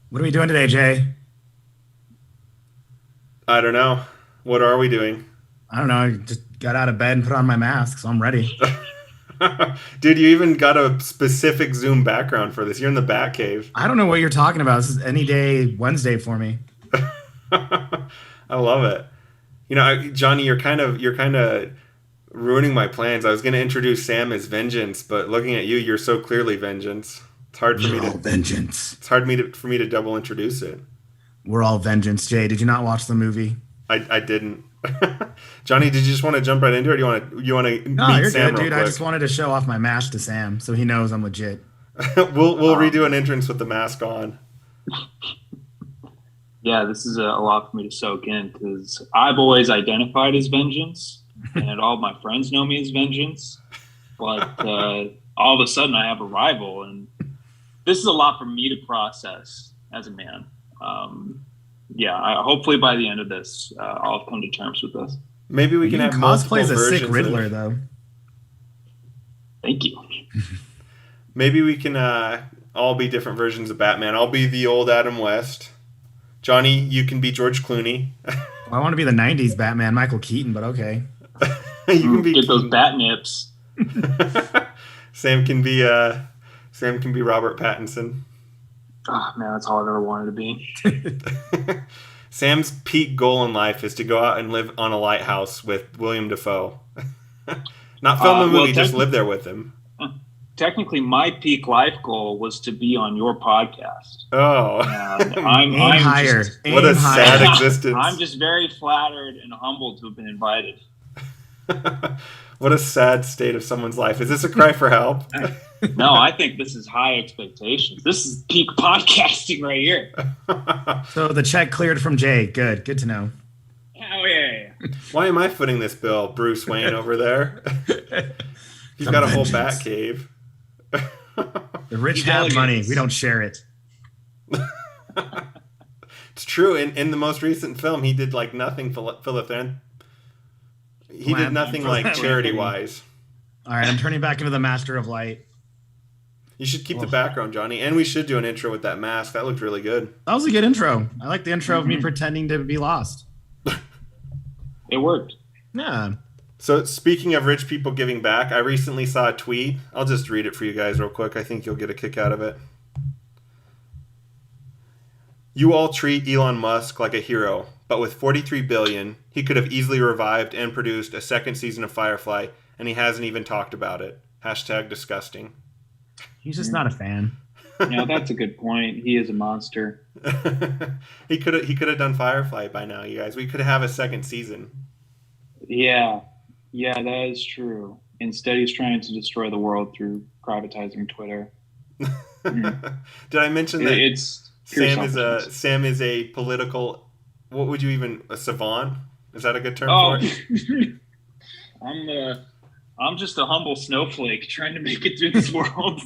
What are we doing today, Jay? I don't know. What are we doing? I don't know. I just got out of bed and put on my mask, so I'm ready. Dude, you even got a specific Zoom background for this. You're in the Batcave. I don't know what you're talking about. This is any day Wednesday for me. I love it. Johnny, you're kind of ruining my plans. I was going to introduce Sam as Vengeance, but looking at you, you're so clearly Vengeance. It's hard for me We're to all vengeance. it's hard me to, for me to double introduce it. We're all vengeance, Jay. Did you not watch the movie? I didn't. Johnny, did you just want to jump right into it? Or do you want to No, meet you're Sam good, real dude. I just quick? wanted to show off my mask to Sam so he knows I'm legit. We'll redo an Um, entrance with the mask on. yeah, this is a lot for me to soak in because I've always identified as Vengeance, and all my friends know me as Vengeance. But all of a sudden, I have a rival, and this is a lot for me to process as a man. Um, hopefully by the end of this, I'll come to terms with this. Maybe we can You have cosplay multiple as a sick versions Riddler, of. though. Thank you. Maybe we can all be different versions of Batman. I'll be the old Adam West. Johnny, you can be George Clooney. Well, I want to be the '90s Batman, Michael Keaton, but okay. You can be Get those Keaton. bat nips. Sam can be Sam can be Robert Pattinson. Oh, man, that's all I've ever wanted to be. Sam's peak goal in life is to go out and live on a lighthouse with William Dafoe. Not film a Well, movie, just live there with him. technically, my peak life goal was to be on your podcast. Oh, And Aim I'm higher. just what a Aim sad higher. existence. I'm just very flattered and humbled to have been invited. What a sad state of someone's life. Is this a cry for help? No, I think this is high expectations. This is peak podcasting right here. So the check cleared from Jay. Good. Good to know. Hell yeah. Why am I footing this bill, Bruce Wayne over there? He's Some got a whole vengeance. bat cave. The rich He have money. delegates. We don't share it. It's true. In the most recent film, he did like nothing He did nothing like charity wise. All right, I'm turning back into the Master of Light. You should keep the Oh, background, Johnny, and we should do an intro with that mask. That looked really good. that was a good intro. I like the intro of me Mhm. pretending to be lost. It worked. Yeah. So speaking of rich people giving back, I recently saw a tweet. I'll just read it for you guys real quick. I think you'll get a kick out of it. You all treat Elon Musk like a hero, but with 43 billion, he could have easily revived and produced a second season of Firefly, and he hasn't even talked about it. Hashtag disgusting. He's just not a fan. That's a good point. He is a monster. he could have done Firefly by now, you guys. We could have a second season. Yeah. Yeah, that is true. Instead, he's trying to destroy the world through privatizing Twitter. Did I mention that It's pure selfishness. Sam is a political, what would you even, a savant? Is that a good term Oh, for it? I'm I'm just a humble snowflake trying to make it through this world.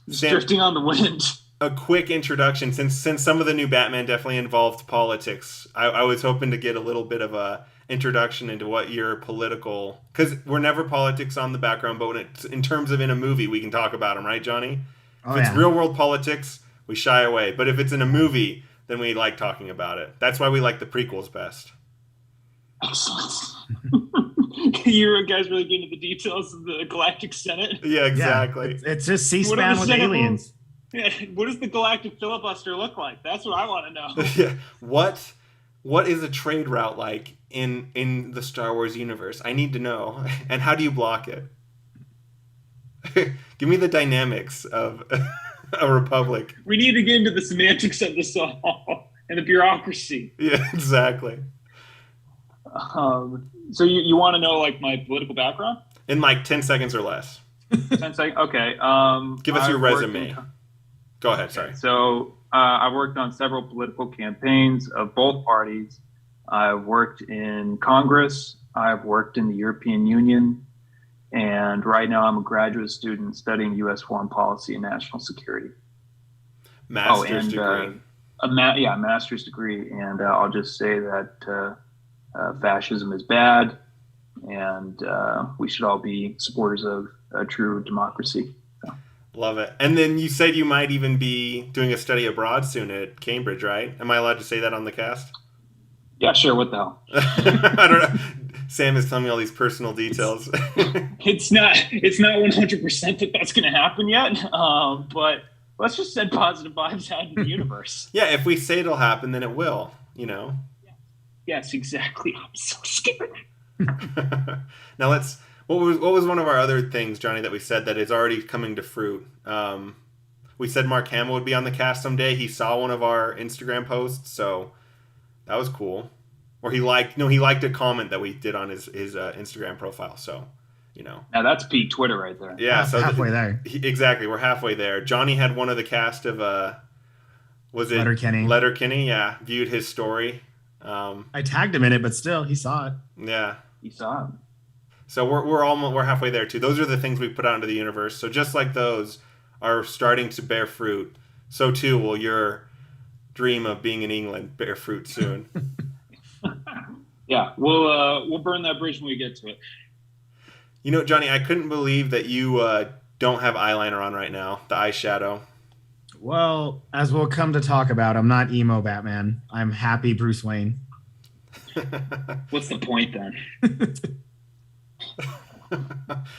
Just Sam, drifting on the wind. a quick introduction, since some of the new Batman definitely involved politics. I was hoping to get a little bit of a introduction into what your political, because we're never politics on the background, but when it's in terms of in a movie, we can talk about them, right, Johnny? Oh, If it's yeah. real world politics, we shy away. But if it's in a movie, then we like talking about it. That's why we like the prequels best. Excellent. You guys really get into the details of the Galactic Senate? Yeah, Yeah. exactly. It's just What are C-SPAN the with Senate aliens. Yeah, what does the Galactic filibuster look like? That's what I want to know. Yeah. What is a trade route like in the Star Wars universe? I need to know. And how do you block it? Give me the dynamics of a republic. We need to get into the semantics of this all and the bureaucracy. Yeah, exactly. So you want to know like my political background? In like 10 seconds or less. 10 seconds? Okay. Give us your I've worked resume. Go ahead, sorry. So I worked on several political campaigns of both parties. I've worked in Congress. I've worked in the European Union. And right now I'm a graduate student studying U.S. foreign policy and national security. Master's degree. A master's degree. And I'll just say that fascism is bad, and we should all be supporters of a true democracy. So. Love it. And then you said you might even be doing a study abroad soon at Cambridge, right? Am I allowed to say that on the cast? Yeah, sure. What the hell? I don't know. Sam is telling me all these personal details. It's not 100% that that's going to happen yet. But let's just send positive vibes out in the universe. Yeah, if we say it'll happen, then it will. Yes, exactly. I'm so scared. Now What was one of our other things, Johnny, that we said that is already coming to fruit? We said Mark Hamill would be on the cast someday. He saw one of our Instagram posts, so that was cool. Or he liked a comment that we did on his Instagram profile. So, Now that's peak Twitter right there. Yeah, so halfway there. Exactly, we're halfway there. Johnny had one of the cast of was it Letterkenny? Letterkenny, yeah. Viewed his story. I tagged him in it, but still, he saw it. Yeah, You saw him. so we're halfway there too. Those are the things we put out into the universe. So just like those are starting to bear fruit, so too will your dream of being in England bear fruit soon. Yeah, we'll burn that bridge when we get to it. Johnny, I couldn't believe that you don't have eyeliner on right now, the eyeshadow. Well, as we'll come to talk about, I'm not emo Batman. I'm happy Bruce Wayne. What's the point then?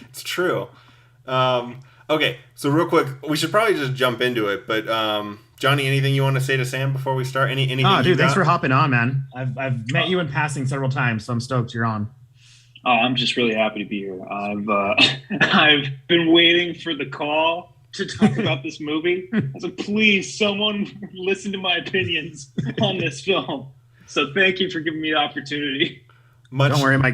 It's true. Okay, so real quick, we should probably just jump into it. But Johnny, anything you want to say to Sam before we start? Anything? Oh, dude, thanks for hopping on, man. I've met you in passing several times, so I'm stoked you're on. Oh, I'm just really happy to be here. I've been waiting for the call to talk about this movie. I was like, please, someone listen to my opinions on this film. So thank you for giving me the opportunity. Don't worry, my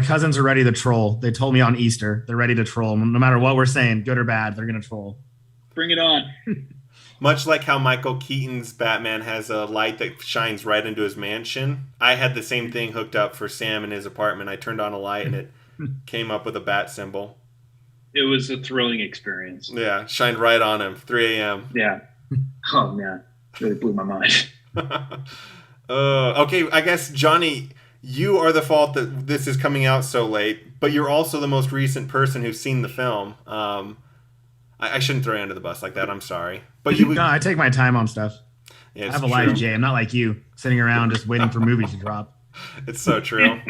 cousins are ready to troll. They told me on Easter they're ready to troll. No matter what we're saying, good or bad, they're gonna troll. Bring it on. Much like how Michael Keaton's Batman has a light that shines right into his mansion, I had the same thing hooked up for Sam in his apartment. I turned on a light and it came up with a bat symbol. It was a thrilling experience. Yeah, shined right on him. 3 a.m. Yeah. Oh man, really blew my mind. Okay, I guess Johnny, you are the fault that this is coming out so late, but you're also the most recent person who's seen the film. I shouldn't throw you under the bus like that. I'm sorry, but you. No, I take my time on stuff. Yeah, I have a life, Jay. I'm not like you, sitting around just waiting for movies to drop. It's so true.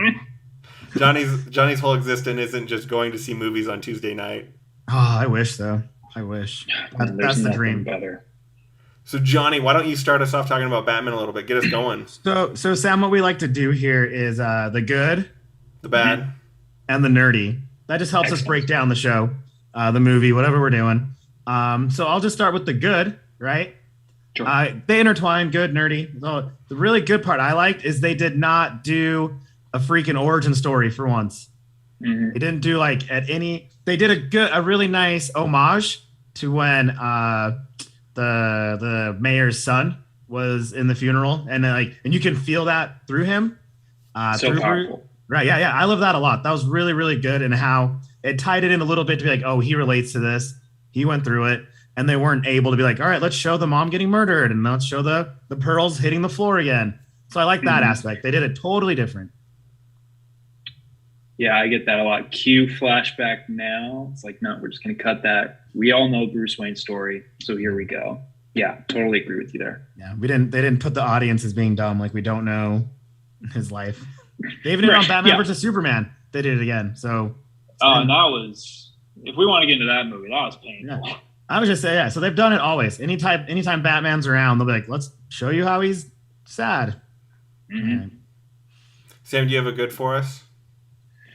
Johnny's whole existence isn't just going to see movies on Tuesday night. Oh, I wish though. I wish. That's the dream. Better. So Johnny, why don't you start us off talking about Batman a little bit? Get us going. So Sam, what we like to do here is the good, the bad, and the nerdy. That just helps us break down the show, the movie, whatever we're doing. So I'll just start with the good, right? Sure. They intertwine, good, nerdy. So the really good part I liked is they did not do a freaking origin story for once. Mm-hmm. They didn't do they did a really nice homage to when the mayor's son was in the funeral, and you can feel that through him. So powerful. Right. Yeah. I love that a lot. That was really, really good. And how it tied it in a little bit to be like, oh, he relates to this. He went through it. And they weren't able to be like, all right, let's show the mom getting murdered and let's show the pearls hitting the floor again. So I like that aspect. They did it totally different. Yeah, I get that a lot. Cue flashback now. It's like, no, we're just going to cut that. We all know Bruce Wayne's story. So here we go. Yeah, totally agree with you there. Yeah, they didn't put the audience as being dumb. Like we don't know his life. They even did it on Batman versus Superman. They did it again. So. And that was, if we want to get into that movie, that was painful. Yeah. I was just saying, yeah. So they've done it always. Anytime Batman's around, they'll be like, let's show you how he's sad. Mm-hmm. Sam, do you have a good for us?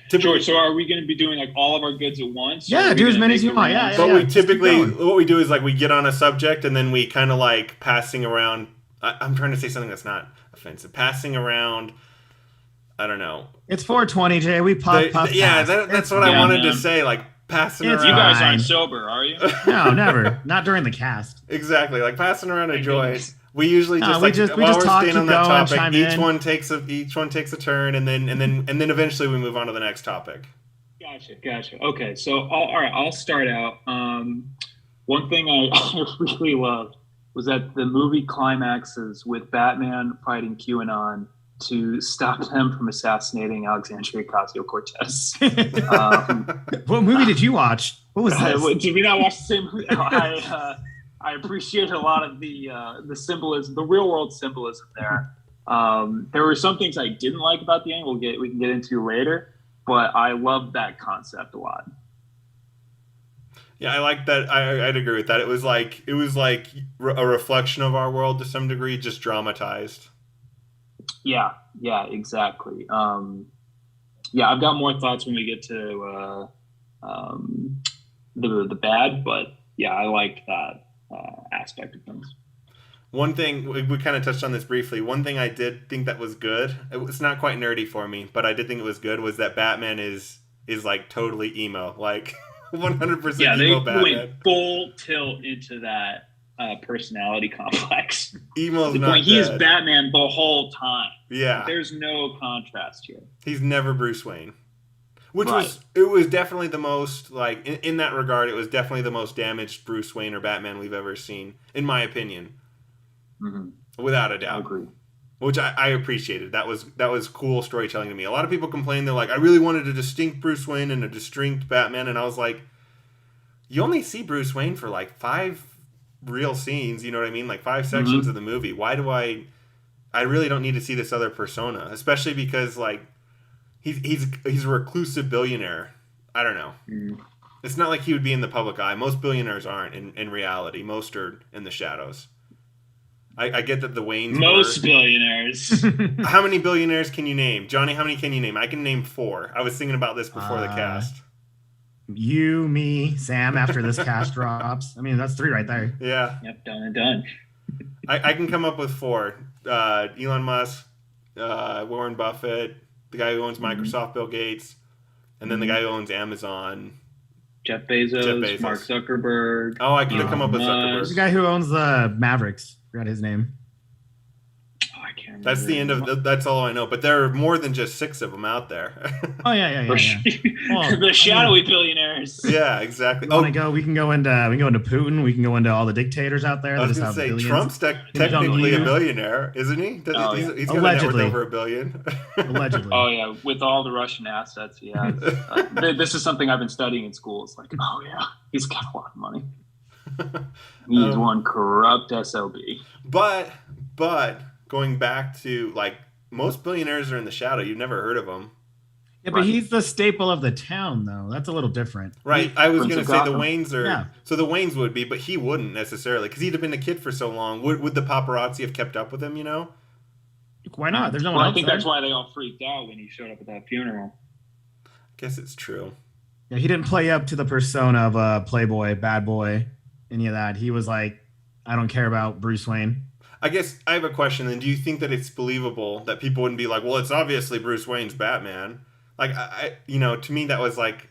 Sure. So are we going to be doing like all of our goods at once? Yeah, do as many as you want. Yeah. But we typically, what we do is like we get on a subject and then we kind of like passing around. I'm trying to say something that's not offensive. Passing around. I don't know. It's 420, Jay. We puff. Yeah, that's what I wanted to say. Like passing around. You guys aren't sober, are you? No, never. Not during the cast. Exactly, like passing around a joint. We usually just we while just we're staying on that topic, each in. one takes a turn, and then eventually we move on to the next topic. Gotcha. Okay, so I'll start out. One thing I really loved was that the movie climaxes with Batman fighting QAnon to stop them from assassinating Alexandria Ocasio-Cortez. What movie did you watch? What was this? Did we not watch the same movie? I appreciate a lot of the symbolism, the real world symbolism there. There were some things I didn't like about the end. We can get into later, but I loved that concept a lot. Yeah, I like that. I'd agree with that. It was like a reflection of our world to some degree, just dramatized. Yeah, exactly. I've got more thoughts when we get to the bad, but yeah, I liked that aspect of things. One thing, we kind of touched on this briefly. One thing I did think that was good, it's not quite nerdy for me, but I did think it was good, was that Batman is like totally emo, like 100% yeah, emo they Batman. went full tilt into that personality complex. Emo's the not point, he is dead. Batman the whole time. Yeah. There's no contrast here. He's never Bruce Wayne. Which Right. was definitely the most, like, in that regard, it was definitely the most damaged Bruce Wayne or Batman we've ever seen, in my opinion. Mm-hmm. Without a I doubt. agree. Which I appreciated. That was cool storytelling to me. A lot of people complain, they're like, I really wanted a distinct Bruce Wayne and a distinct Batman, and I was like, you only see Bruce Wayne for like 5 real scenes, you know what I mean? Like 5 sections of the movie. Why do I really don't need to see this other persona, especially because like he's a reclusive billionaire. I don't know. It's not like he would be in the public eye. Most billionaires aren't in reality. Most are in the shadows. I get that the Waynes Most billionaires. How many billionaires can you name? Johnny, how many can you name? I can name 4. I was thinking about this before the cast. You, me, Sam, after this cast drops. I mean, that's 3 right there. Yeah. Yep, done and done. I can come up with 4. Elon Musk, Warren Buffett, the guy who owns Microsoft, Bill Gates, and then the guy who owns Amazon. Jeff Bezos, Mark Zuckerberg. Oh, I could have come up with Zuckerberg. The guy who owns the Mavericks. Forgot his name. Oh, I can't remember. That's the end of that's all I know. But there are more than just 6 of them out there. Oh yeah. Well, the shadowy billionaires. Yeah, exactly. We can go into Putin. We can go into all the dictators out there. I was going to say Trump's technically a billionaire, isn't he? He's got a net worth over $1 billion. Allegedly. Oh yeah, with all the Russian assets he has. This is something I've been studying in school. It's like, oh yeah, he's got a lot of money. He's one corrupt SOB. But going back to, like, most billionaires are in the shadow. You've never heard of them. Yeah, but he's the staple of the town, though. That's a little different. Right. I was going to say the Waynes are... Yeah. So the Waynes would be, but he wouldn't necessarily, because he'd have been a kid for so long. Would the paparazzi have kept up with him, you know? Why not? There's no one else I think there. that's why they all freaked out when he showed up at that funeral. I guess it's true. Yeah, he didn't play up to the persona of a playboy, bad boy, any of that. He was like, I don't care about Bruce Wayne. I guess I have a question then. Do you think that it's believable that people wouldn't be like, well, it's obviously Bruce Wayne's Batman? Like, to me, that was like,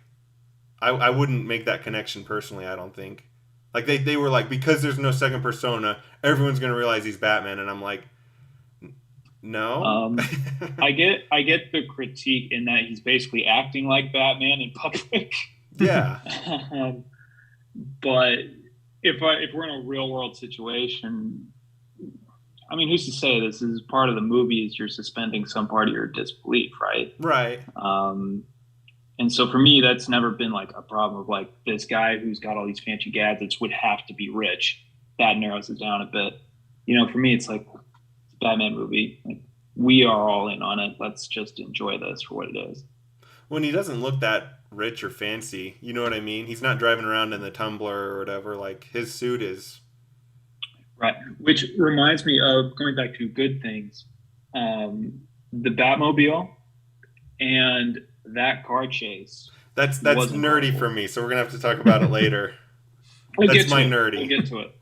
I wouldn't make that connection personally, I don't think. Like, they were like, because there's no second persona, everyone's going to realize he's Batman. And I'm like, no. I get the critique in that he's basically acting like Batman in public. Yeah. But if we're in a real world situation, I mean, who's to say this is part of the movie is you're suspending some part of your disbelief, right? Right. And so for me, that's never been like a problem of like this guy who's got all these fancy gadgets would have to be rich. That narrows it down a bit. For me, it's like it's a Batman movie. Like, we are all in on it. Let's just enjoy this for what it is. When he doesn't look that rich or fancy, you know what I mean? He's not driving around in the Tumbler or whatever. Like, his suit is... Right, which reminds me of going back to good things, the Batmobile and that car chase. That's nerdy for me, so we're gonna have to talk about it later. That's my nerdy. We'll get to it.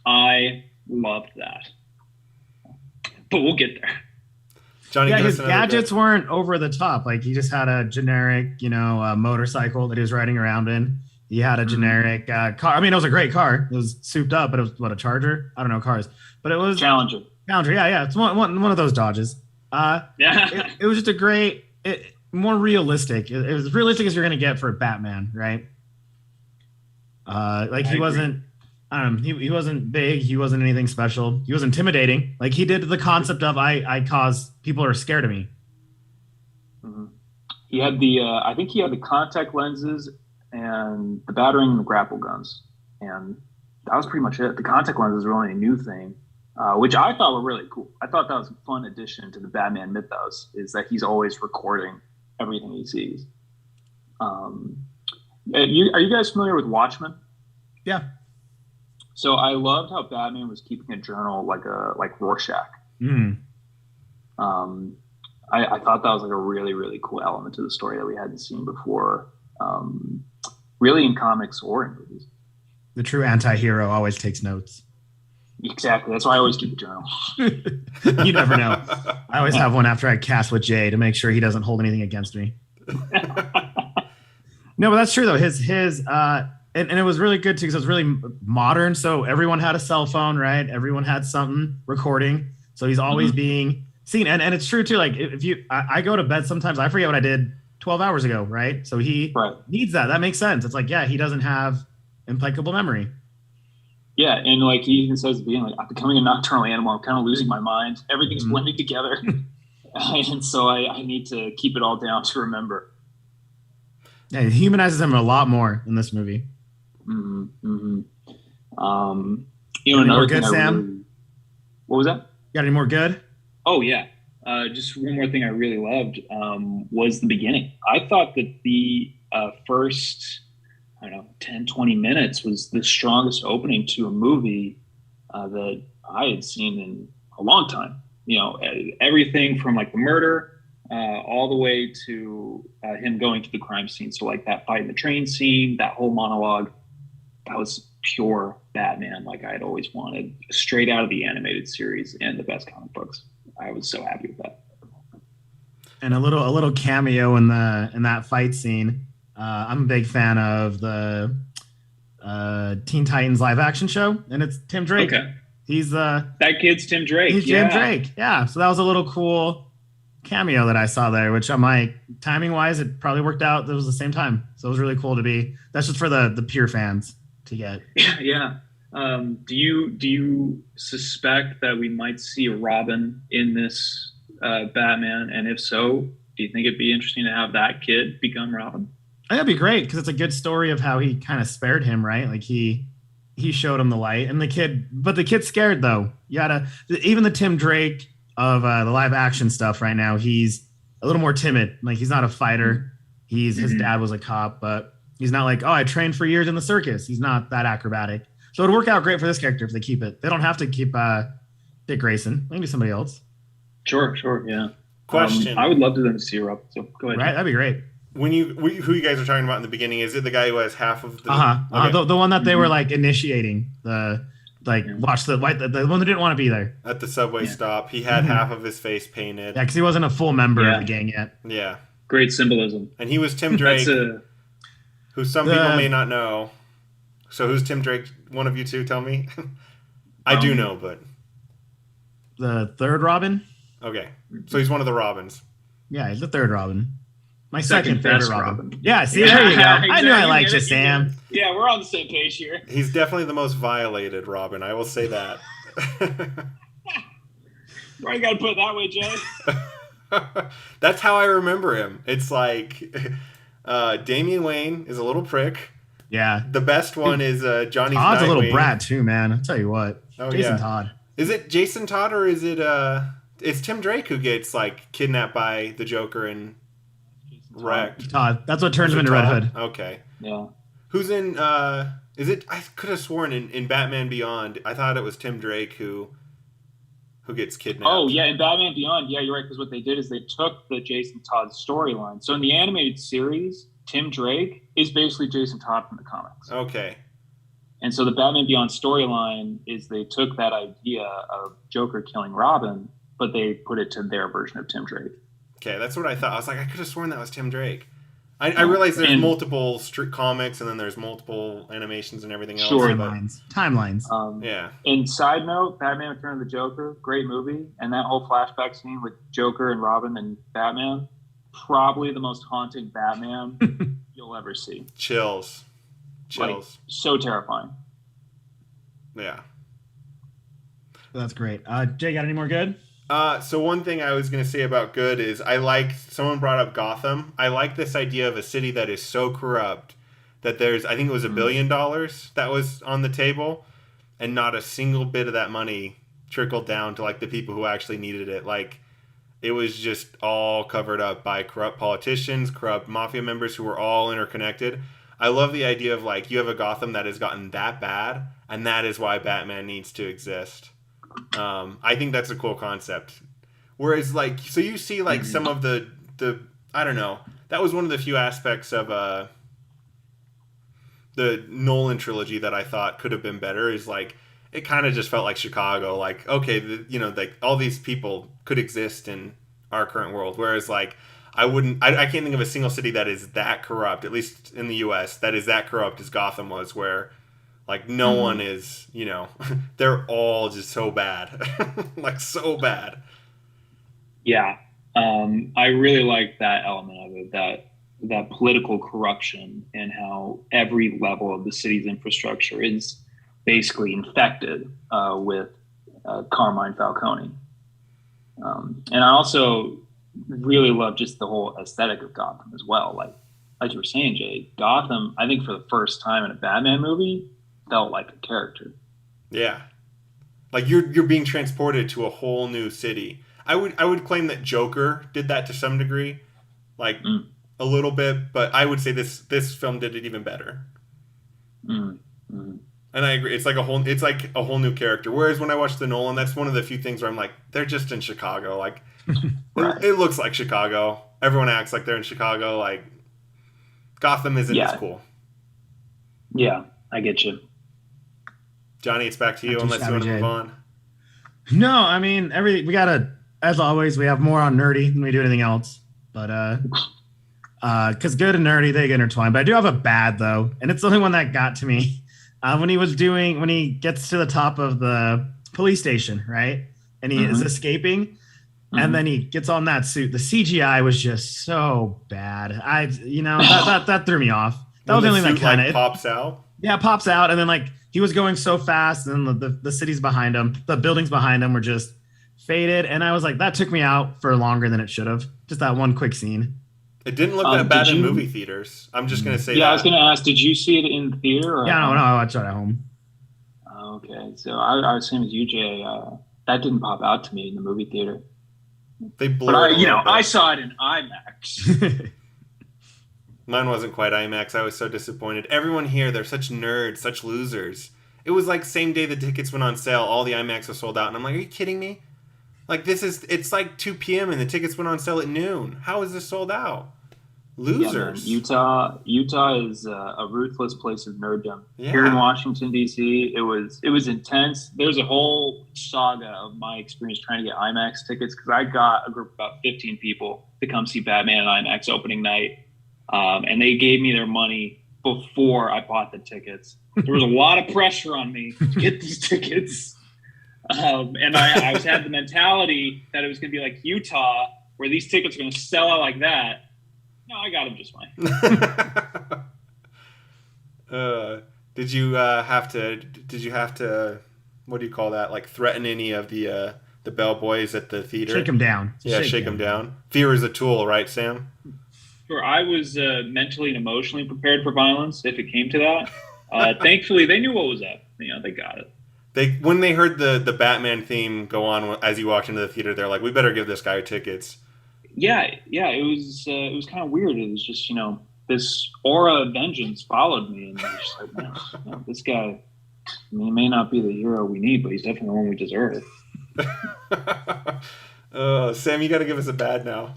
I loved that, but we'll get there. Johnny, yeah, his gadgets weren't over the top. Like, he just had a generic, motorcycle that he was riding around in. He had a generic car. I mean, it was a great car. It was souped up, but it was a Charger? I don't know cars, but it was Challenger. Yeah. It's one of those Dodges. It was just a great, more realistic. It was as realistic as you're going to get for Batman, right? He wasn't. I don't know. He wasn't big. He wasn't anything special. He was intimidating. Like, he did the concept of I cause people are scared of me. Mm-hmm. He had the I think he had the contact lenses and the battering and the grapple guns, and that was pretty much it. The contact lens is really a new thing, which I thought were really cool. I thought that was a fun addition to the Batman mythos, is that he's always recording everything he sees. Are you guys familiar with Watchmen? Yeah. So I loved how Batman was keeping a journal like Rorschach. Mm. I thought that was like a really, really cool element to the story that we hadn't seen before, really in comics or in movies. The true anti-hero always takes notes. Exactly. That's why I always keep a journal. You never know. I always have one after I cast with Jay to make sure he doesn't hold anything against me. No, but that's true though. And it was really good too because it was really modern. So everyone had a cell phone, right? Everyone had something recording. So he's always being seen. And it's true too. Like I go to bed sometimes, I forget what I did 12 hours ago, right? So he needs that. That makes sense. It's like, yeah, he doesn't have impeccable memory. Yeah, and like he even says at the beginning, like, I'm becoming a nocturnal animal. I'm kind of losing my mind. Everything's blending together. And so I need to keep it all down to remember. Yeah, it humanizes him a lot more in this movie. Another good, thing Sam? What was that? Got any more good? Oh, yeah. Just one more thing I really loved was the beginning. I thought that the first, 10, 20 minutes was the strongest opening to a movie that I had seen in a long time. Everything from like the murder all the way to him going to the crime scene. So like that fight in the train scene, that whole monologue, that was pure Batman like I'd always wanted, straight out of the animated series and the best comic books. I was so happy with that. And a little cameo in that fight scene. I'm a big fan of the Teen Titans live action show, and it's Tim Drake. Okay. He's that kid's Tim Drake. He's Tim Drake. Yeah. So that was a little cool cameo that I saw there, which I'm like, timing wise, it probably worked out. It was the same time. So it was really cool to be. That's just for the pure fans to get. Yeah. Do you suspect that we might see a Robin in this Batman? And if so, do you think it'd be interesting to have that kid become Robin? I think that'd be great because it's a good story of how he kind of spared him, right? Like he showed him the light, and the kid's scared though. Even the Tim Drake of the live action stuff right now, he's a little more timid. Like he's not a fighter. His dad was a cop, but he's not like, oh, I trained for years in the circus. He's not that acrobatic. So it'd work out great for this character if they keep it. They don't have to keep Dick Grayson. Maybe somebody else. Sure, yeah. Question. I would love to them to see her up. So go ahead. Right, that'd be great. Who you guys are talking about in the beginning? Is it the guy who has half of the? Okay. The one that they were like initiating watch the one that didn't want to be there at the subway stop. He had half of his face painted. Yeah, because he wasn't a full member of the gang yet. Yeah, great symbolism. And he was Tim Drake, who some people may not know. So who's Tim Drake? One of you two, tell me. I do know, but the third Robin. Okay, so he's one of the Robins. Yeah, he's the third Robin. My second favorite Robin. Yeah, see, there you go. Exactly. I knew I liked you, Sam. Yeah, we're on the same page here. He's definitely the most violated Robin. I will say that. Why you got to put it that way, Jay? That's how I remember him. It's like Damian Wayne is a little prick. Yeah. The best one is Johnny Todd's Nightwing. a little brat too, man. I'll tell you what. Oh, Jason Todd. Is it Jason Todd or is it it's Tim Drake who gets like kidnapped by the Joker and wrecked? Todd. That's what turns him into Red Hood. Okay. Yeah. Who's in is it I could have sworn in Batman Beyond, I thought it was Tim Drake who gets kidnapped. Oh, yeah, in Batman Beyond, yeah, you're right, because what they did is they took the Jason Todd storyline. So in the animated series, Tim Drake is basically Jason Todd from the comics. Okay. And so the Batman Beyond storyline is they took that idea of Joker killing Robin, but they put it to their version of Tim Drake. Okay, that's what I thought. I was like, I could have sworn that was Tim Drake. I realize there's multiple street comics and then there's multiple animations and everything else. Sure. Timelines. Yeah. And side note, Batman Return of the Joker, great movie. And that whole flashback scene with Joker and Robin and Batman, probably the most haunting Batman you'll ever see. Chills. Like, so terrifying. Yeah. That's great. Jay, got any more good? So one thing I was going to say about good is someone brought up Gotham. I like this idea of a city that is so corrupt that I think it was $1 billion that was on the table, and not a single bit of that money trickled down to like the people who actually needed it. Like, it was just all covered up by corrupt politicians, corrupt mafia members who were all interconnected. I love the idea of like, you have a Gotham that has gotten that bad, and that is why Batman needs to exist. I think that's a cool concept. Whereas like, so you see like some of the I don't know, that was one of the few aspects of the Nolan trilogy that I thought could have been better, is like, it kind of just felt like Chicago. Like, okay, like all these people could exist in our current world. Whereas like, I can't think of a single city that is that corrupt, at least in the US, that is that corrupt as Gotham was, where like no one is, they're all just so bad. Like, so bad. Yeah. I really like that element of it, that political corruption, and how every level of the city's infrastructure is basically infected with Carmine Falcone. And I also really love just the whole aesthetic of Gotham as well. Like you were saying, Jay, Gotham, I think for the first time in a Batman movie, felt like a character. Yeah. Like you're being transported to a whole new city. I would claim that Joker did that to some degree, like a little bit, but I would say this film did it even better. And I agree. It's like a whole new character. Whereas when I watch the Nolan, that's one of the few things where I'm like, they're just in Chicago. Like, right. It looks like Chicago. Everyone acts like they're in Chicago. Like, Gotham isn't as cool. Yeah, I get you. Johnny, it's back to you, unless you want to move on. No, I mean, we gotta, as always, we have more on nerdy than we do anything else. But because good and nerdy, they get intertwined. But I do have a bad though, and it's the only one that got to me. When he gets to the top of the police station, right? And he is escaping, and then he gets on that suit. The CGI was just so bad. That threw me off. That was the only thing that kind of pops out. Yeah, it pops out, and then like he was going so fast, and the cities behind him, the buildings behind him were just faded, and I was like, that took me out for longer than it should have. Just that one quick scene. It didn't look that bad in movie theaters. I'm just going to say that. Yeah, I was going to ask, did you see it in the theater? Or no, I watched it at home. Okay, so I was same as you, Jay. That didn't pop out to me in the movie theater. They blurred But I saw it in IMAX. Mine wasn't quite IMAX. I was so disappointed. Everyone here, they're such nerds, such losers. It was like same day the tickets went on sale, all the IMAX was sold out. And I'm like, are you kidding me? Like, it's like 2 p.m. and the tickets went on sale at noon. How is this sold out? Losers. Yeah, Utah is a ruthless place of nerddom. Yeah. Here in Washington, D.C., it was intense. There's a whole saga of my experience trying to get IMAX tickets, because I got a group of about 15 people to come see Batman at IMAX opening night. And they gave me their money before I bought the tickets. There was a lot of pressure on me to get these tickets. And I had the mentality that it was going to be like Utah, where these tickets are going to sell out like that. No, I got them just fine. Did you have to, what do you call that? Like, threaten any of the bellboys at the theater? Shake them down. Yeah, shake them down. Fear is a tool, right, Sam? Sure, I was mentally and emotionally prepared for violence if it came to that. Thankfully, they knew what was up. They got it. When they heard the Batman theme go on as you walked into the theater, they're like, "We better give this guy tickets." Yeah, it was kind of weird. It was just this aura of vengeance followed me, and I was just like, man, this guy, he may not be the hero we need, but he's definitely the one we deserve. Sam, you got to give us a bad now.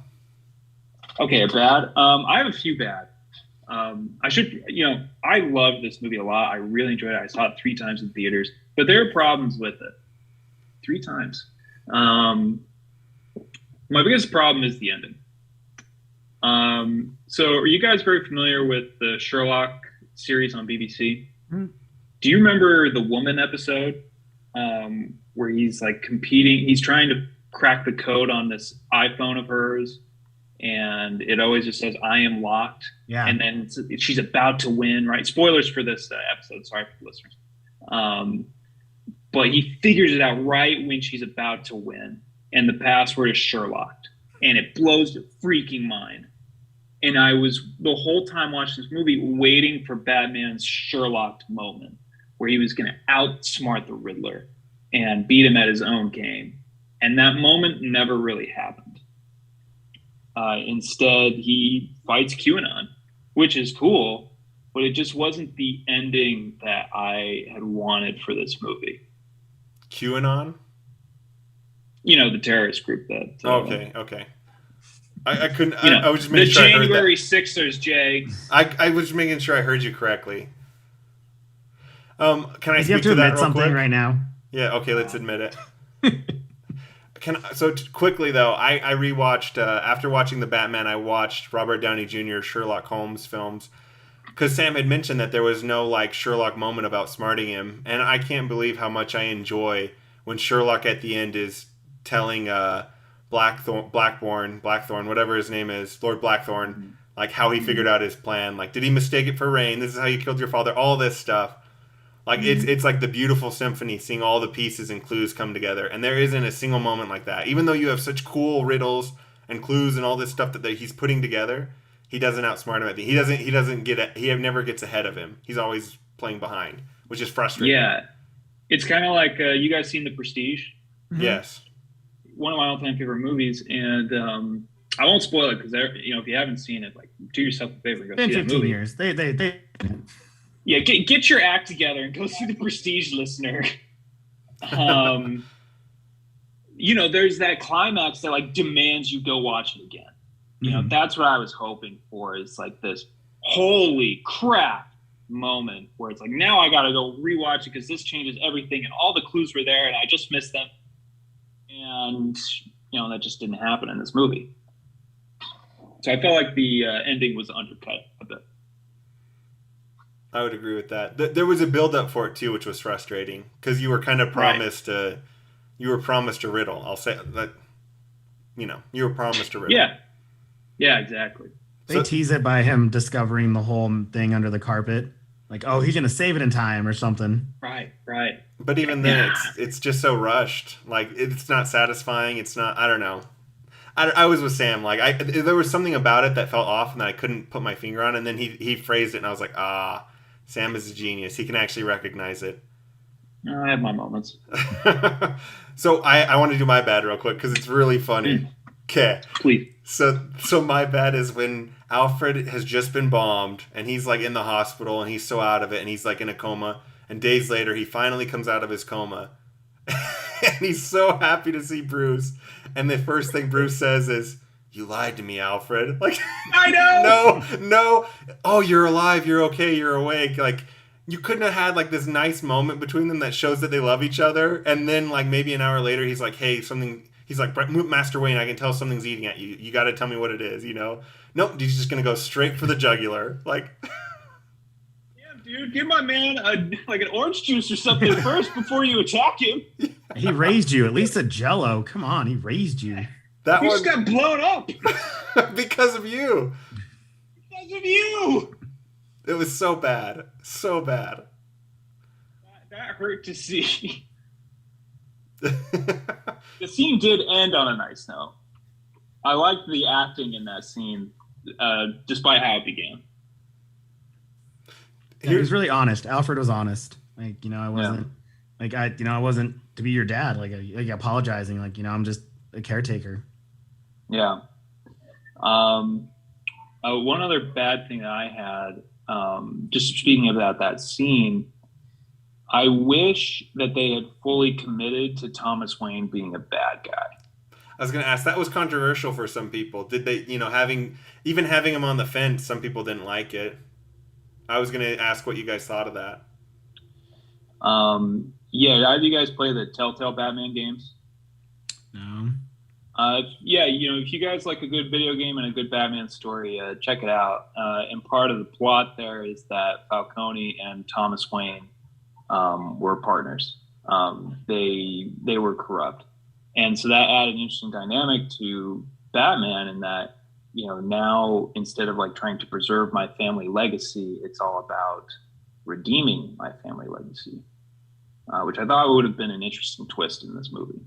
Okay, a bad. I have a few bad. I loved this movie a lot. I really enjoyed it. I saw it 3 times in theaters, but there are problems with it. 3 times. My biggest problem is the ending. So are you guys very familiar with the Sherlock series on BBC? Mm-hmm. Do you remember the woman episode where he's like competing? He's trying to crack the code on this iPhone of hers, and it always just says, "I am locked." Yeah. And then she's about to win, right? Spoilers for this episode. Sorry for the listeners. But he figures it out right when she's about to win. And the password is Sherlocked. And it blows your freaking mind. And I was the whole time watching this movie waiting for Batman's Sherlock moment where he was going to outsmart the Riddler and beat him at his own game. And that moment never really happened. Instead, he fights QAnon, which is cool, but it just wasn't the ending that I had wanted for this movie. QAnon? You know, the terrorist group that... Okay. I couldn't... I was just the making sure January I heard that. 6ers, Jay. I was making sure I heard you correctly. Can I speak you have to to that admit real something quick? right now? Yeah, okay, let's admit it. Quickly though, I rewatched after watching the Batman, I watched Robert Downey Jr. Sherlock Holmes films because Sam had mentioned that there was no like Sherlock moment of outsmarting him, and I can't believe how much I enjoy when Sherlock at the end is telling Blackthorn, whatever his name is, Lord Blackthorn, like how he figured out his plan. Like, did he mistake it for rain? This is how you killed your father. All this stuff. Like it's like the beautiful symphony, seeing all the pieces and clues come together, and there isn't a single moment like that. Even though you have such cool riddles and clues and all this stuff that he's putting together, he doesn't outsmart him. He never gets ahead of him. He's always playing behind, which is frustrating. Yeah, it's kind of like you guys seen The Prestige? Mm-hmm. Yes, one of my all-time favorite movies, and I won't spoil it because if you haven't seen it, like do yourself a favor, go Been see that 15 movie. years. They. Yeah, get your act together and go see The Prestige, listener. There's that climax that like demands you go watch it again. You know, that's what I was hoping for, is like this holy crap moment where it's like, now I got to go rewatch it because this changes everything and all the clues were there and I just missed them. And, that just didn't happen in this movie. So I felt like the ending was undercut a bit. I would agree with that. There was a build up for it too, which was frustrating because you were kind of promised a riddle. I'll say that, you were promised a riddle. Yeah, exactly. They tease it by him discovering the whole thing under the carpet. Like, oh, he's going to save it in time or something. Right. But even then, it's just so rushed. Like, it's not satisfying. It's not, I don't know. I was with Sam. Like, there was something about it that felt off and that I couldn't put my finger on. And then he phrased it and I was like, Sam is a genius. He can actually recognize it. I have my moments. So I want to do my bad real quick because it's really funny. Okay. Please. So my bad is when Alfred has just been bombed and he's like in the hospital and he's so out of it and he's like in a coma, and days later he finally comes out of his coma and he's so happy to see Bruce, and the first thing Bruce says is, "You lied to me, Alfred." Like, I know. No. Oh, you're alive. You're okay. You're awake. Like, you couldn't have had like this nice moment between them that shows that they love each other, and then like maybe an hour later he's like, "Hey, something." He's like, "Master Wayne, I can tell something's eating at you. You got to tell me what it is, Nope, he's just going to go straight for the jugular. Like, yeah, dude, give my man an orange juice or something first before you attack him. He raised you. At least a Jello. Come on, he raised you. that You one just got blown up because of you. because of you. It was so bad. So bad. That hurt to see. The scene did end on a nice note. I liked the acting in that scene, despite how it began. He was really honest. Alfred was honest. Like, I wasn't I wasn't to be your dad. Like apologizing. Like, I'm just a caretaker. Yeah. One other bad thing that I had, just speaking about that scene, I wish that they had fully committed to Thomas Wayne being a bad guy. I was going to ask, that was controversial for some people. Did they, having him on the fence, some people didn't like it. I was going to ask what you guys thought of that. Yeah, either you guys play the Telltale Batman games? No. If you guys like a good video game and a good Batman story, check it out. And part of the plot there is that Falcone and Thomas Wayne were partners. They were corrupt. And so that added an interesting dynamic to Batman in that, now instead of like trying to preserve my family legacy, it's all about redeeming my family legacy, which I thought would have been an interesting twist in this movie.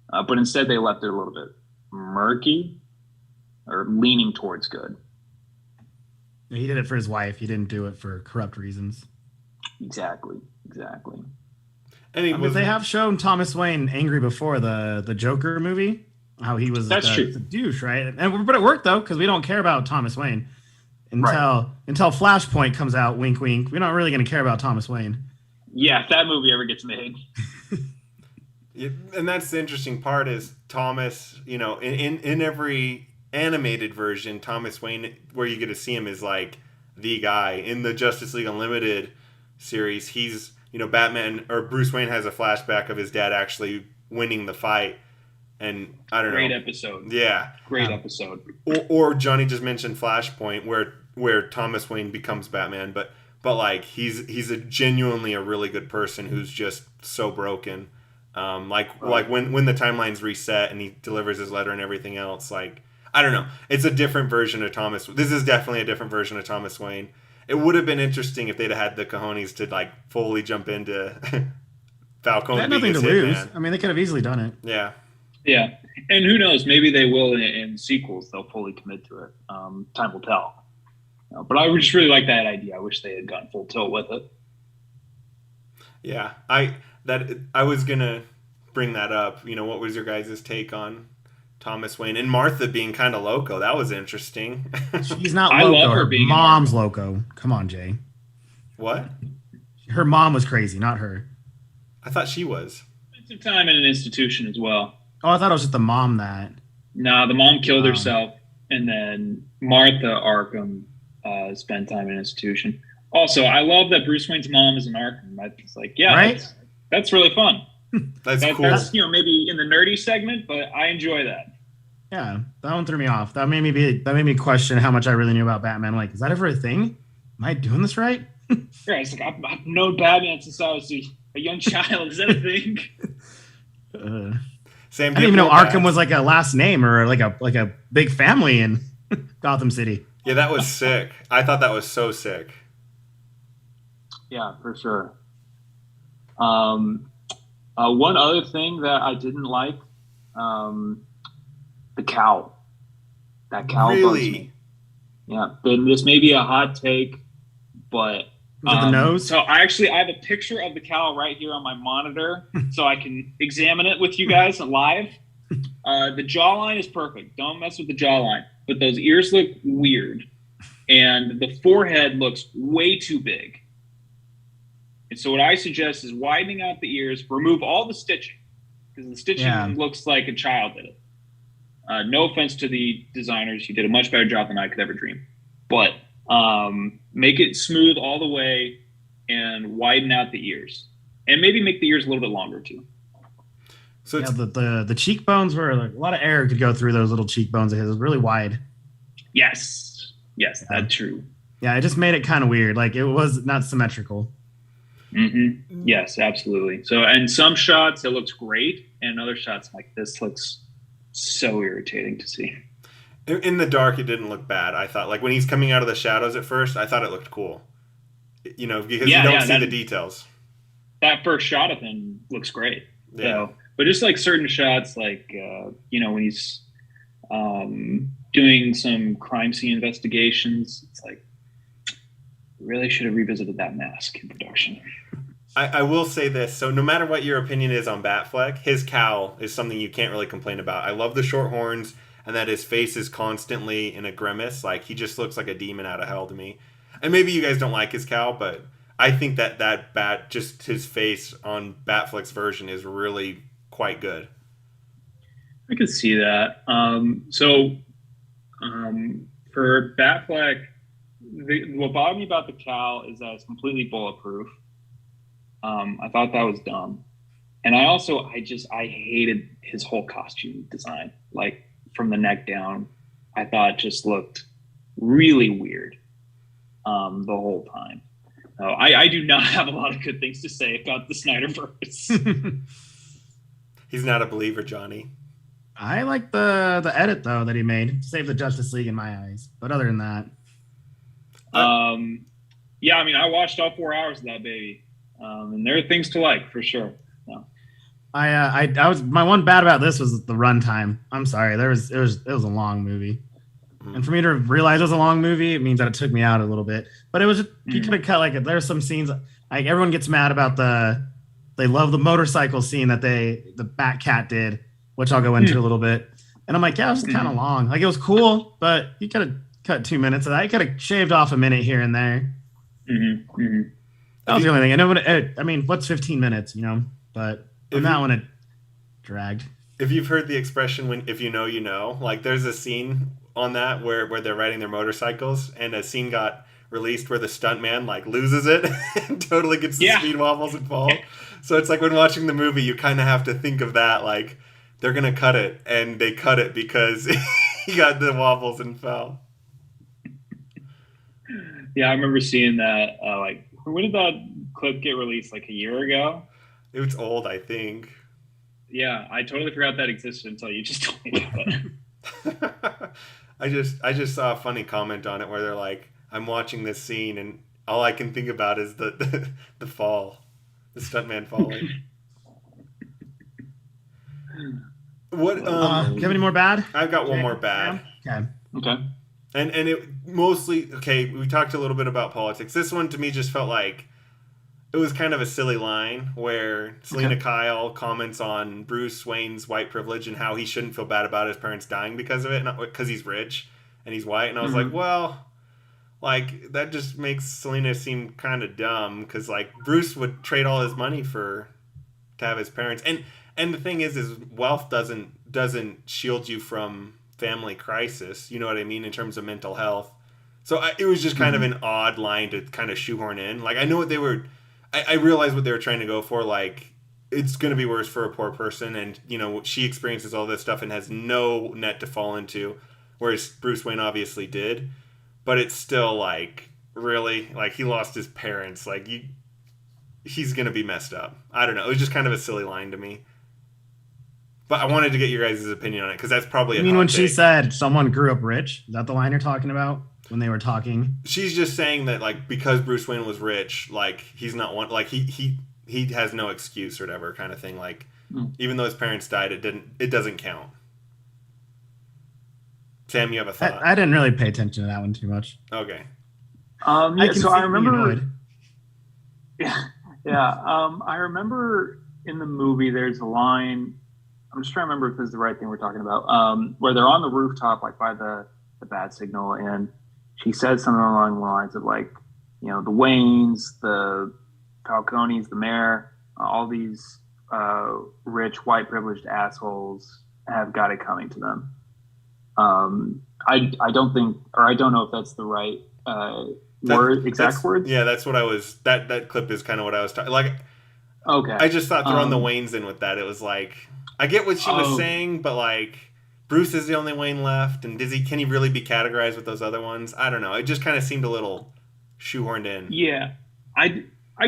But instead they left it a little bit murky or leaning towards good. He did it for his wife. He didn't do it for corrupt reasons. Exactly. And he I mean, was they have shown Thomas Wayne angry before the Joker movie. How he was That's true. the douche, right? But it worked though because we don't care about Thomas Wayne until Flashpoint comes out. Wink, wink. We're not really going to care about Thomas Wayne. Yeah, if that movie ever gets made. Yeah, and that's the interesting part is Thomas, in every animated version, Thomas Wayne, where you get to see him, is like the guy. In the Justice League Unlimited series, he's, Batman or Bruce Wayne has a flashback of his dad actually winning the fight. And I don't know. Great episode. Yeah. Great episode. Or Johnny just mentioned Flashpoint where Thomas Wayne becomes Batman, but like he's genuinely a really good person who's just so broken. Like when the timeline's reset and he delivers his letter and everything else, like I don't know. It's a different version of Thomas. This is definitely a different version of Thomas Wayne. It would have been interesting if they'd had the cojones to like fully jump into Falcone. They had nothing to lose. I mean, they could have easily done it. Yeah. Yeah, and who knows? Maybe they will in sequels. They'll fully commit to it. Time will tell. But I would just really like that idea. I wish they had gone full tilt with it. Yeah, I was gonna bring that up. What was your guys' take on Thomas Wayne and Martha being kind of loco? That was interesting. She's not I loco. love her Her being mom's loco. Come on, Jay. What? Her mom was crazy, not her. I thought she was. Spent some time in an institution as well. Oh, I thought it was just the mom that. No, the mom killed herself, and then Martha Arkham spent time in an institution. Also, I love that Bruce Wayne's mom is an Arkham. That's like, yeah, right? That's really fun. That's cool. That's maybe in the nerdy segment, but I enjoy that. Yeah, that one threw me off. That made me question how much I really knew about Batman. Like, is that ever a thing? Am I doing this right? Yeah, it's like I've known Batman since I was a young child. Is that a thing? Same. I didn't even know Arkham was like a last name or like a big family in Gotham City. Yeah, that was sick. I thought that was so sick. Yeah, for sure. One other thing that I didn't like, the cowl. That cowl bugs Really? me. Yeah, this may be a hot take, but Was it the nose? So I have a picture of the cowl right here on my monitor, so I can examine it with you guys live. The jawline is perfect. Don't mess with the jawline. But those ears look weird, and the forehead looks way too big. And so what I suggest is widening out the ears, remove all the stitching, because the stitching looks like a child did it. No offense to the designers. You did a much better job than I could ever dream. But make it smooth all the way and widen out the ears. And maybe make the ears a little bit longer too. So the cheekbones were like a lot of air could go through those little cheekbones. It was really wide. Yes, that's true. Yeah, it just made it kind of weird. Like it was not symmetrical. Mm-hmm. Yes, absolutely. So, and some shots it looks great, and other shots like this looks so irritating to see. In the dark, it didn't look bad. I thought, like when he's coming out of the shadows at first, I thought it looked cool. Because you don't see the details. That first shot of him looks great. Yeah. So, but just like certain shots, like when he's doing some crime scene investigations, it's like really should have revisited that mask in production. I will say this. So no matter what your opinion is on Batfleck, his cowl is something you can't really complain about. I love the short horns and that his face is constantly in a grimace. Like he just looks like a demon out of hell to me. And maybe you guys don't like his cowl, but I think that Bat, just his face on Batfleck's version is really quite good. I could see that. For Batfleck, what bothered me about the cowl is that it's completely bulletproof. I thought that was dumb. And I hated his whole costume design. Like from the neck down, I thought it just looked really weird the whole time. So I do not have a lot of good things to say about the Snyderverse. He's not a believer, Johnny. I like the edit though that he made. Saved the Justice League in my eyes. But other than that, yeah, I mean, I watched all 4 hours of that baby, and there are things to like for sure. No. I was my one bad about this was the runtime. I'm sorry, it was a long movie. And for me to realize it was a long movie, it means that it took me out a little bit. But it was you could have cut like there's some scenes like everyone gets mad about they love the motorcycle scene that the Batcat did, which I'll go into a little bit. And I'm like, yeah, it was kind of long. Like it was cool, but you could have cut 2 minutes of that. You could have shaved off a minute here and there. That was the only thing. I know. I mean, what's 15 minutes, you know? But on that one, it dragged. If you've heard the expression "when if you know, you know," like there's a scene on that where they're riding their motorcycles, and a scene got released where the stuntman like loses it and totally gets the speed wobbles and fall. So it's like when watching the movie, you kind of have to think of that, like they're gonna cut it, and they cut it because he got the wobbles and fell. Yeah, I remember seeing that. Like, when did that clip get released? Like a year ago? It was old, I think. Yeah, I totally forgot that existed until you just told me about it. I just saw a funny comment on it where they're like, I'm watching this scene and all I can think about is the fall, the stuntman falling. What? Do you have any more bad? I've got one more bad. Okay. And it mostly we talked a little bit about politics. This one to me just felt like it was kind of a silly line where Selena Kyle comments on Bruce Wayne's white privilege and how he shouldn't feel bad about his parents dying because of it, not because he's rich and he's white. And I was like, well, like that just makes Selena seem kind of dumb because like Bruce would trade all his money to have his parents. And the thing is wealth doesn't shield you from family crisis. You know what I mean in terms of mental health. So it was just kind of an odd line to kind of shoehorn in. Like I know what they were. I realized what they were trying to go for. Like, it's going to be worse for a poor person. And, you know, she experiences all this stuff and has no net to fall into. Whereas Bruce Wayne obviously did. But it's still, like, really, like, he lost his parents. Like, he's going to be messed up. I don't know. It was just kind of a silly line to me. But I wanted to get your guys' opinion on it because that's probably I mean, when she said someone grew up rich, is that the line you're talking about? When they were talking, she's just saying that like because Bruce Wayne was rich, like he's not one, like he has no excuse or whatever kind of thing. Like even though his parents died, it doesn't count. Sam, you have a thought? I didn't really pay attention to that one too much. Okay. So I remember. I remember in the movie there's a line. I'm just trying to remember if this is the right thing we're talking about. Where they're on the rooftop, like by the bat signal, and she said something along the lines of like, you know, the Waynes, the Falcones, the mayor, all these rich, white, privileged assholes have got it coming to them. I don't think, or I don't know if that's the right exact words. Yeah, that's what I was. That clip is kind of what I was talking. Like, okay, I just thought throwing the Waynes in with that. It was like I get what she was saying, but like. Bruce is the only Wayne left, and can he really be categorized with those other ones? I don't know. It just kind of seemed a little shoehorned in. Yeah, I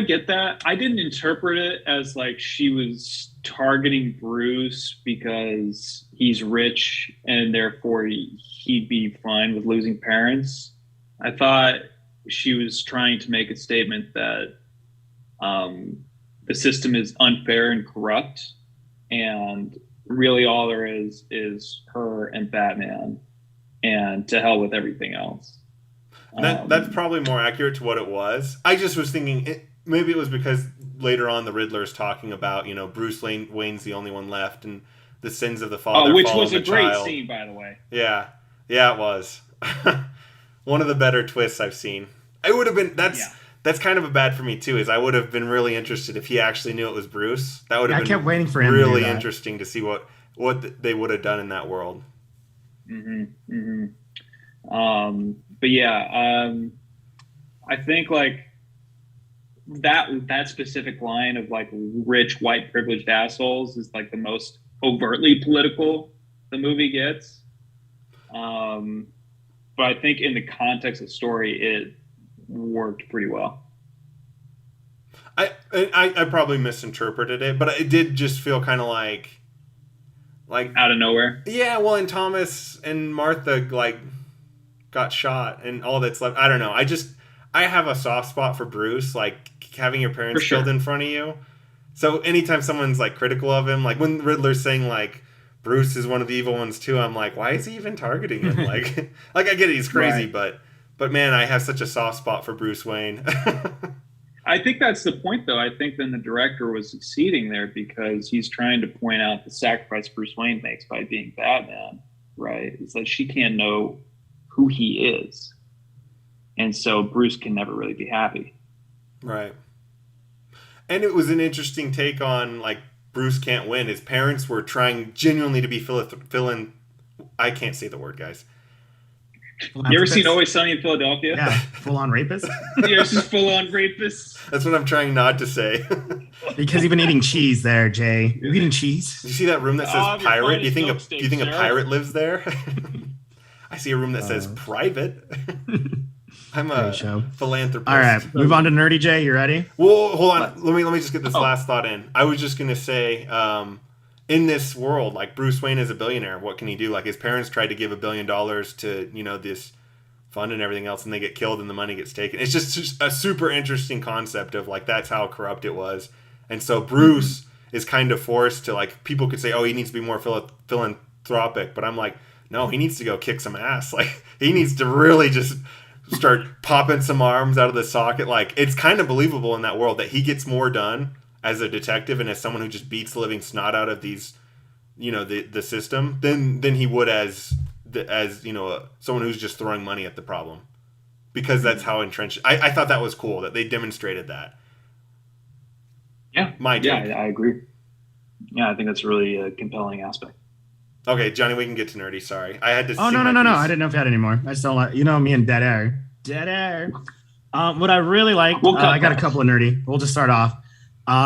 get that. I didn't interpret it as like she was targeting Bruce because he's rich and therefore he'd be fine with losing parents. I thought she was trying to make a statement that the system is unfair and corrupt, and really all there is her and Batman, and to hell with everything else. That's probably more accurate to what it was. I just was thinking maybe it was because later on the Riddler's talking about, you know, Bruce Wayne's the only one left and the sins of the father. Which was a great scene, by the way. Yeah, it was. One of the better twists I've seen. It would have been That's kind of a bad for me too. Is I would have been really interested if he actually knew it was Bruce. That would have been kept waiting for him really to do that. interesting to see what they would have done in that world. But yeah, I think like that specific line of like rich white privileged assholes is like the most overtly political the movie gets. But I think in the context of the story, it worked pretty well. I probably misinterpreted it, but it did just feel kind of like out of nowhere. Yeah, well, and Thomas and Martha like got shot, and all that's left. I don't know. I have a soft spot for Bruce, like having your parents killed in front of you. So anytime someone's like critical of him, like when Riddler's saying like Bruce is one of the evil ones too. I'm like, why is he even targeting him? Like I get it, he's crazy, Right. but man, I have such a soft spot for Bruce Wayne. I think that's the point, though. I think then the director was succeeding there because he's trying to point out the sacrifice Bruce Wayne makes by being Batman, right? It's like she can't know who he is. And so Bruce can never really be happy. Right. And it was an interesting take on like Bruce can't win. His parents were trying genuinely to be I can't say the word, guys. You ever seen Always Sunny in Philadelphia? Yeah, full-on rapist. Yeah, it's just full-on rapist. That's what I'm trying not to say. Because you've been eating cheese there, Jay. You eating cheese? You see that room that says pirate? Do you think a Sarah. pirate lives there? I see a room that says private. I'm a philanthropist. All right, move on to Nerdy Jay. You ready? Well, hold on. Let me just get this last thought in. I was just gonna say, in this world, like Bruce Wayne is a billionaire. What can he do? Like his parents tried to give $1 billion to this fund and everything else, and they get killed and the money gets taken. It's just a super interesting concept of like that's how corrupt it was. And so Bruce is kind of forced to like people could say, oh, he needs to be more philanthropic, but I'm like, no, he needs to go kick some ass. Like he needs to really just start popping some arms out of the socket. Like it's kind of believable in that world that he gets more done as a detective and as someone who just beats the living snot out of these, the system than he would as someone who's just throwing money at the problem, because that's how entrenched. I thought that was cool that they demonstrated that. Yeah, I agree. Yeah, I think that's a really compelling aspect. Okay, Johnny, we can get to nerdy. Sorry, I had to. Oh no! I didn't know if you had any more. I still like me and dead air. What I really liked, I got a couple of nerdy. We'll just start off.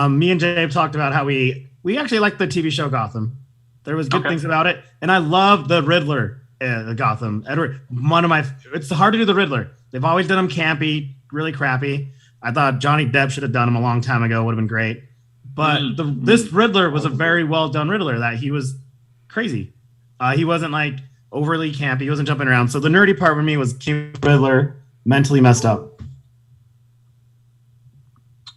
Me and Jay talked about how we actually liked the TV show Gotham. There was good things about it, and I love the Riddler, Gotham. Edward, it's hard to do the Riddler. They've always done him campy, really crappy. I thought Johnny Depp should have done him a long time ago. Would have been great. But this Riddler was a very well done Riddler. That he was crazy. He wasn't like overly campy. He wasn't jumping around. So the nerdy part for me was King Riddler mentally messed up.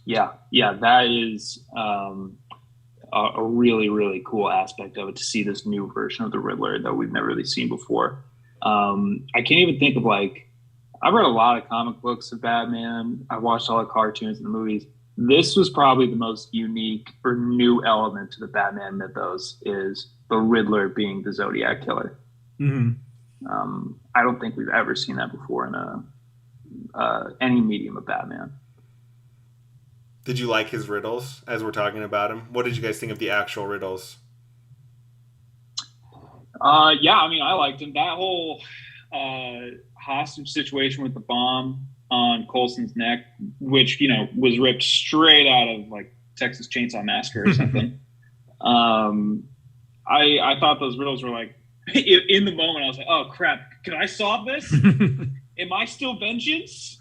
Yeah, that is a really, really cool aspect of it, to see this new version of the Riddler that we've never really seen before. I can't even think of I've read a lot of comic books of Batman. I've watched all the cartoons and the movies. This was probably the most unique or new element to the Batman mythos, is the Riddler being the Zodiac killer. Mm-hmm. I don't think we've ever seen that before in any medium of Batman. Did you like his riddles as we're talking about him? What did you guys think of the actual riddles? Yeah, I mean, I liked him. That whole hostage situation with the bomb on Coulson's neck, which, was ripped straight out of Texas Chainsaw Massacre or something. I thought those riddles were in the moment, I was like, oh crap, can I solve this? Am I still vengeance?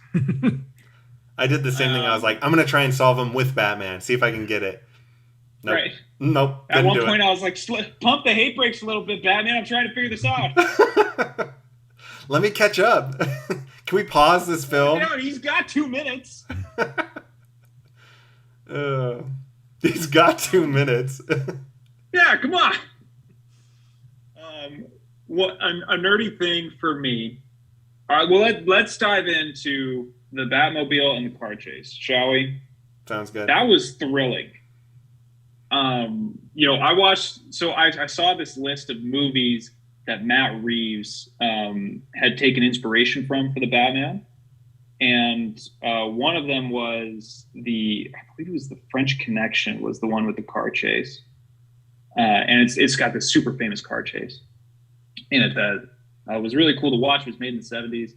I did the same thing. I was like, I'm going to try and solve them with Batman. See if I can get it. Nope. Right. Nope. At one point, I was like, pump the hate brakes a little bit, Batman. I'm trying to figure this out. Let me catch up. Can we pause this film? No, he's got 2 minutes. He's got 2 minutes. Yeah, come on. What a nerdy thing for me. All right, well, let's dive into the Batmobile and the car chase, shall we? Sounds good. That was thrilling. I saw this list of movies that Matt Reeves had taken inspiration from for the Batman. And one of them was I believe it was The French Connection, was the one with the car chase. And it's got this super famous car chase in it that was really cool to watch. It was made in the 70s.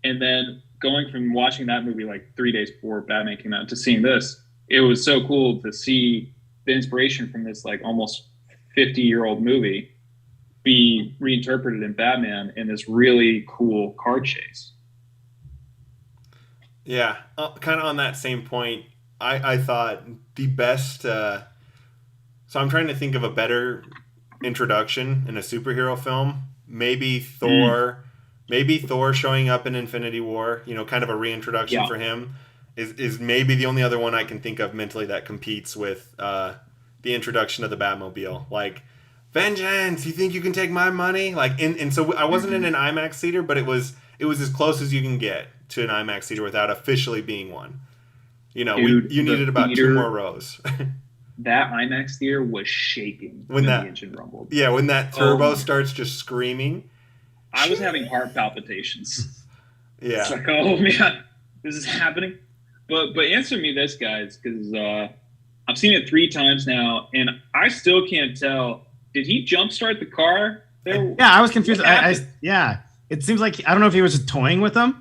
And then going from watching that movie 3 days before Batman came out to seeing this, it was so cool to see the inspiration from this almost 50-year-old movie be reinterpreted in Batman in this really cool car chase. Yeah, kind of on that same point, I thought the best... so I'm trying to think of a better introduction in a superhero film. Maybe Thor... Maybe Thor showing up in Infinity War, kind of a reintroduction for him, is maybe the only other one I can think of mentally that competes with the introduction of the Batmobile. vengeance, you think you can take my money? Like, and so I wasn't in an IMAX theater, but it was as close as you can get to an IMAX theater without officially being one. You know, Dude, you needed about theater, 2 more rows. That IMAX theater was shaking when the engine rumbled. Yeah, when that turbo starts just screaming. I was having heart palpitations. Yeah. It's like, oh man, this is happening. But answer me this, guys, because I've seen it 3 times now, and I still can't tell. Did he jumpstart the car? Yeah, I was confused. Yeah, it seems like I don't know if he was just toying with them.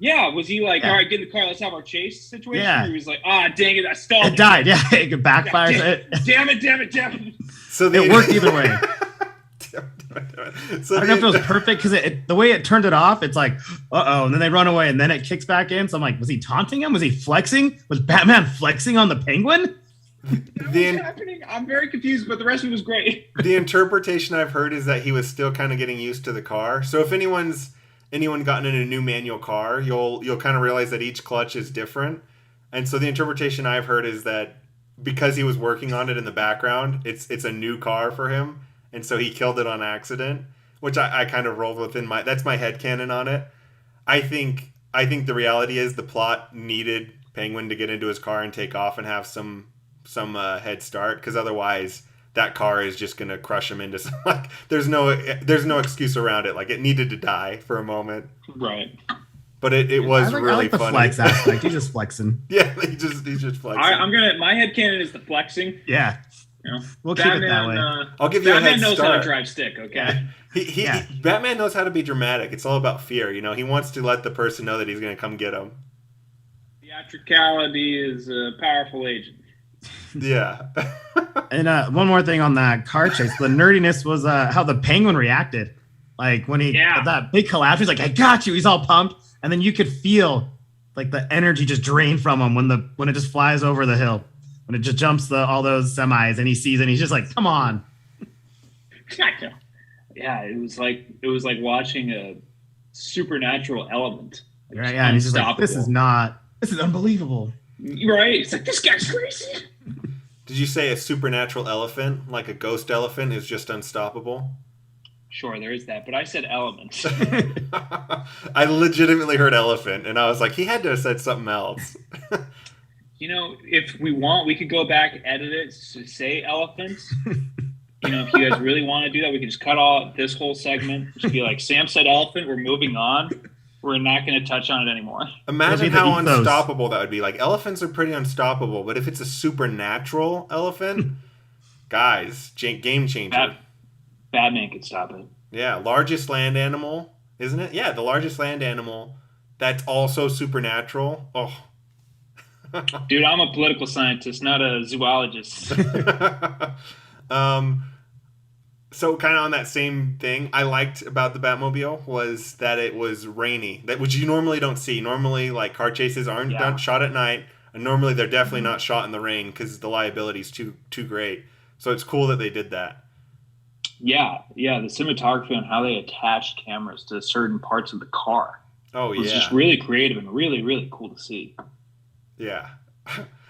Yeah, was he like, all right, get in the car, let's have our chase situation? Yeah. Or he was like, dang it, I stalled. It died. Yeah, it backfires. Damn it. So it worked either way. So I don't know if it was perfect because the way it turned it off, it's like, and then they run away and then it kicks back in. So I'm like, was he taunting him? Was he flexing? Was Batman flexing on the Penguin? What's happening? I'm very confused, but the rest of it was great. The interpretation I've heard is that he was still kind of getting used to the car. So if anyone gotten in a new manual car, you'll kind of realize that each clutch is different. And so the interpretation I've heard is that because he was working on it in the background, it's a new car for him, and so he killed it on accident, which I kind of rolled within that's my headcanon on it. I think the reality is the plot needed Penguin to get into his car and take off and have some head start, because otherwise that car is just gonna crush him into some, like there's no excuse around it. Like, it needed to die for a moment. Right. But it was really I like the funny. flex aspect. He's just flexing. Yeah, he's just flexing. My headcanon is the flexing. Yeah. You know, we'll keep it that way. I'll give you a head start. Batman knows how to drive stick, okay? Yeah. Batman knows how to be dramatic. It's all about fear. You know, he wants to let the person know that he's going to come get him. Theatricality is a powerful agent. Yeah. And one more thing on that car chase. The nerdiness was how the Penguin reacted. Like when that big collapse, he's like, I got you. He's all pumped. And then you could feel like the energy just drain from him when it just flies over the hill. When it just jumps all those semis and he sees it and he's just like, come on. Yeah, it was like watching a supernatural element. Right, yeah, and he's just like, this is unbelievable. Right? It's like, this guy's crazy. Did you say a supernatural elephant, like a ghost elephant, is just unstoppable? Sure, there is that, but I said element. I legitimately heard elephant, and I was like, he had to have said something else. You know, if we want, we could go back, edit it to say elephant. You know, if you guys really want to do that, we could just cut all this whole segment. Just be like, Sam said elephant, we're moving on. We're not going to touch on it anymore. Imagine how unstoppable that would be. Like, elephants are pretty unstoppable, but if it's a supernatural elephant, guys, game changer. Batman could stop it. Yeah, largest land animal, isn't it? Yeah, the largest land animal that's also supernatural. Oh. Dude, I'm a political scientist, not a zoologist. So kind of on that same thing, I liked about the Batmobile was that it was rainy, which you normally don't see. Normally, like, car chases aren't shot at night, and normally they're definitely not shot in the rain because the liability is too great. So it's cool that they did that. Yeah, the cinematography on how they attached cameras to certain parts of the car. Oh, yeah. It was just really creative and really, really cool to see. Yeah.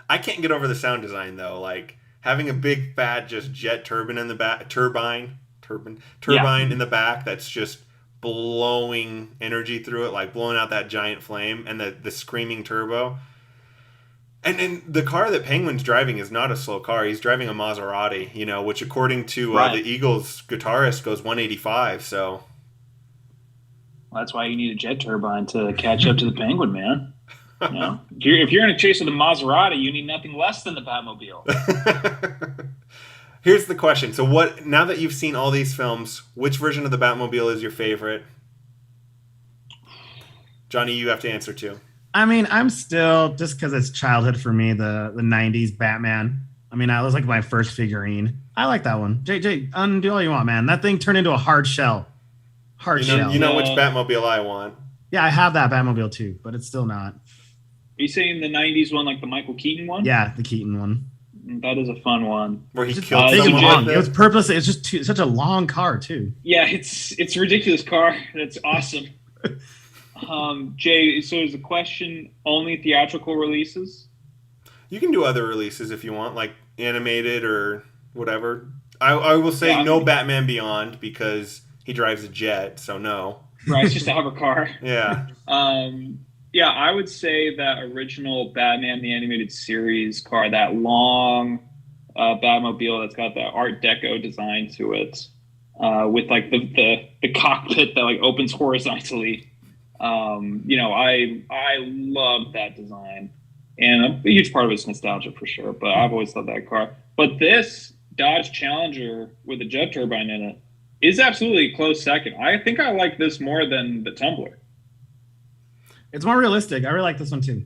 I can't get over the sound design, though. Like, having a big, fat, just jet turbine in the back, turbine in the back that's just blowing energy through it, like blowing out that giant flame, and the screaming turbo. And then the car that Penguin's driving is not a slow car. He's driving a Maserati, you know, which according to the Eagles guitarist goes 185. So well, that's why you need a jet turbine to catch up to the Penguin, man. You know? If you're in a chase with a Maserati, you need nothing less than the Batmobile. Here's the question. So now that you've seen all these films, which version of the Batmobile is your favorite? Johnny, you have to answer too. I mean, I'm still, just because it's childhood for me, the 90s Batman. I mean, that was like my first figurine. I like that one. JJ, undo all you want, man. That thing turned into a hard shell. Shell. You know which Batmobile I want. Yeah, I have that Batmobile too, but it's still not. Are you saying the 90s one, like the Michael Keaton one? Yeah, the Keaton one. That is a fun one. Where he killed someone. It was purposely. It's just such a long car too. Yeah, it's a ridiculous car. It's awesome. Jay, so is the question only theatrical releases? You can do other releases if you want, like animated or whatever. I will say Yeah, I no mean- Batman Beyond because he drives a jet, so no. Right, it's just a hover car. Yeah. Yeah, I would say that original Batman the Animated Series car, that long Batmobile that's got the Art Deco design to it, with like the cockpit that like opens horizontally. I love that design, and a huge part of it's nostalgia for sure. But I've always loved that car. But this Dodge Challenger with a jet turbine in it is absolutely a close second. I think I like this more than the Tumbler. It's more realistic. I really like this one too.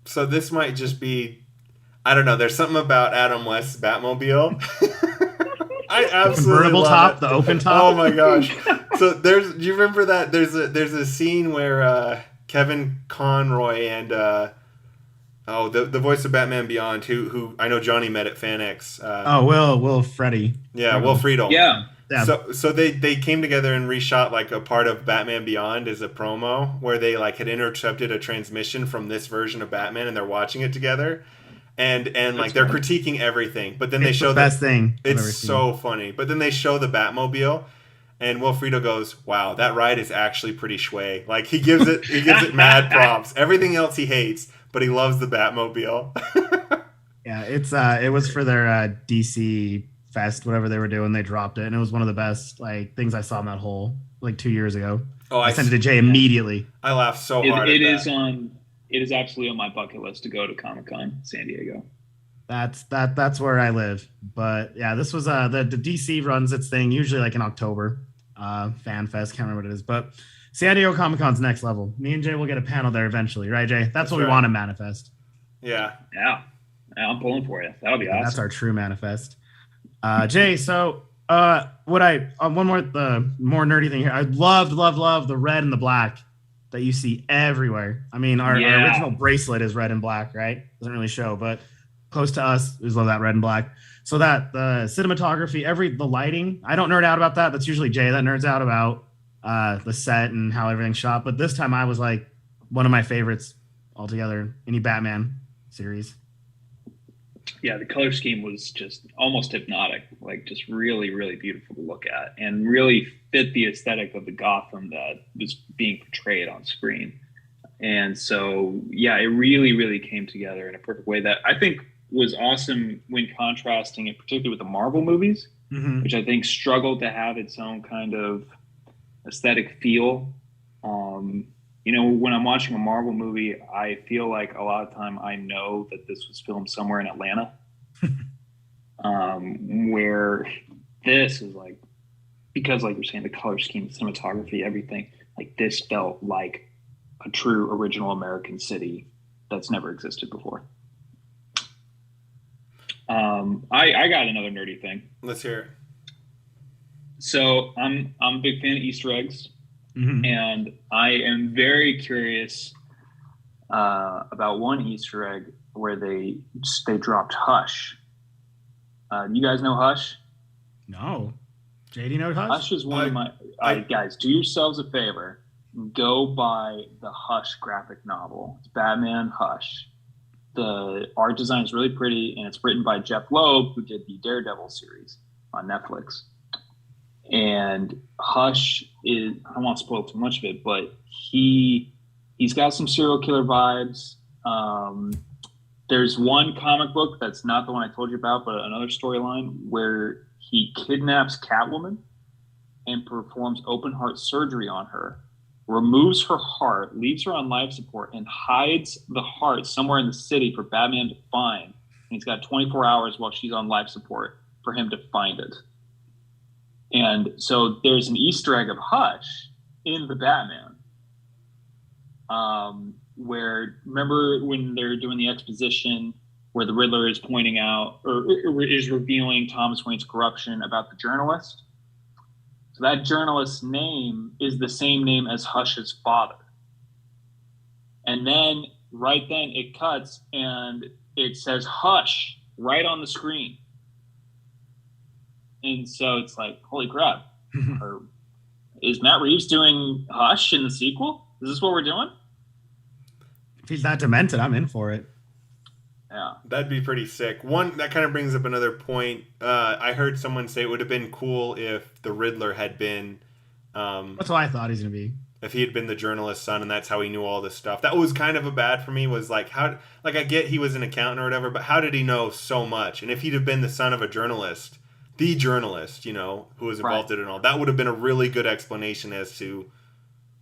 So this might just be, I don't know. There's something about Adam West's Batmobile. I absolutely Convertible love top, it. the open top. Oh my gosh! So do you remember that? There's a scene where Kevin Conroy and the voice of Batman Beyond, who I know Johnny met at FanX. Will Freddy. Yeah, Will Friedle. Yeah. Yeah. So they came together and reshot like a part of Batman Beyond as a promo where they like had intercepted a transmission from this version of Batman and they're watching it together. And like they're critiquing everything, but then they show the best thing. I've It's ever seen. so funny. But then they show the Batmobile, and Will Friedle goes, "Wow, that ride is actually pretty shway." Like he gives it mad props. Everything else he hates, but he loves the Batmobile. Yeah, it was for their DC Fest, whatever they were doing. They dropped it, and it was one of the best like things I saw in that hole like 2 years ago. Oh, I sent it to Jay immediately. I laughed so hard. It is absolutely on my bucket list to go to Comic-Con San Diego. That's where I live. But yeah, this was the DC runs its thing usually like in October. Fan Fest, can't remember what it is, but San Diego Comic Con's next level. Me and Jay will get a panel there eventually, right, Jay? That's what we right. want to manifest. Yeah. Yeah, I'm pulling for you. That'll be awesome. That's our true manifest. Jay, so one more the more nerdy thing here. I love the red and the black that you see everywhere. I mean, our original bracelet is red and black, right? Doesn't really show, but close to us, we love that red and black. So that the cinematography, the lighting, I don't nerd out about that. That's usually Jay that nerds out about the set and how everything's shot. But this time I was like one of my favorites altogether. Any Batman series. Yeah, the color scheme was just almost hypnotic, like just really, really beautiful to look at and really fit the aesthetic of the Gotham that was being portrayed on screen. And so, yeah, it really, really came together in a perfect way that I think was awesome when contrasting it, particularly with the Marvel movies, which I think struggled to have its own kind of aesthetic feel. When I'm watching a Marvel movie, I feel like a lot of time I know that this was filmed somewhere in Atlanta, where this is like, because like you're saying, the color scheme, the cinematography, everything, like this felt like a true original American city that's never existed before. I got another nerdy thing. Let's hear it. So I'm a big fan of Easter eggs. And I am very curious about one Easter egg where they dropped Hush. You guys know Hush? No. JD know Hush? Hush is one of my... guys, do yourselves a favor. Go buy the Hush graphic novel. It's Batman Hush. The art design is really pretty, and it's written by Jeff Loeb, who did the Daredevil series on Netflix. And Hush is, I don't want to spoil too much of it, but he's got some serial killer vibes. There's one comic book that's not the one I told you about, but another storyline where he kidnaps Catwoman and performs open heart surgery on her, removes her heart, leaves her on life support, and hides the heart somewhere in the city for Batman to find. And he's got 24 hours while she's on life support for him to find it. And so there's an Easter egg of Hush in the Batman, where, remember when they're doing the exposition where the Riddler is pointing out or is revealing Thomas Wayne's corruption about the journalist? So that journalist's name is the same name as Hush's father. And then right then it cuts and it says Hush right on the screen. And so it's like, holy crap. Is Matt Reeves doing Hush in the sequel? Is this what we're doing? If he's not demented, I'm in for it. Yeah. That'd be pretty sick. One that kind of brings up another point. I heard someone say it would have been cool if the Riddler had been, That's what I thought he's gonna be. if he had been the journalist's son, and that's how he knew all this stuff. That was kind of a bad for me. Was like how, like I get he was an accountant or whatever, but how did he know so much? And if he'd have been the son of a journalist, the journalist, who was involved in it and all, that would have been a really good explanation as to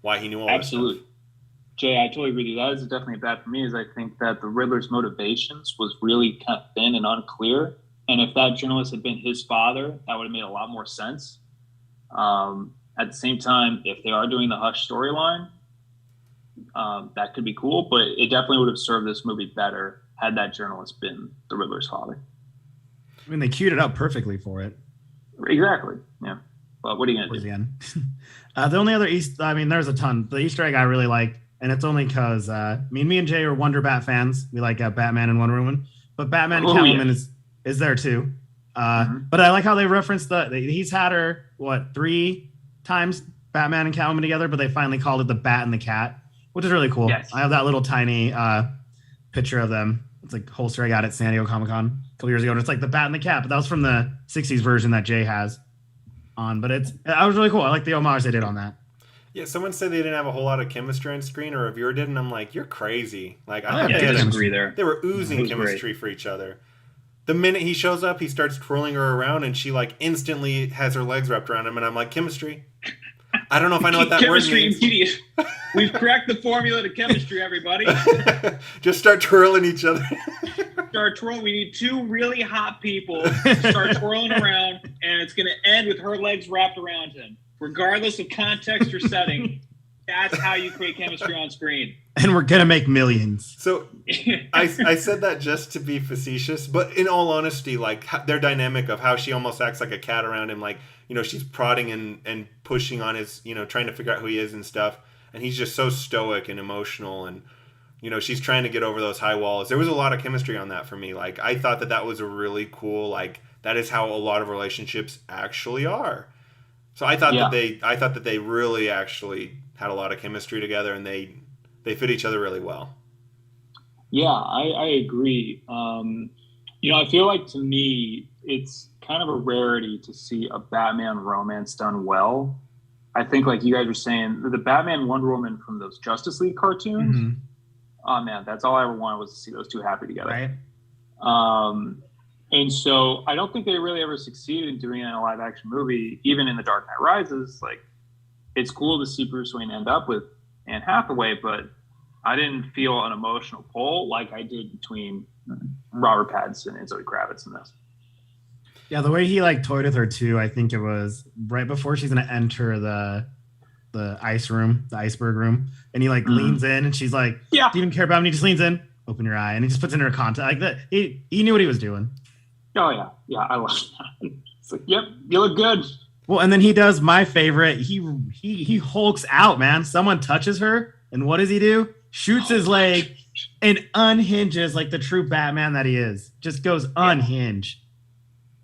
why he knew all Absolutely. this stuff. Jay, I totally agree with you. That is definitely bad for me. Is I think that the Riddler's motivations was really kind of thin and unclear. And if that journalist had been his father, that would have made a lot more sense. At the same time, if they are doing the Hush storyline, that could be cool. But it definitely would have served this movie better had that journalist been the Riddler's father. I mean, they queued it up perfectly for it. Exactly. Yeah. But what are you going to do? The end. The only other there's a ton. The Easter egg I really liked, and it's only because me and Jay are Wonder Bat fans. We like Batman and Wonder Woman, but Batman and Catwoman is there too. But I like how they referenced he's had her 3 times Batman and Catwoman together, but they finally called it the Bat and the Cat, which is really cool. Yes. I have that little tiny picture of them. It's like holster I got at San Diego Comic-Con a couple years ago, and it's like the Bat and the Cat, but that was from the 60s version that Jay has on. But I was really cool. I like the homage they did on that. Yeah, someone said they didn't have a whole lot of chemistry on screen, or a reviewer did, and I'm like, you're crazy. Like, I thought I disagree there. they were oozing chemistry for each other. The minute he shows up, he starts twirling her around, and she like instantly has her legs wrapped around him, and I'm like, chemistry? I don't know if I know what that word means. Chemistry immediate. We've cracked the formula to chemistry, everybody. Just start twirling each other. Start twirling. We need 2 really hot people to start twirling around, and it's going to end with her legs wrapped around him. Regardless of context or setting, that's how you create chemistry on screen. And we're going to make millions. So I said that just to be facetious, but in all honesty, like their dynamic of how she almost acts like a cat around him, like, she's prodding and pushing on his, trying to figure out who he is and stuff. And he's just so stoic and emotional, and, she's trying to get over those high walls. There was a lot of chemistry on that for me. Like, I thought that was a really cool, like, that is how a lot of relationships actually are. So I thought that they really actually had a lot of chemistry together, and they fit each other really well. Yeah, I agree. I feel like, to me, it's kind of a rarity to see a Batman romance done well. I think, like you guys were saying, the Batman Wonder Woman from those Justice League cartoons, oh man, that's all I ever wanted was to see those 2 happy together. Right. And so I don't think they really ever succeeded in doing it in a live action movie. Even in The Dark Knight Rises, like, it's cool to see Bruce Wayne end up with Anne Hathaway, but I didn't feel an emotional pull like I did between Robert Pattinson and Zoe Kravitz in this. Yeah, the way he toyed with her too, I think it was right before she's gonna enter the ice room, the iceberg room, and he leans in, and she's like, "Yeah, do you even care about me?" He just leans in, open your eye, and he just puts in her contact like that. He knew what he was doing. Oh yeah, I love that. It's like, yep, you look good. Well, and then he does my favorite. He hulks out, man. Someone touches her, and what does he do? Shoots his leg and unhinges like the true Batman that he is. Just goes unhinged.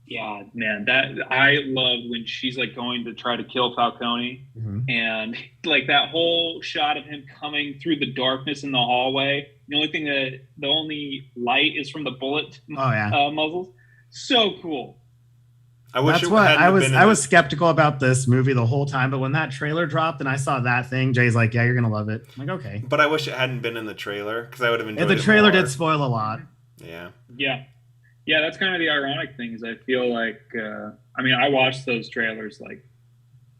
Yeah, man, that I love when she's going to try to kill Falcone, and that whole shot of him coming through the darkness in the hallway. The only light is from the bullet muzzles. So cool. I wish That's what I was skeptical about this movie the whole time, but when that trailer dropped and I saw that thing, Jay's like, "Yeah, you're gonna love it." I'm like, okay. But I wish it hadn't been in the trailer, because I would have enjoyed it. The trailer more. did spoil a lot. Yeah. Yeah, that's kind of the ironic thing. Is I feel like I watched those trailers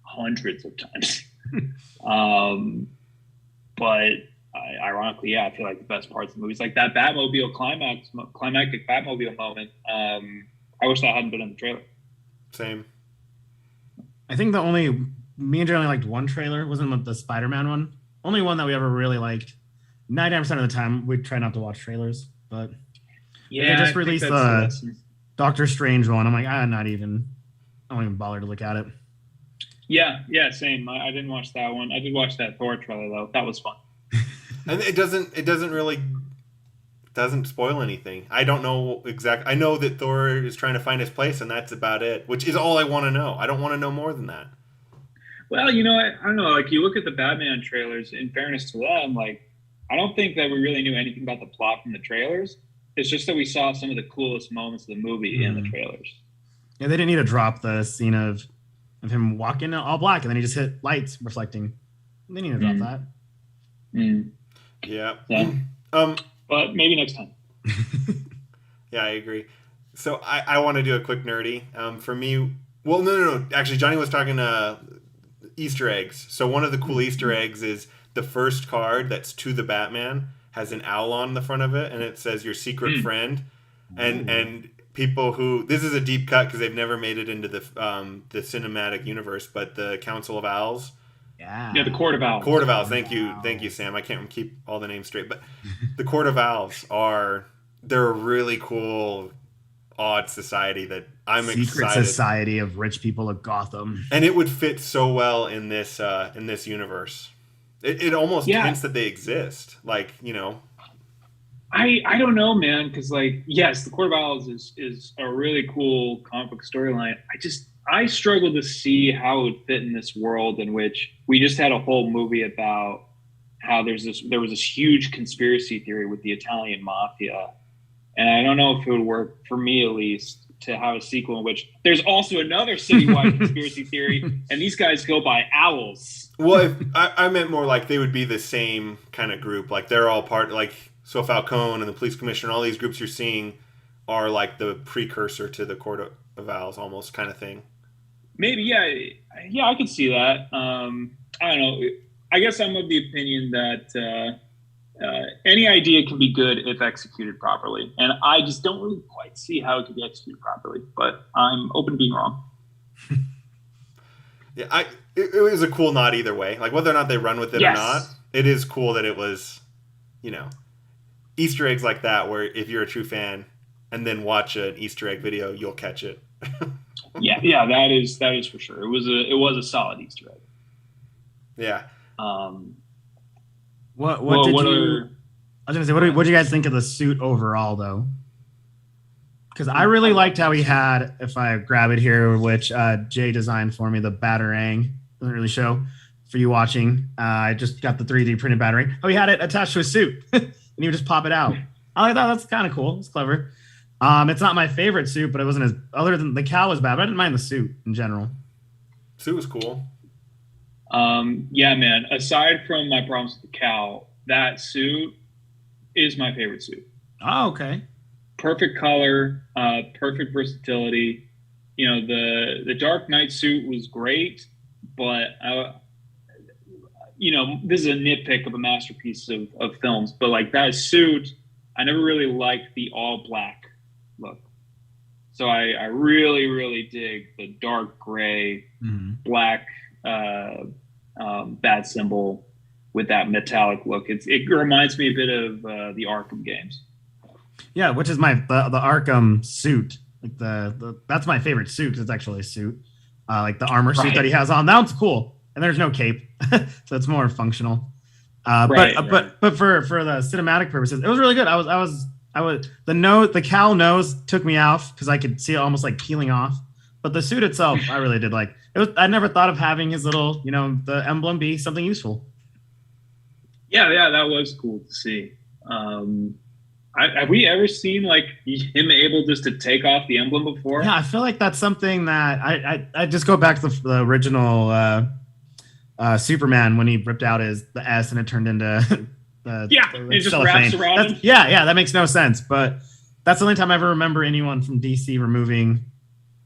hundreds of times, but ironically, I feel like the best parts of the movies, like that Batmobile climactic Batmobile moment. I wish that hadn't been in the trailer. Same. I think me and Jay only liked one trailer. Wasn't the Spider-Man one? Only one that we ever really liked. 99% of the time, we try not to watch trailers, but they just released the Doctor Strange one. I'm like, I don't even bother to look at it. Yeah, same. I didn't watch that one. I did watch that Thor trailer though. That was fun. And it doesn't spoil anything. I don't know exactly. I know that Thor is trying to find his place, and that's about it, which is all I want to know. I don't want to know more than that. Well, I don't know. You look at the Batman trailers, in fairness to them, I don't think that we really knew anything about the plot from the trailers. It's just that we saw some of the coolest moments of the movie in the trailers. Yeah, they didn't need to drop the scene of him walking all black and then he just hit lights reflecting. They need to drop that. Yeah. But maybe next time. Yeah, I agree. So I want to do a quick nerdy. For me, well, no. Actually, Johnny was talking Easter eggs. So one of the cool Easter eggs is the first card that's to the Batman has an owl on the front of it, and it says your secret friend. And people who, this is a deep cut because they've never made it into the cinematic universe, but the Council of Owls. Yeah, the Court of Owls. Court of Owls. Thank you, Sam. I can't keep all the names straight, but the Court of Owls they're a really cool, odd society that I'm Secret excited. society of rich people of Gotham, and it would fit so well in this universe. It almost hints that they exist, like, you know. I don't know, man, because like, yes, the Court of Owls is a really cool comic book storyline. I struggle to see how it would fit in this world in which we just had a whole movie about how there was this huge conspiracy theory with the Italian mafia. And I don't know if it would work, for me at least, to have a sequel in which there's also another citywide conspiracy theory, and these guys go by owls. Well, I meant more like they would be the same kind of group. Like they're all part, like, so Falcone and the police commissioner, all these groups you're seeing are like the precursor to the Court of Owls, almost, kind of thing. Maybe, yeah, I could see that. I don't know. I guess I'm of the opinion that any idea can be good if executed properly, and I just don't really quite see how it could be executed properly. But I'm open to being wrong. Yeah, it was a cool nod either way. Like whether or not they run with it or not, it is cool that it was, you know, Easter eggs like that. Where if you're a true fan and then watch an Easter egg video, you'll catch it. yeah, that is for sure. It was a solid Easter egg. Yeah. What did you guys think of the suit overall, though? Because I really liked how he had, if I grab it here, which Jay designed for me, the Batarang. Doesn't really show for you watching. I just got the 3D printed Batarang. Oh, he had it attached to his suit, and he would just pop it out. I like that. That's kind of cool. It's clever. It's not my favorite suit, but it wasn't as, other than the cowl was bad, but I didn't mind the suit in general. Suit was cool. Yeah, man. Aside from my problems with the cowl, that suit is my favorite suit. Oh, okay. This color, perfect versatility. You know, the Dark Knight suit was great, but this is a nitpick of a masterpiece of films. But like that suit, I never really liked the all black look. So I really, really dig the dark gray, black bat symbol with that metallic look. It reminds me a bit of the Arkham games. Yeah, which is the Arkham suit. Like that's my favorite suit. It's actually a suit, like the armor suit that he has on. That one's cool, and there's no cape, so it's more functional. But for the cinematic purposes, it was really good. The cowl nose took me off because I could see it almost like peeling off. But the suit itself, I really did like. I never thought of having his little, the emblem be something useful. Yeah, that was cool to see. Have we ever seen like him able just to take off the emblem before? Yeah, I feel like that's something that I just go back to the original Superman when he ripped out the S and it turned into it just wraps around him. Yeah, that makes no sense. But that's the only time I ever remember anyone from DC removing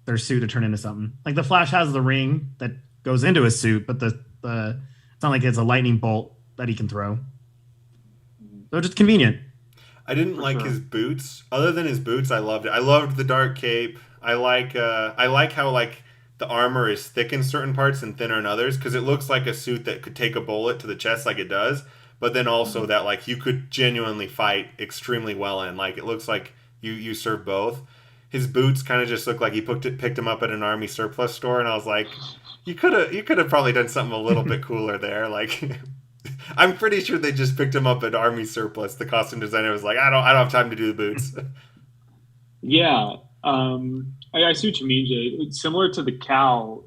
their suit to turn into something. Like the Flash has the ring that goes into his suit, but it's not like it's a lightning bolt that he can throw. So just convenient. I didn't like his boots. Other than his boots, I loved it. I loved the dark cape. I like how like the armor is thick in certain parts and thinner in others, because it looks like a suit that could take a bullet to the chest like it does, but then also that like you could genuinely fight extremely well in. Like it looks like you serve both. His boots kind of just look like he picked him up at an army surplus store, and I was like, you could have probably done something a little bit cooler there. Like, I'm pretty sure they just picked him up at army surplus. The costume designer was like, I don't have time to do the boots. Yeah, I see what you mean, Jay. It's similar to the cowl.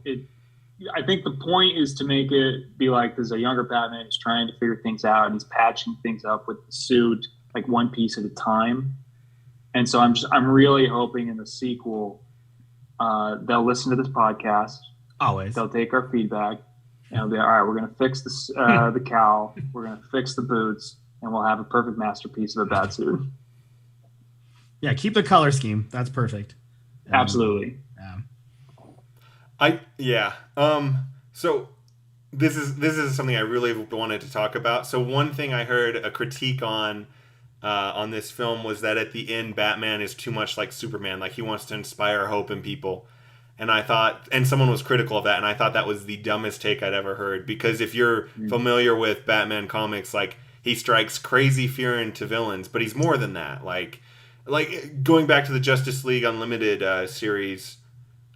I think the point is to make it be like there's a younger Batman who's trying to figure things out, and he's patching things up with the suit, like one piece at a time. And so I'm really hoping in the sequel, they'll listen to this podcast. Always. They'll take our feedback and they'll be all right. We're going to fix this, the cowl. We're going to fix the boots, and we'll have a perfect masterpiece of a bat suit. Yeah, keep the color scheme. That's perfect. Absolutely. Yeah. So this is something I really wanted to talk about. So one thing I heard a critique on this film was that at the end, Batman is too much like Superman. Like, he wants to inspire hope in people. And I thought, and someone was critical of that, and I thought that was the dumbest take I'd ever heard. Because if you're familiar with Batman comics, like, he strikes crazy fear into villains, but he's more than that. Like going back to the Justice League Unlimited series,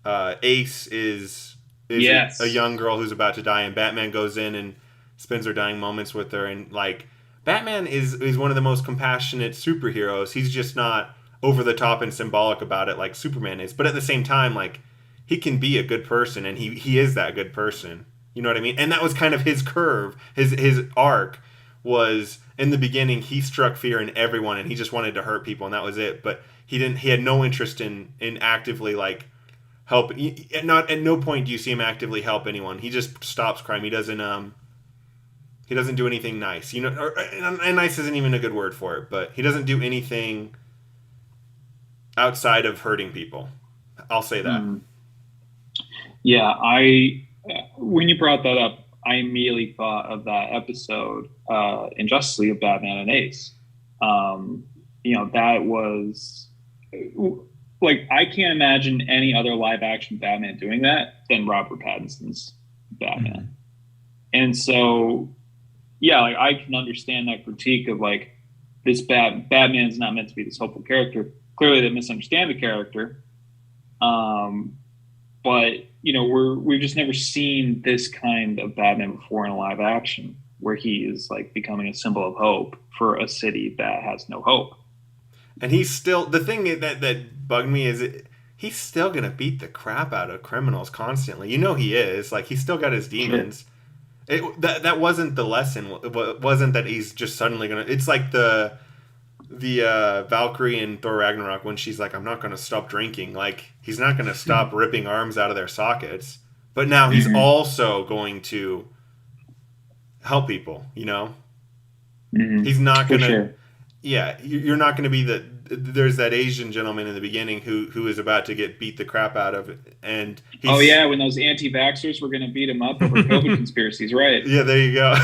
Ace is Yes. a young girl who's about to die, and Batman goes in and spends her dying moments with her. And like, Batman is one of the most compassionate superheroes. He's just not over the top and symbolic about it like Superman is. But at the same time, like, he can be a good person, and he is that good person. You know what I mean? And that was kind of his curve. His arc was, in the beginning, he struck fear in everyone, and he just wanted to hurt people, and that was it. But he had no interest in actively, like, help. Not at no point do you see him actively help anyone. He just stops crime. He doesn't do anything nice. You know, and nice isn't even a good word for it, but he doesn't do anything outside of hurting people. I'll say that. Yeah, when you brought that up, I immediately thought of that episode in Justice League of Batman and Ace. That was like, I can't imagine any other live action Batman doing that than Robert Pattinson's Batman. And so, yeah, like, I can understand that critique of like, this Batman's not meant to be this hopeful character. Clearly, they misunderstand the character. But we've just never seen this kind of Batman before in a live action, where he is like becoming a symbol of hope for a city that has no hope. And he's still, the thing that bugged me is he's still gonna beat the crap out of criminals constantly. You know he is. Like, he's still got his demons. Sure. That wasn't the lesson. It wasn't that he's just suddenly gonna. It's like the Valkyrie in Thor Ragnarok, when she's like, I'm not gonna stop drinking. Like, he's not gonna stop ripping arms out of their sockets. But now he's also going to help people. He's not gonna. Sure. Yeah, you're not going to be there's that Asian gentleman in the beginning who is about to get beat the crap out of, and when those anti-vaxxers were going to beat him up over COVID conspiracies, right? Yeah, there you go.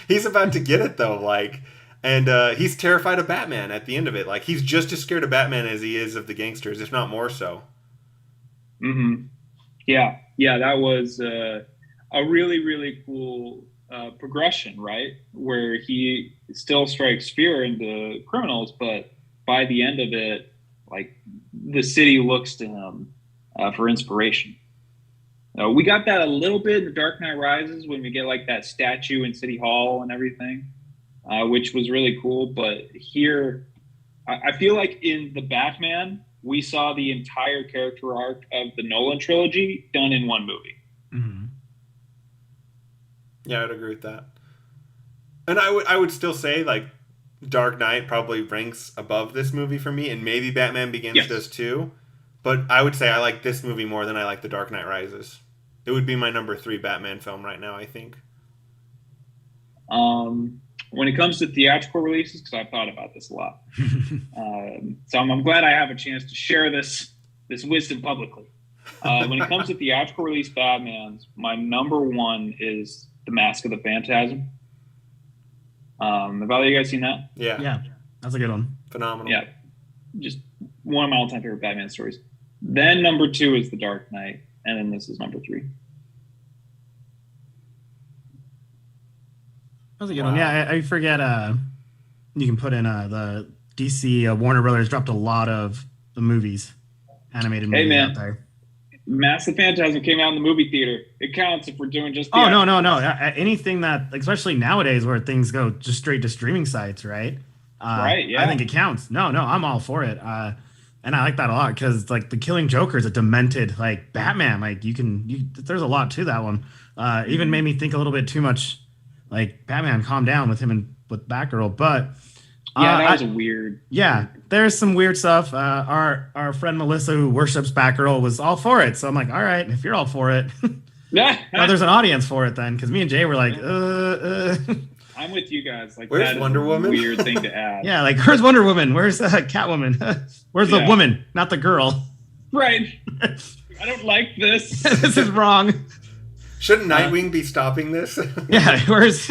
He's about to get it though, like, and he's terrified of Batman at the end of it. Like, he's just as scared of Batman as he is of the gangsters, if not more so. Yeah, that was a really, really cool progression, right? Where he still strikes fear into criminals, but by the end of it, like, the city looks to him for inspiration. We got that a little bit in The Dark Knight Rises, when we get like that statue in City Hall and everything, which was really cool. But here, I feel like in The Batman, we saw the entire character arc of the Nolan trilogy done in one movie. Yeah, I'd agree with that. And I would still say, like, Dark Knight probably ranks above this movie for me, and maybe Batman Begins does too. But I would say I like this movie more than I like The Dark Knight Rises. It would be my number 3 Batman film right now, I think. When it comes to theatrical releases, because I've thought about this a lot, so I'm glad I have a chance to share this wisdom publicly. When it comes to theatrical release Batmans, my number 1 is The Mask of the Phantasm. Have either of you guys seen that? Yeah, that's a good one. Phenomenal. Yeah, just one of my all-time favorite Batman stories. Then number 2 is The Dark Knight, and then this is number 3. That's a good one. Yeah, I forget. You can put in the DC Warner Brothers dropped a lot of the movies, animated movies out there. Mask of the Phantasm came out in the movie theater. It counts if we're doing just. No. Anything that, especially nowadays, where things go just straight to streaming sites, right? Right. Yeah. I think it counts. No, I'm all for it. And I like that a lot, because like the Killing Joker is a demented like Batman. Like there's a lot to that one. Even made me think a little bit too much. Like, Batman, calm down with him and with Batgirl. But Yeah, that was a weird. Yeah, there's some weird stuff. Our friend Melissa, who worships Batgirl, was all for it. So I'm like, all right, if you're all for it, well, there's an audience for it then, because me and Jay were like, I'm with you guys. Like, where's that Wonder is Woman? A weird thing to add. yeah, like where's Wonder Woman? Where's Catwoman? Where's the woman, not the girl? Right. I don't like this. This is wrong. Shouldn't Nightwing be stopping this? Yeah, where's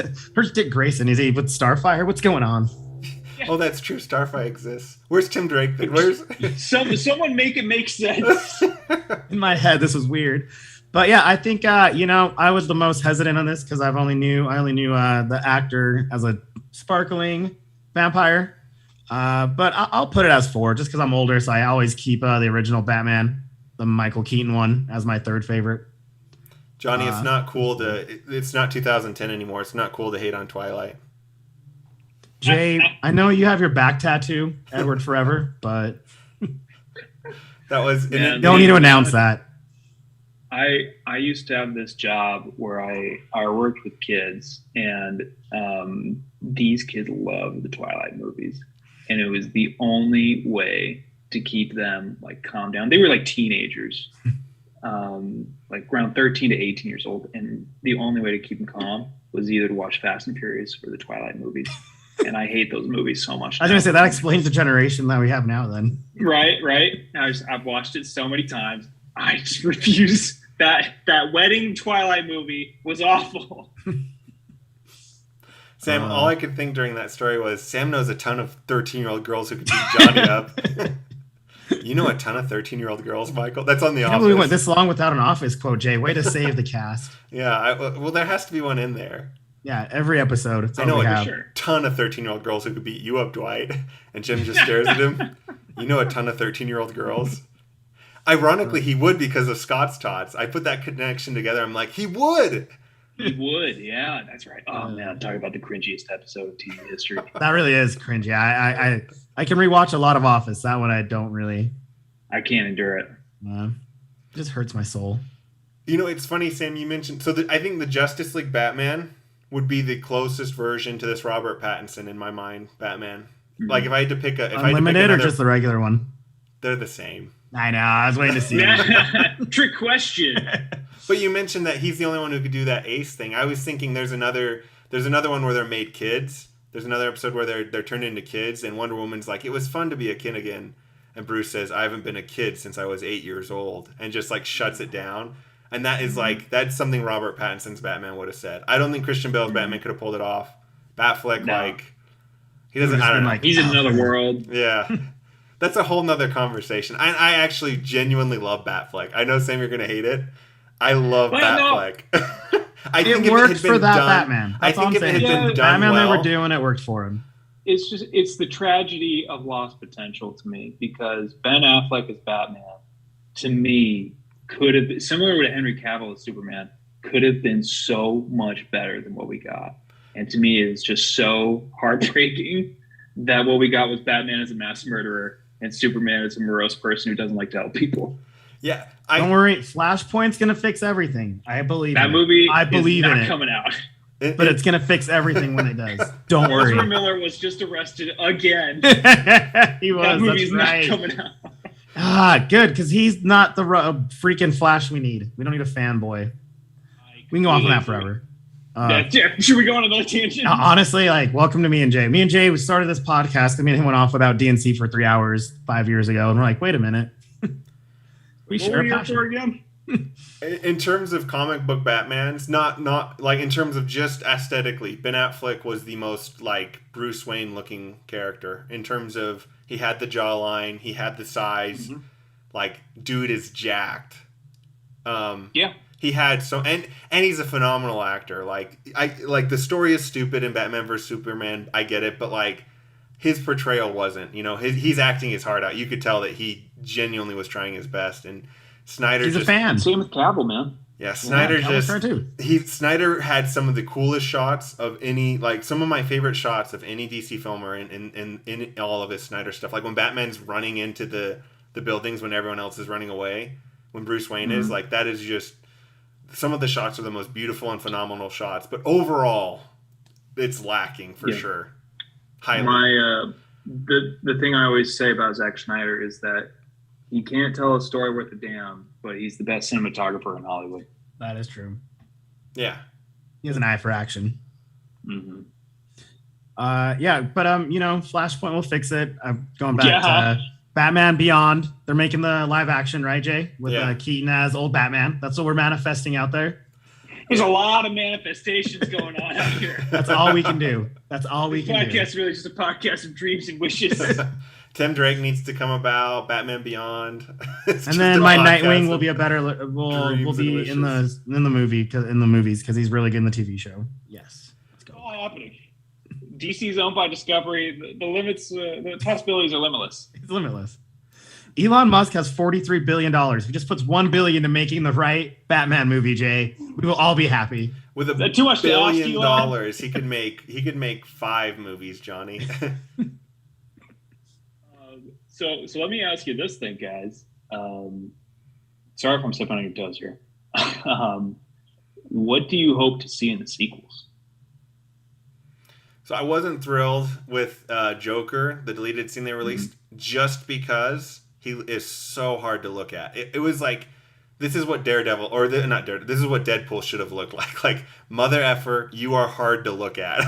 Dick Grayson? Is he with Starfire? What's going on? Oh, that's true. Starfire exists. Where's Tim Drake? Where's someone make it make sense? In my head, this was weird. But yeah, I think I was the most hesitant on this because I only knew the actor as a sparkling vampire. But I'll put it as 4 just because I'm older, so I always keep the original Batman, the Michael Keaton one, as my 3rd favorite. Johnny, it's not cool it's not 2010 anymore. It's not cool to hate on Twilight. Jay, I know you have your back tattoo, Edward Forever, but that was don't need to announce that. I used to have this job where I worked with kids, and these kids love the Twilight movies, and it was the only way to keep them like calm down. They were like teenagers, like around 13 to 18 years old, and the only way to keep them calm was either to watch Fast and Furious or the Twilight movies. And I hate those movies so much. I was going to say that explains the generation that we have now. Then right. I've watched it so many times. I just refuse. That wedding Twilight movie was awful. Sam, all I could think during that story was Sam knows a ton of 13-year-old girls who could beat Johnny up. You know a ton of 13-year-old girls, Michael? That's on The Office. We went this long without an Office quote, Jay. Way to save the cast. Yeah, well, there has to be one in there. Yeah, every episode. It's I know a ton of 13-year-old girls who could beat you up, Dwight. And Jim just stares at him. You know a ton of 13-year-old girls. Ironically, he would because of Scott's Tots. I put that connection together. I'm like, he would. He would, yeah, that's right. Oh man, talk about the cringiest episode of TV history. That really is cringy. I can rewatch a lot of Office. That one I don't really. I can't endure it. It just hurts my soul. You know, it's funny, Sam. You mentioned I think the Justice League Batman would be the closest version to this Robert Pattinson in my mind. Batman. Mm-hmm. Like if I had to pick Unlimited or just the regular one. They're the same. I know. I was waiting to see. Trick question. But you mentioned that he's the only one who could do that ace thing. I was thinking there's another one where they're made kids. There's another episode where they're turned into kids, and Wonder Woman's like, it was fun to be a kid again. And Bruce says, I haven't been a kid since I was 8 years old, and just like shuts it down. And that is that's something Robert Pattinson's Batman would have said. I don't think Christian Bale's Batman could have pulled it off. Batfleck, he doesn't. I don't know. He's in another world. Yeah. That's a whole nother conversation. I actually genuinely love Batfleck. I know, Sam, you're going to hate it. I love Batfleck. I think it worked for that Batman. I think if it had been done Batman well, they were doing, it worked for him. It's the tragedy of lost potential to me, because Ben Affleck as Batman, to me, could have been similar to Henry Cavill as Superman, could have been so much better than what we got. And to me, it's just so heartbreaking that what we got was Batman as a mass murderer and Superman is a morose person who doesn't like to help people. Yeah. Don't worry. Flashpoint's going to fix everything. I believe that in movie I believe is in not it. coming out. But it's going to fix everything when it does. Don't worry. Ezra Miller was just arrested again. He was. That movie's that's right. not coming out. Good, because he's not the freaking Flash we need. We don't need a fanboy. We can go off on that forever. Should we go on another tangent? Honestly, welcome to me and Jay. Me and Jay, we started this podcast. I mean, he went off without DNC for 3 hours 5 years ago, and we're like, wait a minute. We what share were a you passion. for again? In terms of comic book Batmans, not like in terms of just aesthetically, Ben Affleck was the most like Bruce Wayne looking character. In terms of he had the jawline, he had the size, like dude is jacked. Yeah. He had and he's a phenomenal actor. Like the story is stupid in Batman vs Superman. I get it, but like his portrayal wasn't. You know, he's acting his heart out. You could tell that he genuinely was trying his best. And Snyder, he's a fan. Same with Cavill, man. Yeah, Snyder too. Snyder had some of the coolest shots of any, like some of my favorite shots of any DC filmer in all of his Snyder stuff. Like when Batman's running into the buildings when everyone else is running away, when Bruce Wayne is like, that is just. Some of the shots are the most beautiful and phenomenal shots, but overall, it's lacking for sure. Highly. The thing I always say about Zack Snyder is that he can't tell a story worth a damn, but he's the best cinematographer in Hollywood. That is true. Yeah. He has an eye for action. Mm-hmm. But Flashpoint will fix it. I'm going back to Batman Beyond. They're making the live action, right, Jay? With Keaton as old Batman. That's what we're manifesting out there. There's a lot of manifestations going on out here. That's all we can do. That's all we can do. This podcast is really just a podcast of dreams and wishes. Tim Drake needs to come about. Batman Beyond. And then my Nightwing will be a better. Will be in the movies because he's really good in the TV show. Yes. Let's go. All happening. DC is owned by Discovery. The limits, the possibilities are limitless. It's limitless. Elon Musk has $43 billion. If he just puts $1 billion to making the right Batman movie, Jay, we will all be happy. With too much $1 billion, he could make 5 movies, Johnny. So let me ask you this thing, guys. Sorry if I'm stepping on your toes here. What do you hope to see in the sequels? So I wasn't thrilled with Joker, the deleted scene they released, just because he is so hard to look at. It was like, this is what Daredevil, this is what Deadpool should have looked like. Like, mother effer, you are hard to look at.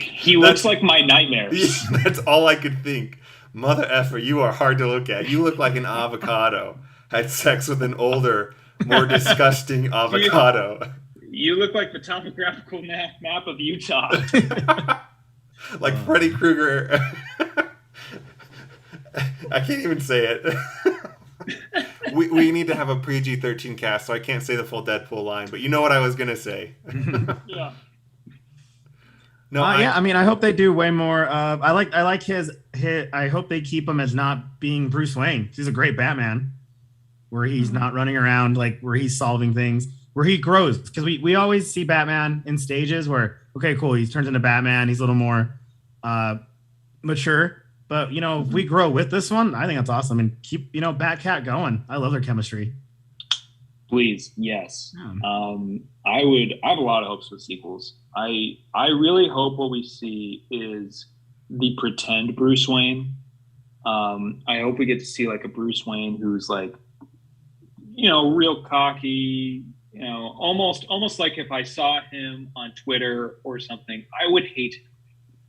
He looks like my nightmares. Yeah, that's all I could think. Mother effer, you are hard to look at. You look like an avocado. Had sex with an older, more disgusting avocado. You look like the topographical map of Utah. Like Freddy Krueger. I can't even say it. we need to have a PG-13 cast, so I can't say the full Deadpool line, but you know what I was going to say. Yeah. No, I hope they do way more. I like his hit. I hope they keep him as not being Bruce Wayne. He's a great Batman, where he's not running around, like where he's solving things, where he grows. Because we always see Batman in stages where, okay, cool, he turns into Batman. He's a little more mature. But, if we grow with this one, I think that's awesome. And keep, Batcat going. I love their chemistry. Please, yes. Yeah. I have a lot of hopes with sequels. I really hope what we see is the pretend Bruce Wayne. I hope we get to see like a Bruce Wayne who's like, real cocky, almost like if I saw him on Twitter or something, I would hate him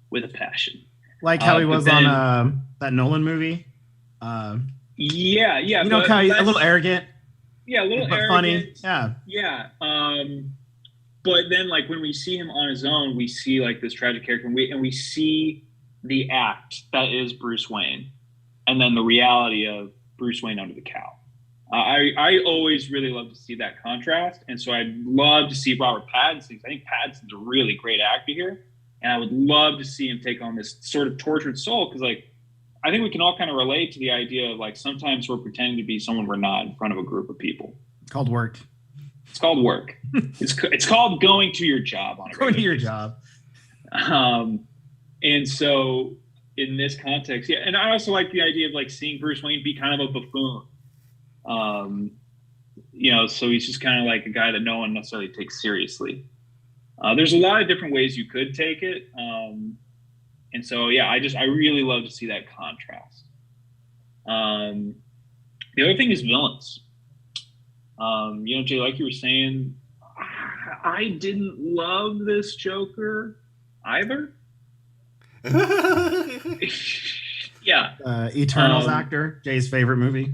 with a passion. Like how he was on that Nolan movie. Yeah. Kind of a little arrogant. Yeah, a little but arrogant. funny. Yeah. But then, like, when we see him on his own, we see like this tragic character, and we see the act that is Bruce Wayne, and then the reality of Bruce Wayne under the cowl. I always really love to see that contrast, and so I'd love to see Robert Pattinson. I think Pattinson's a really great actor here, and I would love to see him take on this sort of tortured soul, because like I think we can all kind of relate to the idea of like sometimes we're pretending to be someone we're not in front of a group of people. It's called work. It's called work. It's called going to your job on a going to your job. And so in this context, yeah, and I also like the idea of like seeing Bruce Wayne be kind of a buffoon. So he's just kind of like a guy that no one necessarily takes seriously. There's a lot of different ways you could take it. And so, yeah, I really love to see that contrast. The other thing is villains. Jay, like you were saying, I didn't love this Joker either. Yeah. Eternals actor, Jay's favorite movie.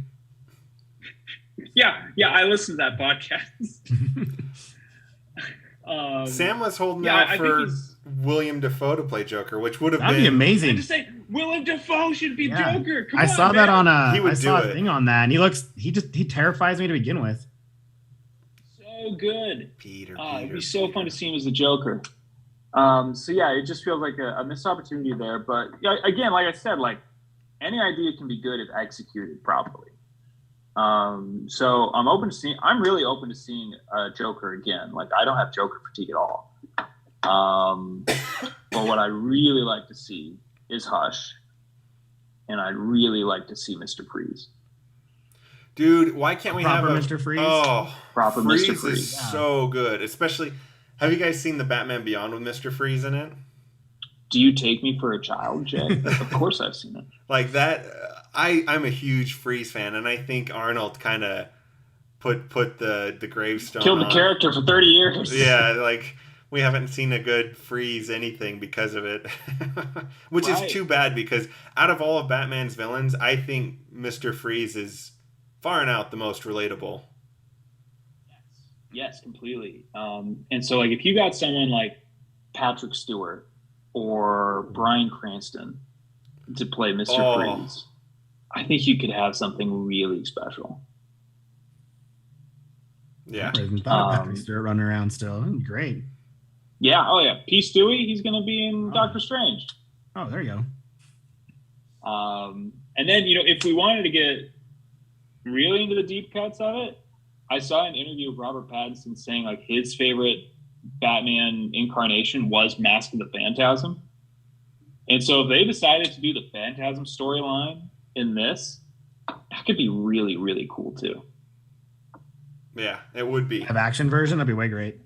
Yeah, I listened to that podcast. Sam was holding out for William Dafoe to play Joker, which would have been amazing. I just say Willem Dafoe should be Joker. Come I on, saw man. that on a thing on that, and he terrifies me to begin with. So good. Peter. It'd be so fun to see him as the Joker. So yeah, it just feels like a missed opportunity there. But again, like I said, like any idea can be good if executed properly. So I'm really open to seeing Joker again. Like I don't have Joker fatigue at all. But what I'd really like to see is Hush, and I'd really like to see Mr. Freeze. Dude, why can't we have Mr. Freeze? Oh, proper Freeze Mr. Freeze is so good. Especially, have you guys seen the Batman Beyond with Mr. Freeze in it? Do you take me for a child, Jay? Of course I've seen it. Like that, I'm a huge Freeze fan, and I think Arnold kind of put the gravestone Killed the on. character for 30 years. Yeah, like we haven't seen a good Freeze anything because of it, which is too bad because out of all of Batman's villains, I think Mr. Freeze is far and out the most relatable. Yes, completely. And so, like, if you got someone like Patrick Stewart or Bryan Cranston to play Mr. Freeze, I think you could have something really special. Yeah. I hadn't thought of Patrick Stewart running around still. That'd be great. Yeah. Oh, yeah. P. Stewie, he's going to be in Doctor Strange. Oh, there you go. And then, if we wanted to get really into the deep cuts of it, I saw an interview with Robert Pattinson saying like his favorite Batman incarnation was Mask of the Phantasm. And so if they decided to do the Phantasm storyline in this, that could be really, really cool too. Yeah, it would be. Live action version, that'd be way great.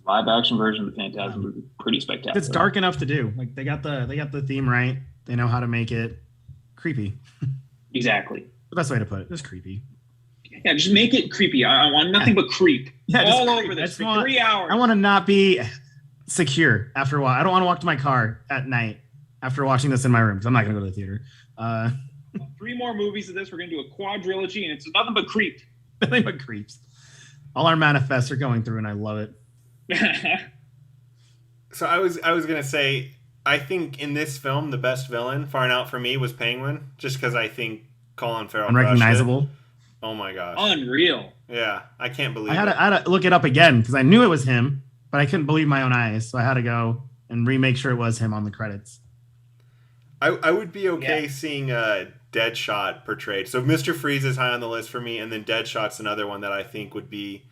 Live action version of the Phantasm would be pretty spectacular. It's dark enough to do. Like they got the theme right. They know how to make it creepy. Exactly. The best way to put it. Just creepy. Yeah, just make it creepy. I want nothing but creep all over this for 3 hours. I want to not be secure after a while. I don't want to walk to my car at night after watching this in my room because I'm not going to go to the theater. 3 more movies of this. We're going to do a quadrilogy, and it's nothing but creep. Nothing but creeps. All our manifests are going through, and I love it. So I was going to say, I think in this film, the best villain, far and out for me, was Penguin, just because I think Colin Farrell Unrecognizable. Oh my gosh. Unreal. Yeah, I can't believe I had to look it up again because I knew it was him, but I couldn't believe my own eyes. So I had to go and remake sure it was him on the credits. I would be okay seeing Deadshot portrayed. So Mr. Freeze is high on the list for me, and then Deadshot's another one that I think would be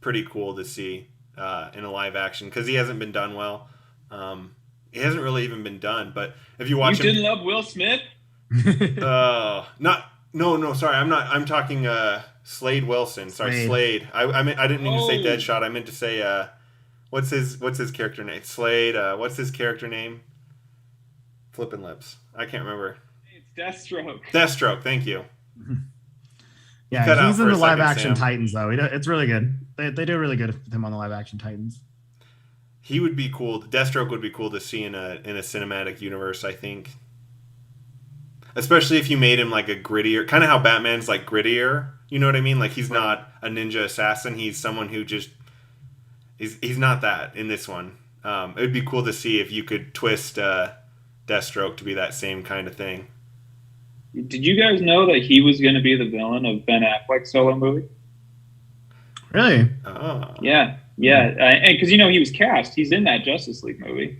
pretty cool to see in a live action because he hasn't been done well. He hasn't really even been done. But if you watch him, didn't love Will Smith? No, sorry, I'm not. I'm talking Slade Wilson. Sorry, Slade. I didn't mean to say Deadshot. I meant to say what's his character name? Slade. What's his character name? Flippin' lips. I can't remember. It's Deathstroke. Deathstroke. Thank you. Yeah, he's in the live action Titans though. It's really good. They do really good with him on the live action Titans. He would be cool. Deathstroke would be cool to see in a cinematic universe, I think. Especially if you made him like a grittier, kind of how Batman's like grittier. You know what I mean? Like he's not a ninja assassin. He's someone who just he's not that in this one. It would be cool to see if you could twist Deathstroke to be that same kind of thing. Did you guys know that he was going to be the villain of Ben Affleck's solo movie? Really? Oh. Yeah. And because he was cast. He's in that Justice League movie.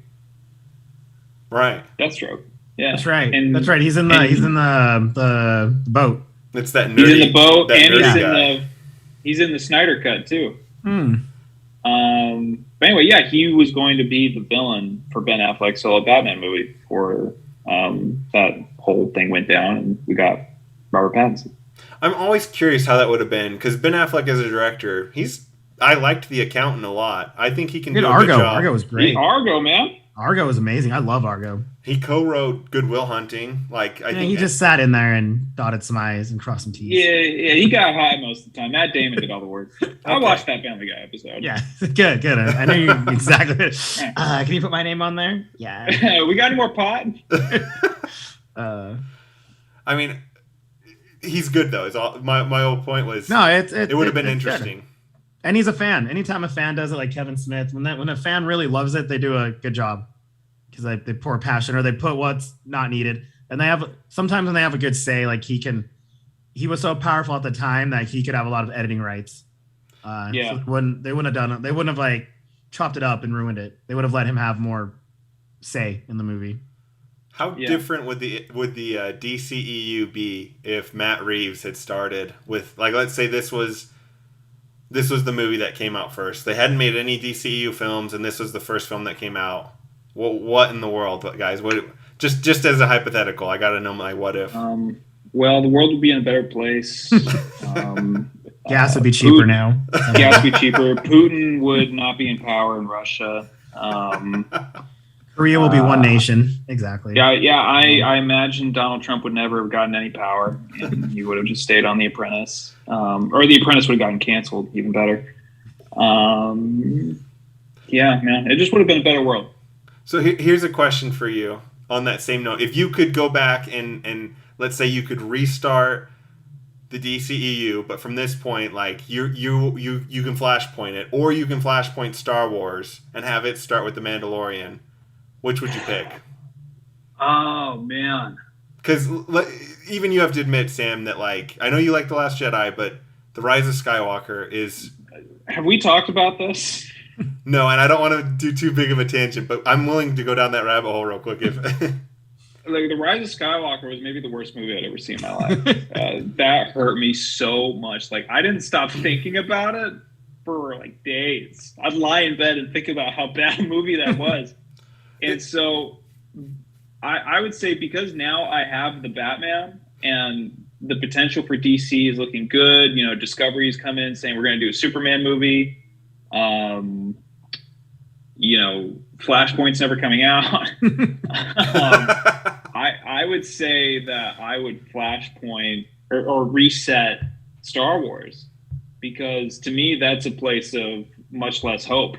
Right. Deathstroke. Yeah, that's right. That's right. He's in the boat. It's that nerdy. He's in the boat, and he's in the Snyder cut too. But anyway, yeah, he was going to be the villain for Ben Affleck's solo Batman movie before that whole thing went down, and we got Robert Pattinson. I'm always curious how that would have been because Ben Affleck as a director, I liked The Accountant a lot. I think he can do a good job. Argo was great. Argo, man. Argo was amazing. I love Argo. He co-wrote Good Will Hunting. I think he just sat in there and dotted some I's and crossed some T's. Yeah, he got high most of the time. Matt Damon did all the work. I watched that Family Guy episode. Yeah, good. I know you exactly. Can you put my name on there? Yeah. We got any more pot? I mean, he's good though. Is all my whole point was. No, it would have been interesting. Good. And he's a fan. Anytime a fan does it, like Kevin Smith, when a fan really loves it, they do a good job because they pour passion or they put what's not needed. And sometimes when they have a good say, like he was so powerful at the time that he could have a lot of editing rights. So they wouldn't have done it. They wouldn't have like chopped it up and ruined it. They would have let him have more say in the movie. How different would the DCEU be if Matt Reeves had started with, like, let's say this was the movie that came out first. They hadn't made any DCEU films, and this was the first film that came out. What in the world, guys? What? Just as a hypothetical, I got to know my what if. Well, the world would be in a better place. Gas would be cheaper now. Gas would be cheaper. Putin would not be in power in Russia. Korea will be one nation. Exactly. I imagine Donald Trump would never have gotten any power, and he would have just stayed on The Apprentice, or The Apprentice would have gotten canceled. Even better. Yeah, man, it just would have been a better world. So here's a question for you on that same note. If you could go back and let's say you could restart the DCEU, but from this point, like you can flashpoint it, or you can flashpoint Star Wars and have it start with the Mandalorian. Which would you pick? Oh man, because even you have to admit, Sam, that like I know you like The Last Jedi, but The Rise of Skywalker is. Have we talked about this? No, and I don't want to do too big of a tangent, but I'm willing to go down that rabbit hole real quick. If like The Rise of Skywalker was maybe the worst movie I'd ever seen in my life. That hurt me so much. Like I didn't stop thinking about it for like days. I'd lie in bed and think about how bad a movie that was. And so I would say because now I have the Batman and the potential for DC is looking good. You know, Discovery's come in saying we're going to do a Superman movie. You know, Flashpoint's never coming out. I would say that I would Flashpoint or reset Star Wars because to me that's a place of much less hope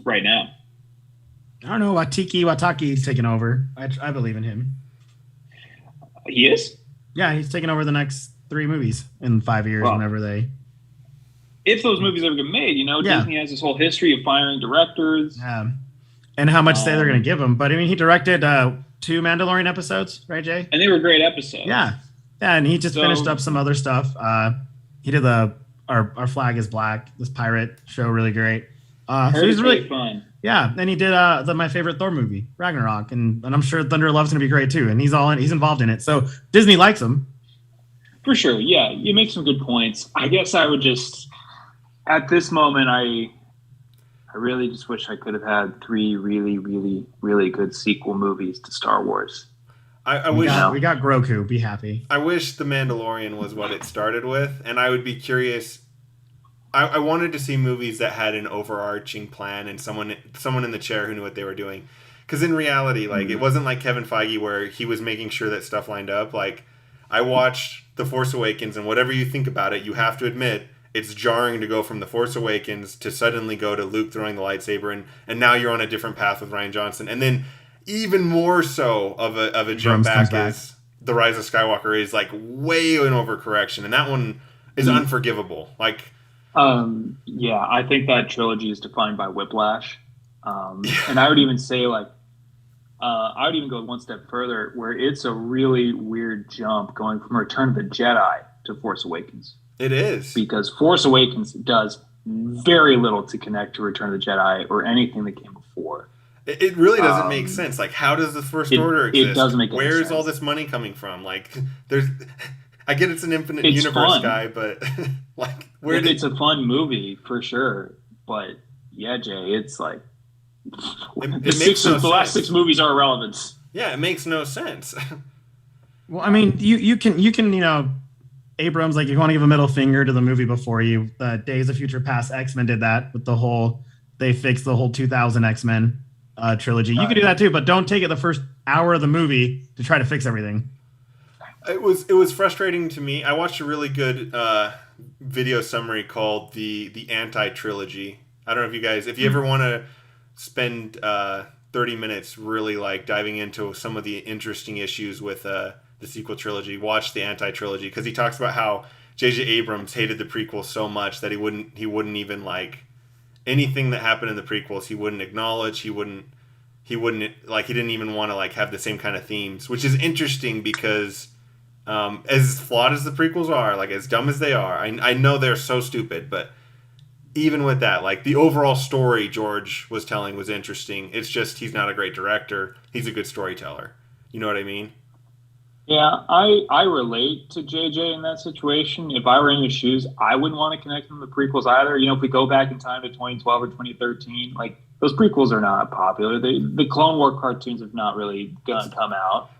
right now. I don't know. Wataki's taking over. I believe in him. He is? Yeah, he's taking over the next 3 movies in 5 years, whenever they... If those movies ever get made, you know, Disney has this whole history of firing directors. Yeah. And how much say they're going to give him. But, I mean, he directed 2 Mandalorian episodes, right, Jay? And they were great episodes. Yeah. Yeah, and he just finished up some other stuff. He did Our Flag is Black, this pirate show, really great. So he's really fun. Yeah, and he did my favorite Thor movie, Ragnarok, and I'm sure Thunder of Love's gonna be great too. And he's involved in it, so Disney likes him for sure. Yeah, you make some good points. I guess I would just at this moment, I really just wish I could have had 3 really, really, really good sequel movies to Star Wars. I wish we got Grogu. Be happy. I wish The Mandalorian was what it started with, and I would be curious. I wanted to see movies that had an overarching plan and someone in the chair who knew what they were doing. Because in reality, like it wasn't like Kevin Feige where he was making sure that stuff lined up. Like I watched The Force Awakens, and whatever you think about it, you have to admit it's jarring to go from The Force Awakens to suddenly go to Luke throwing the lightsaber, and now you're on a different path with Rian Johnson. And then even more so of a jump back is The Rise of Skywalker is like way an overcorrection, and that one is unforgivable. Like. Yeah, I think that trilogy is defined by Whiplash. And I would even say I would even go one step further where it's a really weird jump going from Return of the Jedi to Force Awakens. It is. Because Force Awakens does very little to connect to Return of the Jedi or anything that came before. It really doesn't make sense. Like, how does the First Order exist? It doesn't make any sense. Where's all this money coming from? Like, there's... I get it's an infinite universe fun. Guy, but like, it's a fun movie for sure. But yeah, Jay, it's like the last 6 movies are irrelevant. Yeah, it makes no sense. Well, I mean, you can Abrams, like, you want to give a middle finger to the movie before you. Days of Future Past X-Men did that with they fixed the whole 2000 X-Men trilogy. You can do that too, but don't take it the first hour of the movie to try to fix everything. It was frustrating to me. I watched a really good video summary called the Anti-Trilogy. I don't know if if you ever want to spend 30 minutes really like diving into some of the interesting issues with the sequel trilogy, watch the Anti-Trilogy, because he talks about how J.J. Abrams hated the prequels so much that he wouldn't even like anything that happened in the prequels. He wouldn't acknowledge. He didn't even want to like have the same kind of themes, which is interesting because. As flawed as the prequels are, like as dumb as they are, I know they're so stupid, but even with that, like the overall story George was telling was interesting. It's just he's not a great director. He's a good storyteller. You know what I mean? Yeah, I relate to JJ in that situation. If I were in his shoes, I wouldn't want to connect them to the prequels either. You know, if we go back in time to 2012 or 2013, like those prequels are not popular. The Clone War cartoons have not really come out.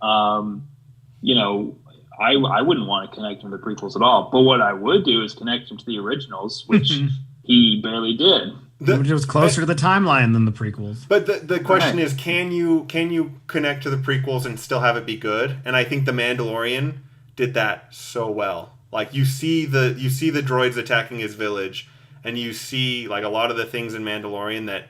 You know, I wouldn't want to connect him to the prequels at all. But what I would do is connect him to the originals, which he barely did. It was closer to the timeline than the prequels. But the question is, can you connect to the prequels and still have it be good? And I think The Mandalorian did that so well. Like you see the droids attacking his village, and you see like a lot of the things in Mandalorian that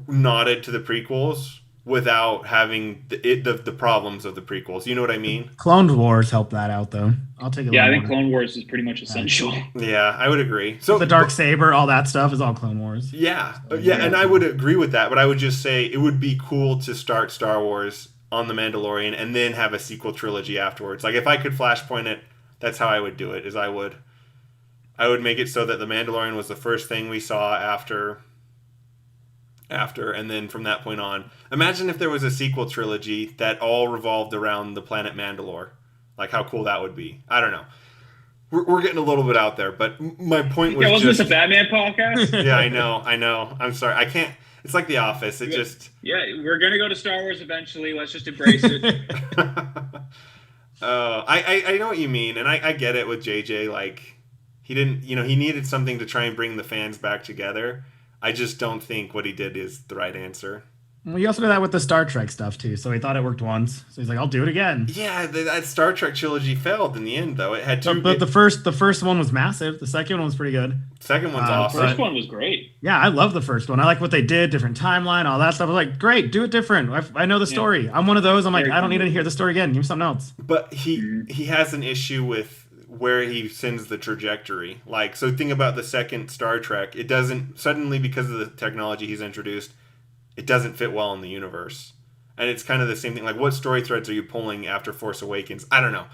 nodded to the prequels without having the problems of the prequels. You know what I mean? Clone Wars helped that out, though. I'll take it. Yeah, I think Clone Wars is pretty much essential. Yeah, I would agree. So the Darksaber, all that stuff is all Clone Wars. Yeah, and I would agree with that. But I would just say it would be cool to start Star Wars on The Mandalorian and then have a sequel trilogy afterwards. Like if I could flashpoint it, that's how I would do it. I would make it so that The Mandalorian was the first thing we saw after, and then from that point on, imagine if there was a sequel trilogy that all revolved around the planet Mandalore. Like how cool that would be. I don't know. We're getting a little bit out there, but my point was wasn't this a Batman podcast? Yeah, I know. I'm sorry. I can't. It's like The Office. It just. Yeah, we're gonna go to Star Wars eventually. Let's just embrace it. I know what you mean, and I get it with JJ. Like he didn't, he needed something to try and bring the fans back together. I just don't think what he did is the right answer. Well, he also did that with the Star Trek stuff too, so he thought it worked once. So he's like, "I'll do it again." Yeah, that Star Trek trilogy failed in the end, though. It had two. But the first one was massive. The second one was pretty good. Second one's awesome. The first one was great. Yeah, I love the first one. I like what they did, different timeline, all that stuff. I was like, great, do it different. I know the story. Yeah. I'm one of those. I'm like, I don't need to hear the story again. Give me something else. But he has an issue with where he sends the trajectory. Like, so think about the second Star Trek. It doesn't, suddenly because of the technology he's introduced, it doesn't fit well in the universe. And it's kind of the same thing. Like, what story threads are you pulling after Force Awakens? I don't know.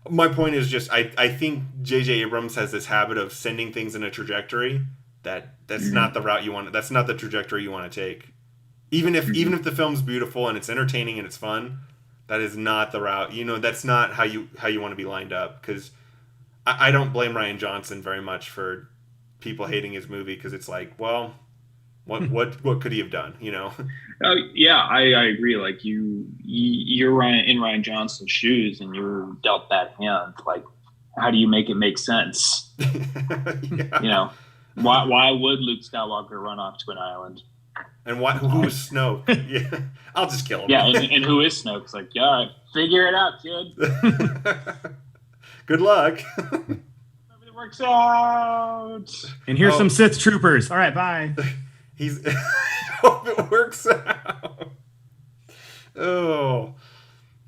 My point is just, I think J.J. Abrams has this habit of sending things in a trajectory that's not the route you want. That's not the trajectory you want to take. Even if the film's beautiful and it's entertaining and it's fun, that is not the route. That's not how you want to be lined up. Because I don't blame Rian Johnson very much for people hating his movie, because it's like, well, what could he have done? Yeah, I agree. Like you're in Rian Johnson's shoes, and you're dealt that hand. Like, how do you make it make sense? Yeah. Why would Luke Skywalker run off to an island? And who is Snoke? Yeah, I'll just kill him. Yeah, and who is Snoke? It's like, yeah, all right, figure it out, kid. Good luck. Everything works out. And here's some Sith troopers. All right, bye. Hope it works out. Oh,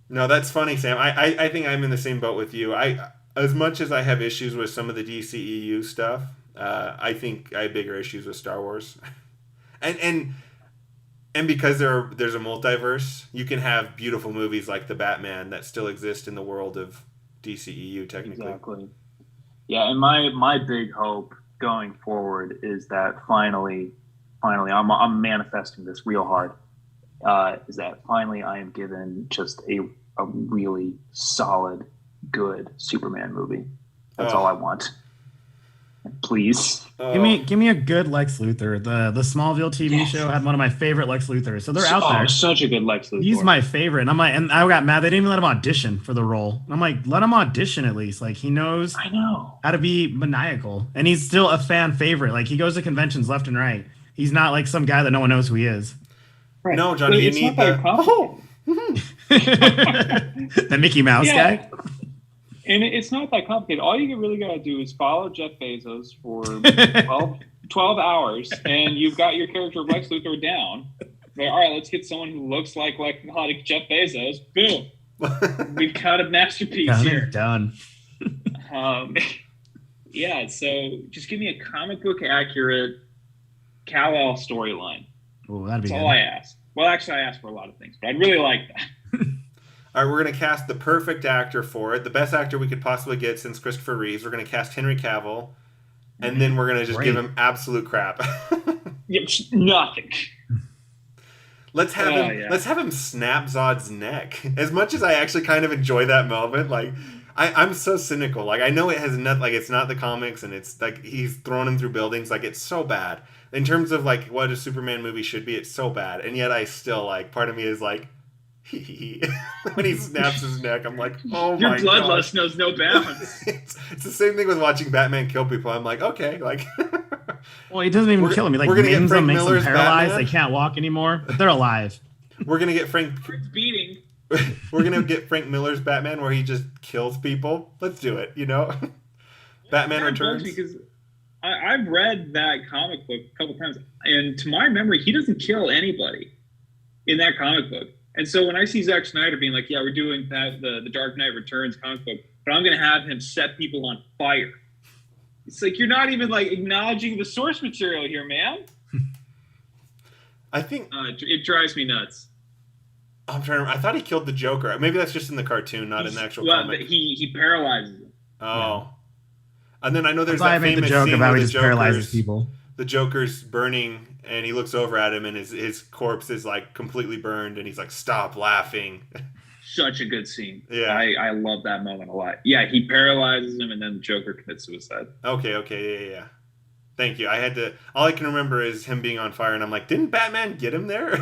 no, that's funny, Sam. I think I'm in the same boat with you. As much as I have issues with some of the DCEU stuff, I think I have bigger issues with Star Wars. and because there's a multiverse, you can have beautiful movies like the Batman that still exist in the world of DCEU technically. Exactly. Yeah, and my big hope going forward is that finally, I'm manifesting this real hard. Is that finally I am given just a really solid, good Superman movie. That's all I want. Please. Give me a good Lex Luthor. The Smallville TV show had one of my favorite Lex Luthors. So they're out there. Such a good Lex Luthor. He's my favorite. And I got mad. They didn't even let him audition for the role. I'm like, let him audition at least. Like, he knows how to be maniacal. And he's still a fan favorite. Like, he goes to conventions left and right. He's not like some guy that no one knows who he is. Right. No, Johnny, you need the Mickey Mouse guy. And it's not that complicated. All you really got to do is follow Jeff Bezos for 12 hours, and you've got your character of Lex Luthor down. Like, all right, let's get someone who looks like Jeff Bezos. Boom. We've got a masterpiece here. Done. Yeah, so just give me a comic book accurate Kal-El storyline. Oh, that'd be That's good. all I ask. Well, actually, I asked for a lot of things, but I'd really like that. All right, we're going to cast the perfect actor for it. The best actor we could possibly get since Christopher Reeves. We're going to cast Henry Cavill, and then we're going to just give him absolute crap. Yep, nothing. Let's have him snap Zod's neck. As much as I actually kind of enjoy that moment, like I'm so cynical. Like, I know it has nothing. Like, it's not the comics, and it's like he's throwing him through buildings. Like, it's so bad in terms of like what a Superman movie should be. It's so bad, and yet I still like. Part of me is like. When he snaps his neck, I'm like, oh Your my god. Your bloodlust knows no bounds. It's the same thing with watching Batman kill people. I'm like, okay, like Well, he doesn't even kill him. He like we're gonna get maims Frank them, makes them Miller's paralyzed. Batman. They can't walk anymore, but they're alive. We're gonna get Frank. It's beating. We're gonna get Frank Miller's Batman where he just kills people. Let's do it. Batman That Returns. bugs me because I've read that comic book a couple times, and to my memory, he doesn't kill anybody in that comic book. And so when I see Zack Snyder being like, "Yeah, we're doing that the Dark Knight Returns comic book, but I'm going to have him set people on fire," it's like you're not even like acknowledging the source material here, man. I think it drives me nuts. I'm trying to remember. I thought he killed the Joker. Maybe that's just in the cartoon, not in the actual comic. He paralyzes him. Oh. Yeah. And then I know there's That's why I that made the famous joke scene about where he just paralyzes people. The Joker's burning, and he looks over at him, and his corpse is like completely burned, and he's like, "Stop laughing." Such a good scene. Yeah. I love that moment a lot. Yeah, he paralyzes him, and then the Joker commits suicide. Okay, yeah. Thank you. All I can remember is him being on fire, and I'm like, didn't Batman get him there?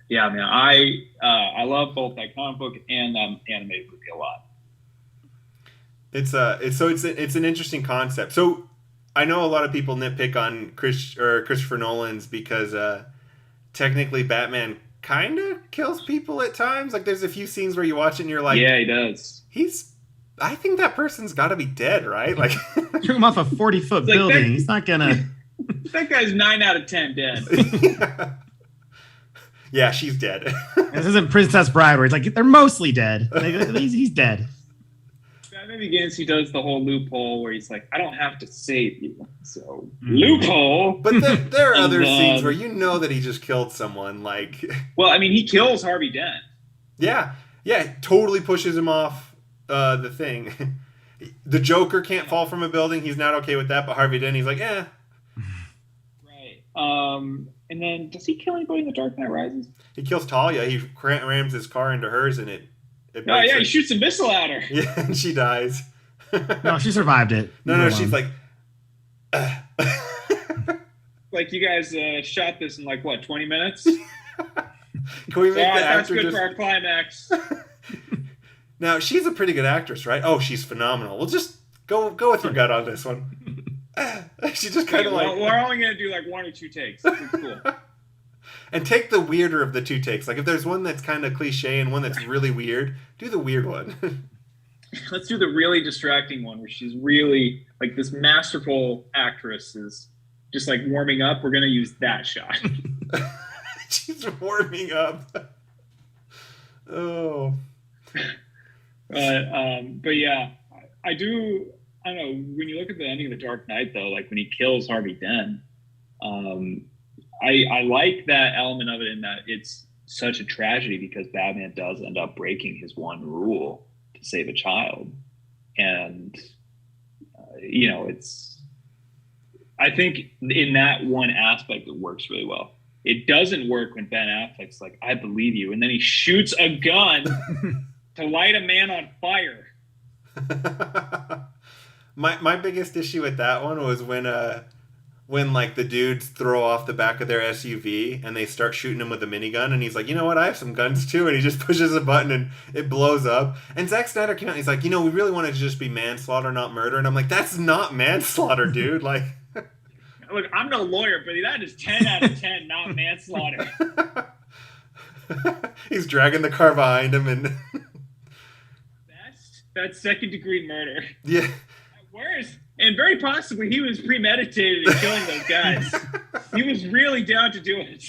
Yeah, man. I love both that comic book and that animated movie a lot. It's an interesting concept. So I know a lot of people nitpick on Christopher Nolan's because technically Batman kind of kills people at times. Like there's a few scenes where you watch it and you're like, yeah, he does. I think that person's got to be dead, right? Like Threw him off a 40-foot like building. that- He's not gonna. That guy's 9 out of 10 dead. Yeah, she's dead. This isn't Princess Bride where it's like they're mostly dead. He's dead. Batman Begins, he does the whole loophole where he's like, I don't have to save you. So, loophole. But there are And, other scenes where you know that he just killed someone. Like, Well, I mean, he kills Harvey Dent. yeah, totally pushes him off the thing. The Joker can't fall from a building. He's not okay with that. But Harvey Dent, he's like, eh. Right. And then, does he kill anybody in The Dark Knight Rises? He kills Talia. He rams his car into hers, and it Oh, breaks yeah, her. he shoots a missile at her. Yeah, and she dies. No, she survived it. No, she's like, Like, you guys shot this in, like, what, 20 minutes? can we make the That's actor good just... for our climax. Now, she's a pretty good actress, right? Oh, she's phenomenal. Well, just go with your gut on this one. She just kind of like... We're only going to do, like, 1 or 2 takes. It's cool. And take the weirder of the two takes. Like, if there's one that's kind of cliche and one that's really weird, do the weird one. Let's do the really distracting one where she's really, like, this masterful actress is just, like, warming up. We're going to use that shot. She's warming up. Oh. But yeah, I don't know, when you look at the ending of The Dark Knight, though, like, when he kills Harvey Dent, I like that element of it in that it's such a tragedy because Batman does end up breaking his one rule to save a child. And, I think in that one aspect, it works really well. It doesn't work when Ben Affleck's like, I believe you. And then he shoots a gun to light a man on fire. My biggest issue with that one was when like the dudes throw off the back of their SUV and they start shooting him with a minigun, and he's like, you know what, I have some guns too, and he just pushes a button and it blows up. And Zack Snyder came out and he's like, we really wanted to just be manslaughter, not murder. And I'm like, that's not manslaughter, dude. Like, Look, I'm no lawyer, but that is 10 out of 10, not manslaughter. he's dragging the car behind him, and That's second-degree murder. yeah. Worse. And very possibly he was premeditated in killing those guys. He was really down to do it.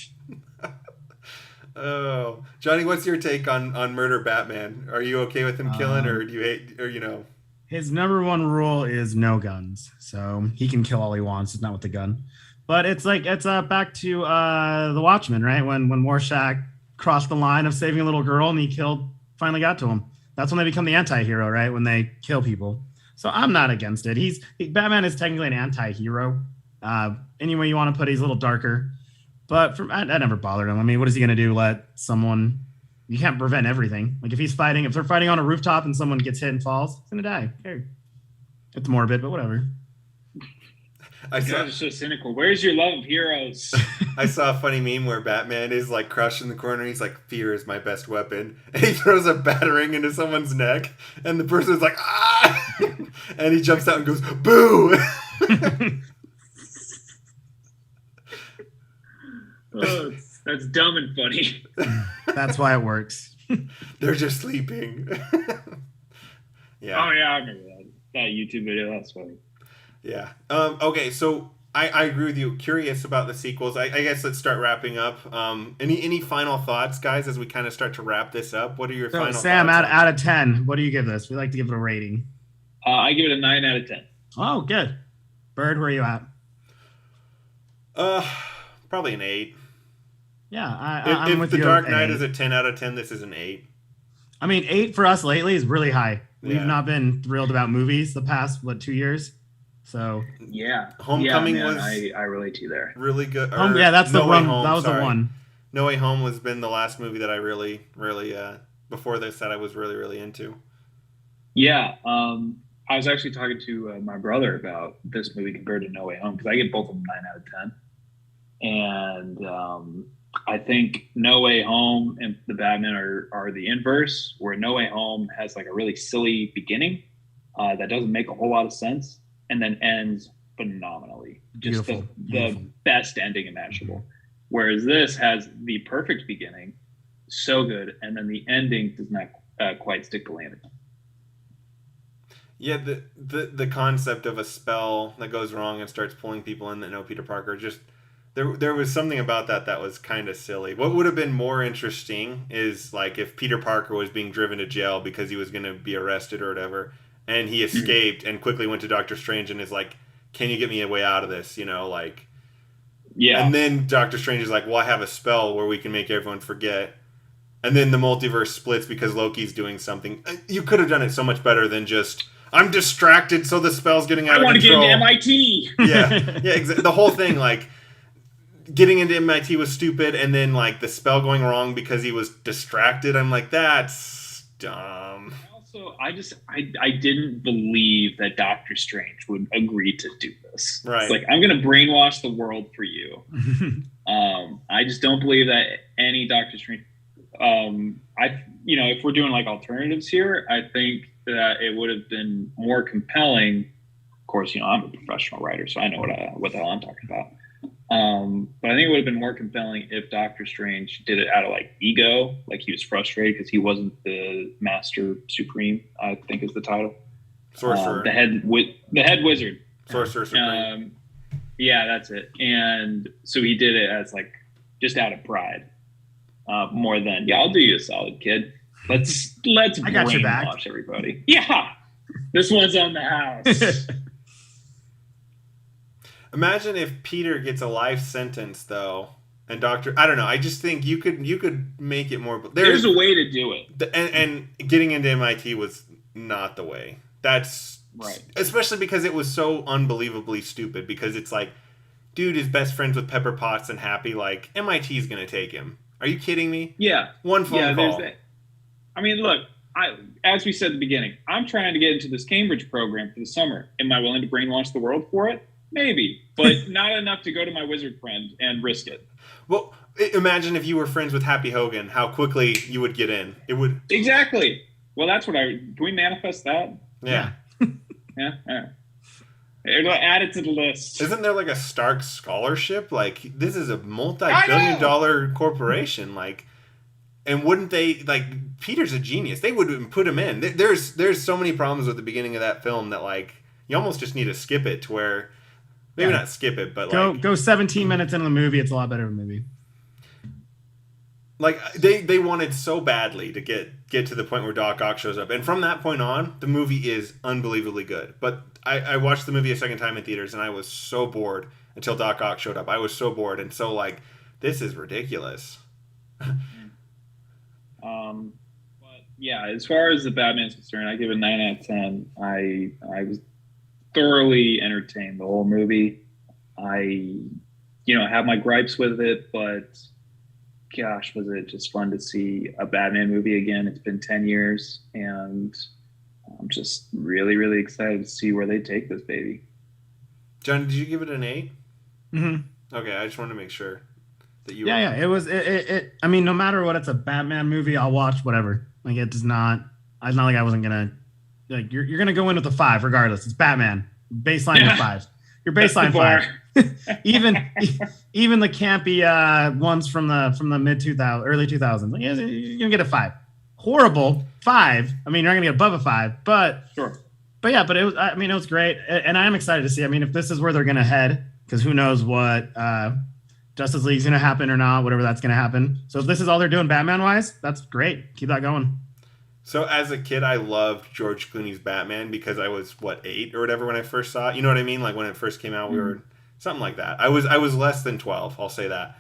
Oh, Johnny, what's your take on Murder Batman? Are you okay with him killing, or do you hate, or His number one rule is no guns, so he can kill all he wants. It's not with the gun, but it's back to the Watchmen, right? When Rorschach crossed the line of saving a little girl and he finally got to him. That's when they become the anti-hero, right? When they kill people. So I'm not against it. Batman is technically an anti-hero. Any way you want to put it, he's a little darker. But that never bothered him. I mean, what is he going to do? Let someone... You can't prevent everything. Like if they're fighting on a rooftop and someone gets hit and falls, he's going to die. Okay. It's morbid, but whatever. I You saw guys are so cynical. Where's your love of heroes? I saw a funny meme where Batman is like crushed in the corner. He's like, "Fear is my best weapon," and he throws a battering into someone's neck, and the person's like, "Ah!" and he jumps out and goes, "Boo!" Oh, that's dumb and funny. That's why it works. They're just sleeping. Yeah. Oh yeah, I remember that YouTube video. That's funny. Yeah. Okay, so I agree with you. Curious about the sequels. I guess let's start wrapping up. Any final thoughts, guys, as we kind of start to wrap this up? What are your So, final Sam, thoughts? out of 10, what do you give this? We like to give it a rating. I give it a 9 out of 10. Oh, good. Bird, where are you at? Probably an 8. Yeah, I'm If with The you. Dark at Knight eight. is a 10 out of 10, this is an 8. I mean, 8 for us lately is really high. We've Yeah. not been thrilled about movies the past, 2 years? So, Yeah. Homecoming yeah, man, was I relate to you there. really good. yeah, that's the No Way one. Home, That was sorry. the one. No Way Home has been the last movie that I really before this that I was really into. Yeah. I was actually talking to my brother about this movie compared to No Way Home because I give both of them 9 out of 10. And I think No Way Home and the Batman are the inverse, where No Way Home has like a really silly beginning that doesn't make a whole lot of sense and then ends phenomenally. Just Beautiful. the best ending imaginable. Whereas this has the perfect beginning, so good, and then the ending does not quite stick the landing. Yeah, the concept of a spell that goes wrong and starts pulling people in that know Peter Parker, just there was something about that was kind of silly. What would have been more interesting is like if Peter Parker was being driven to jail because he was going to be arrested or whatever, and he escaped and quickly went to Doctor Strange and is like, "Can you get me a way out of this?" You know, like. Yeah. And then Doctor Strange is like, "Well, I have a spell where we can make everyone forget." And then the multiverse splits because Loki's doing something. You could have done it so much better than just, "I'm distracted, so the spell's getting out of I want to control." get into MIT. Yeah, exactly. The whole thing, like, getting into MIT was stupid, and then, like, the spell going wrong because he was distracted. I'm like, that's dumb. Also, I didn't believe that Doctor Strange would agree to do this. Right. It's like, I'm going to brainwash the world for you. I just don't believe that any Doctor Strange. If we're doing like alternatives here, I think that it would have been more compelling. Of course, I'm a professional writer, so I know what the hell I'm talking about. But I think it would have been more compelling if Doctor Strange did it out of like ego, like he was frustrated because he wasn't the Master Supreme, I think is the title. Sorcerer. The head wizard. Sorcerer Supreme. Yeah, that's it. And so he did it as like just out of pride, more than I'll do you a solid, kid. Let's I got your back. brainwash everybody. Yeah, this one's on the house. Imagine if Peter gets a life sentence though, and I don't know. I just think you could make it more. There's a way to do it, and getting into MIT was not the way. That's right. Especially because it was so unbelievably stupid. Because it's like, dude is best friends with Pepper Potts and Happy. Like MIT's gonna take him. Are you kidding me? Yeah. One phone call. There's that. I mean, look. As we said at the beginning, I'm trying to get into this Cambridge program for the summer. Am I willing to brainwash the world for it? Maybe, but not enough to go to my wizard friend and risk it. Well, imagine if you were friends with Happy Hogan, how quickly you would get in. It would exactly. Well, that's what can we manifest that? Yeah. Yeah. All right. It'll add it to the list. Isn't there like a Stark scholarship? Like this is a multi-billion-dollar corporation. Like, and wouldn't they like? Peter's a genius. They would put him in. There's so many problems with the beginning of that film that like you almost just need to skip it to where. Maybe not skip it, but go 17 minutes into the movie. It's a lot better of a movie. Like they wanted so badly to get to the point where Doc Ock shows up, and from that point on, the movie is unbelievably good. But I watched the movie a second time in theaters, and I was so bored until Doc Ock showed up. I was so bored, and so like this is ridiculous. But yeah, as far as the Batman's concerned, I give it 9 out of 10. I was thoroughly entertained the whole movie. I have my gripes with it, but gosh, was it just fun to see a Batman movie again. It's been 10 years, and I'm just really, really excited to see where they take this baby. John, did you give it an 8? Mm-hmm. Okay, I just wanted to make sure that you. Yeah. It was. I mean, no matter what, it's a Batman movie. I'll watch whatever. Like it does not. It's not like I wasn't gonna. Like you're gonna go in with a 5 regardless. It's Batman. Baseline of 5. Your baseline 5. even the campy ones from the mid 2000s, early 2000s. You're gonna get a 5. Horrible 5. I mean, you're not gonna get above a 5, but Sure. But yeah, but it was. I mean, it was great, and I am excited to see. I mean, if this is where they're gonna head, because who knows what Justice League's gonna happen or not, whatever that's gonna happen. So if this is all they're doing Batman wise, that's great. Keep that going. So as a kid, I loved George Clooney's Batman because I was 8 or whatever when I first saw it. You know what I mean? Like when it first came out, we were something like that. I was less than 12. I'll say that.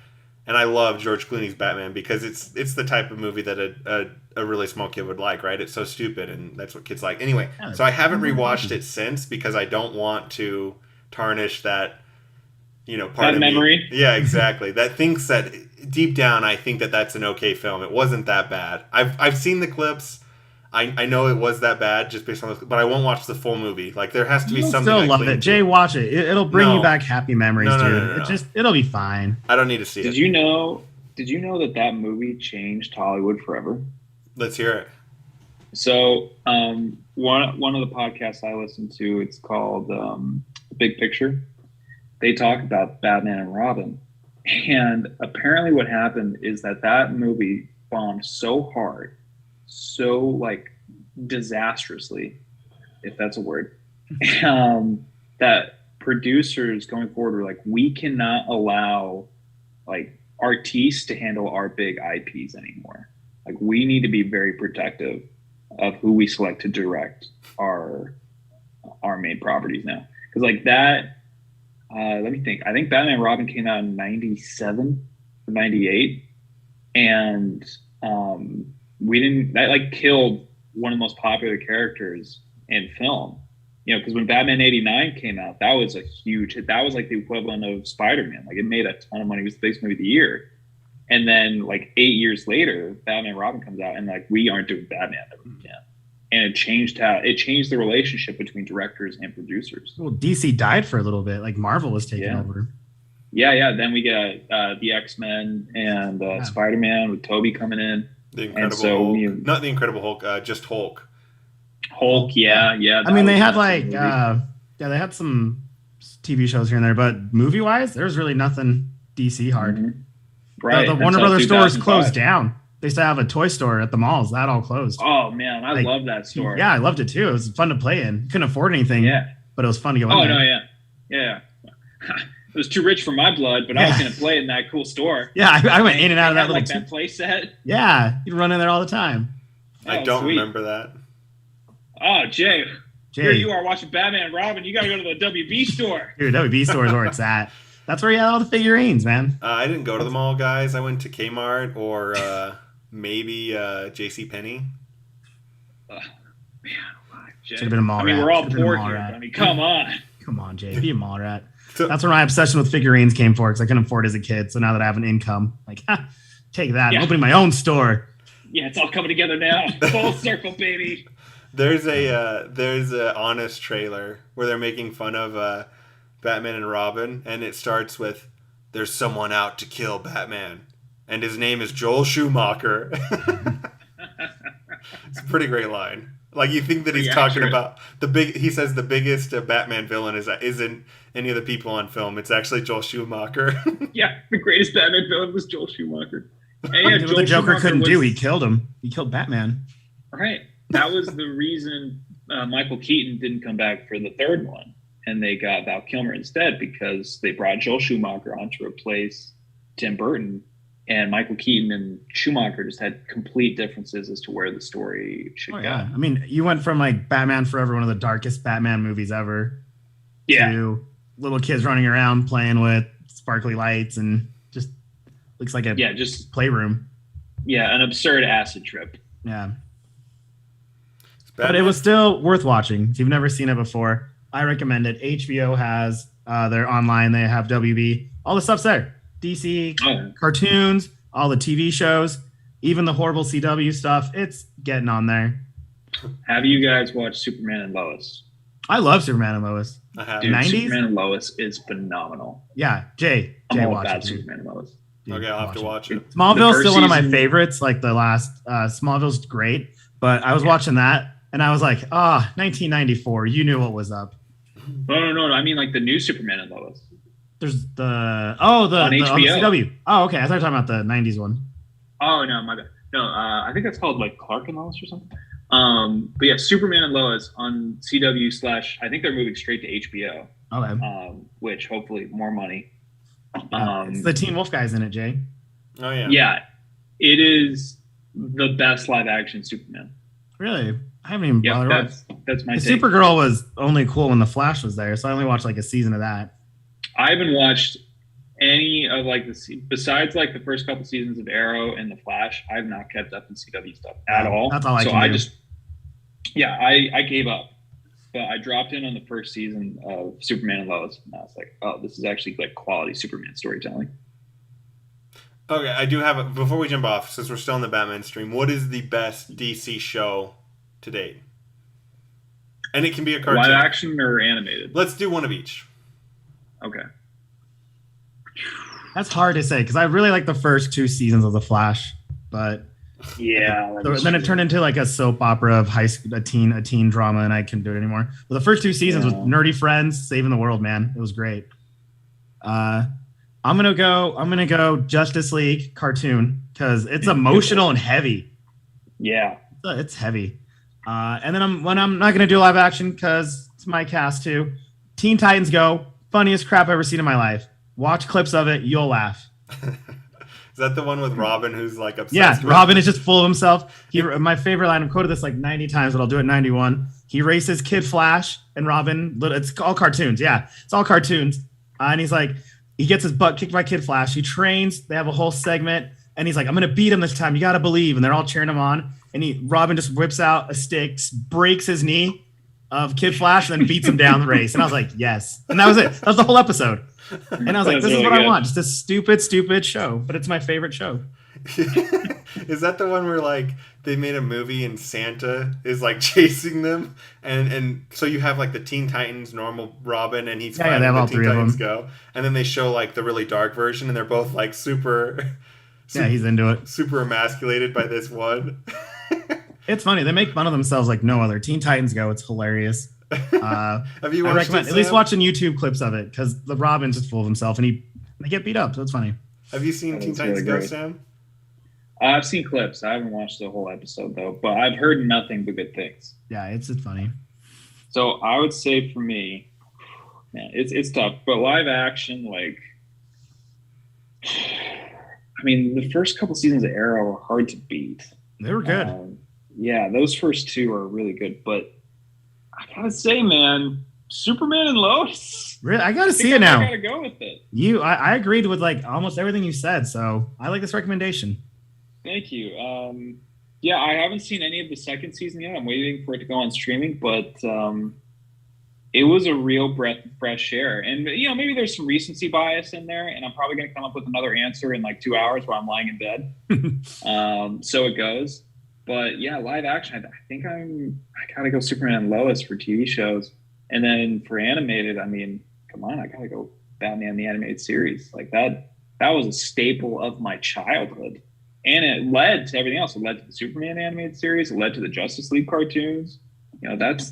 And I love George Clooney's Batman because it's the type of movie that a really small kid would like, right? It's so stupid, and that's what kids like. Anyway, so I haven't rewatched it since because I don't want to tarnish that, part that of memory. Me. Yeah, exactly. That thinks that deep down, I think that that's an okay film. It wasn't that bad. I've seen the clips. I know it was that bad just based on this, but I won't watch the full movie. Like there has to be something. Still love it, Jay. Watch it. It'll bring you back happy memories, dude. No. It'll be fine. I don't need to see it. Did you know that movie changed Hollywood forever? Let's hear it. So one of the podcasts I listen to, it's called Big Picture. They talk about Batman and Robin, and apparently what happened is that movie bombed so hard, so like disastrously, if that's a word, that producers going forward were like, we cannot allow like artists to handle our big IPs anymore. Like we need to be very protective of who we select to direct our main properties now. Because like that, let me think. I think Batman and Robin came out in 97 or 98, and that like killed one of the most popular characters in film. Because when Batman 89 came out, that was a huge hit. That was like the equivalent of Spider-Man. Like it made a ton of money. It was the biggest movie of the year. And then like 8 years later, Batman and Robin comes out, and like we aren't doing Batman ever again. And it changed the relationship between directors and producers. Well, DC died for a little bit. Like Marvel was taking over. Yeah. Then we get the X-Men and Spider-Man with Toby coming in. The Incredible Hulk. Not the Incredible Hulk, just Hulk. Hulk, yeah. I mean, they had like, they had some TV shows here and there, but movie-wise, there's really nothing DC hard. Mm-hmm. Right. The Warner Brothers stores closed down. They used to have a toy store at the malls. That all closed. Oh, man. I love that store. Yeah, I loved it too. It was fun to play in. Couldn't afford anything. Yeah. But it was fun to go in there. Oh, no, yeah. It was too rich for my blood, but I was going to play in that cool store. Yeah, I went in and out of that little... like that play set. Yeah, you'd run in there all the time. I don't remember that. Oh, Jay. Here you are watching Batman and Robin. You got to go to the WB store. Dude, WB store is where it's at. That's where you had all the figurines, man. I didn't go to the mall, guys. I went to Kmart or maybe JCPenney. Man, Jay. Should have been a mall rat. I mean, we're all poor here. I mean, come on. Come on, Jay. Be a mall rat. That's where my obsession with figurines came for, because I couldn't afford it as a kid. So now that I have an income, like, take that. I'm opening my own store. Yeah, it's all coming together now. Full circle, baby. There's a Honest trailer where they're making fun of Batman and Robin, and it starts with, "There's someone out to kill Batman, and his name is Joel Schumacher." It's a pretty great line. Like, you think that he's talking about he says the biggest Batman villain isn't any of the people on film. It's actually Joel Schumacher. Yeah, the greatest Batman villain was Joel Schumacher. And the Joker couldn't do. He killed him. He killed Batman. Right. That was the reason Michael Keaton didn't come back for the third one, and they got Val Kilmer instead, because they brought Joel Schumacher on to replace Tim Burton, and Michael Keaton and Schumacher just had complete differences as to where the story should go. Yeah, I mean, you went from like Batman Forever, one of the darkest Batman movies ever, to little kids running around playing with sparkly lights and just looks like a just playroom. Yeah, an absurd acid trip. Yeah. But it was still worth watching. If you've never seen it before, I recommend it. HBO has their online. They have WB. All the stuff's there. DC, cartoons, all the TV shows, even the horrible CW stuff. It's getting on there. Have you guys watched Superman and Lois? I love Superman and Lois. I have. Dude, 90s? Superman and Lois is phenomenal. Yeah, Jay I'm all watch about it. Dude. Superman and Lois. Dude, Okay, I'll have to watch it. The Smallville's first still one of my season- favorites. Like the last Smallville's great, but I was watching that and I was like, 1994. You knew what was up. No. I mean, like the new Superman and Lois. There's the On the HBO. CW. Oh, okay. I thought you were talking about the 90s one. Oh no, my bad. No, I think that's called like Clark and Lois or something. But yeah, Superman and Lois on CW / I think they're moving straight to HBO. Okay. Which hopefully more money. It's the Teen Wolf guys in it, Jay. Oh yeah. Yeah, it is the best live action Superman. Really? I haven't even Yeah, bothered. that's my The take. Supergirl was only cool when the Flash was there, so I only watched like a season of that. I haven't watched any of like besides like the first couple seasons of Arrow and the Flash. I've not kept up in CW stuff at all. That's all I so can I do. just I gave up. But I dropped in on the first season of Superman and Lois, and I was like, oh, this is actually like quality Superman storytelling. Okay, I do have before we jump off, since we're still in the Batman stream, what is the best DC show to date? And it can be a cartoon. Live action or animated? Let's do one of each. Okay. That's hard to say because I really like the first 2 seasons of the Flash, but Yeah. then it turned into like a soap opera of high school, a teen drama, and I couldn't do it anymore. But the first 2 seasons with nerdy friends saving the world, man, it was great. I'm gonna go Justice League cartoon because it's emotional and heavy. Yeah. It's heavy. And then I'm not gonna do live action because it's my cast too. Teen Titans Go, funniest crap I've ever seen in my life. Watch clips of it, you'll laugh. Is that the one with Robin who's like obsessed? Yeah, with Robin is just full of himself. My favorite line, I've quoted this like 90 times, but I'll do it 91. He races Kid Flash and Robin. It's all cartoons. Yeah, it's all cartoons. And he's like, he gets his butt kicked by Kid Flash. He trains. They have a whole segment. And he's like, I'm going to beat him this time. You got to believe. And they're all cheering him on. And Robin just whips out a stick, breaks his knee of Kid Flash, and then beats him down the race. And I was like, yes. And that was it. That was the whole episode. And I was like, That's this is really what I good. want. Just a stupid show. But it's my favorite show. Is that the one where like they made a movie and Santa is like chasing them, and so you have like the Teen Titans, normal Robin, and he's Yeah, finding they have the all Teen 3 of Titans them. Go, and then they show like the really dark version, and they're both like super Yeah, he's into it. super emasculated by this one. It's funny. They make fun of themselves like no other. Teen Titans Go. It's hilarious. Have you I watched recommend it, at least Sam? watching YouTube clips of it because the Robin's just full of himself and they get beat up. So it's funny. Have you seen That Teen is Titans really Go, great. Sam? I've seen clips. I haven't watched the whole episode though, but I've heard nothing but good things. Yeah, it's funny. So I would say for me, man, it's tough. But live action, like, I mean, the first couple seasons of Arrow are hard to beat. They were good. Yeah, those first 2 are really good. But I gotta say, man, Superman and Lois. Really, I gotta I think see it I now. gotta go with it. I agreed with like almost everything you said, so I like this recommendation. Thank you. Yeah, I haven't seen any of the second season yet. I'm waiting for it to go on streaming, but it was a real breath of fresh air. And maybe there's some recency bias in there, and I'm probably going to come up with another answer in like 2 hours while I'm lying in bed. So it goes. But yeah, live action. I think I gotta go Superman and Lois for TV shows, and then for animated, I mean, come on, I gotta go Batman the Animated Series. Like that was a staple of my childhood. And it led to everything else. It led to the Superman animated series. It led to the Justice League cartoons. That is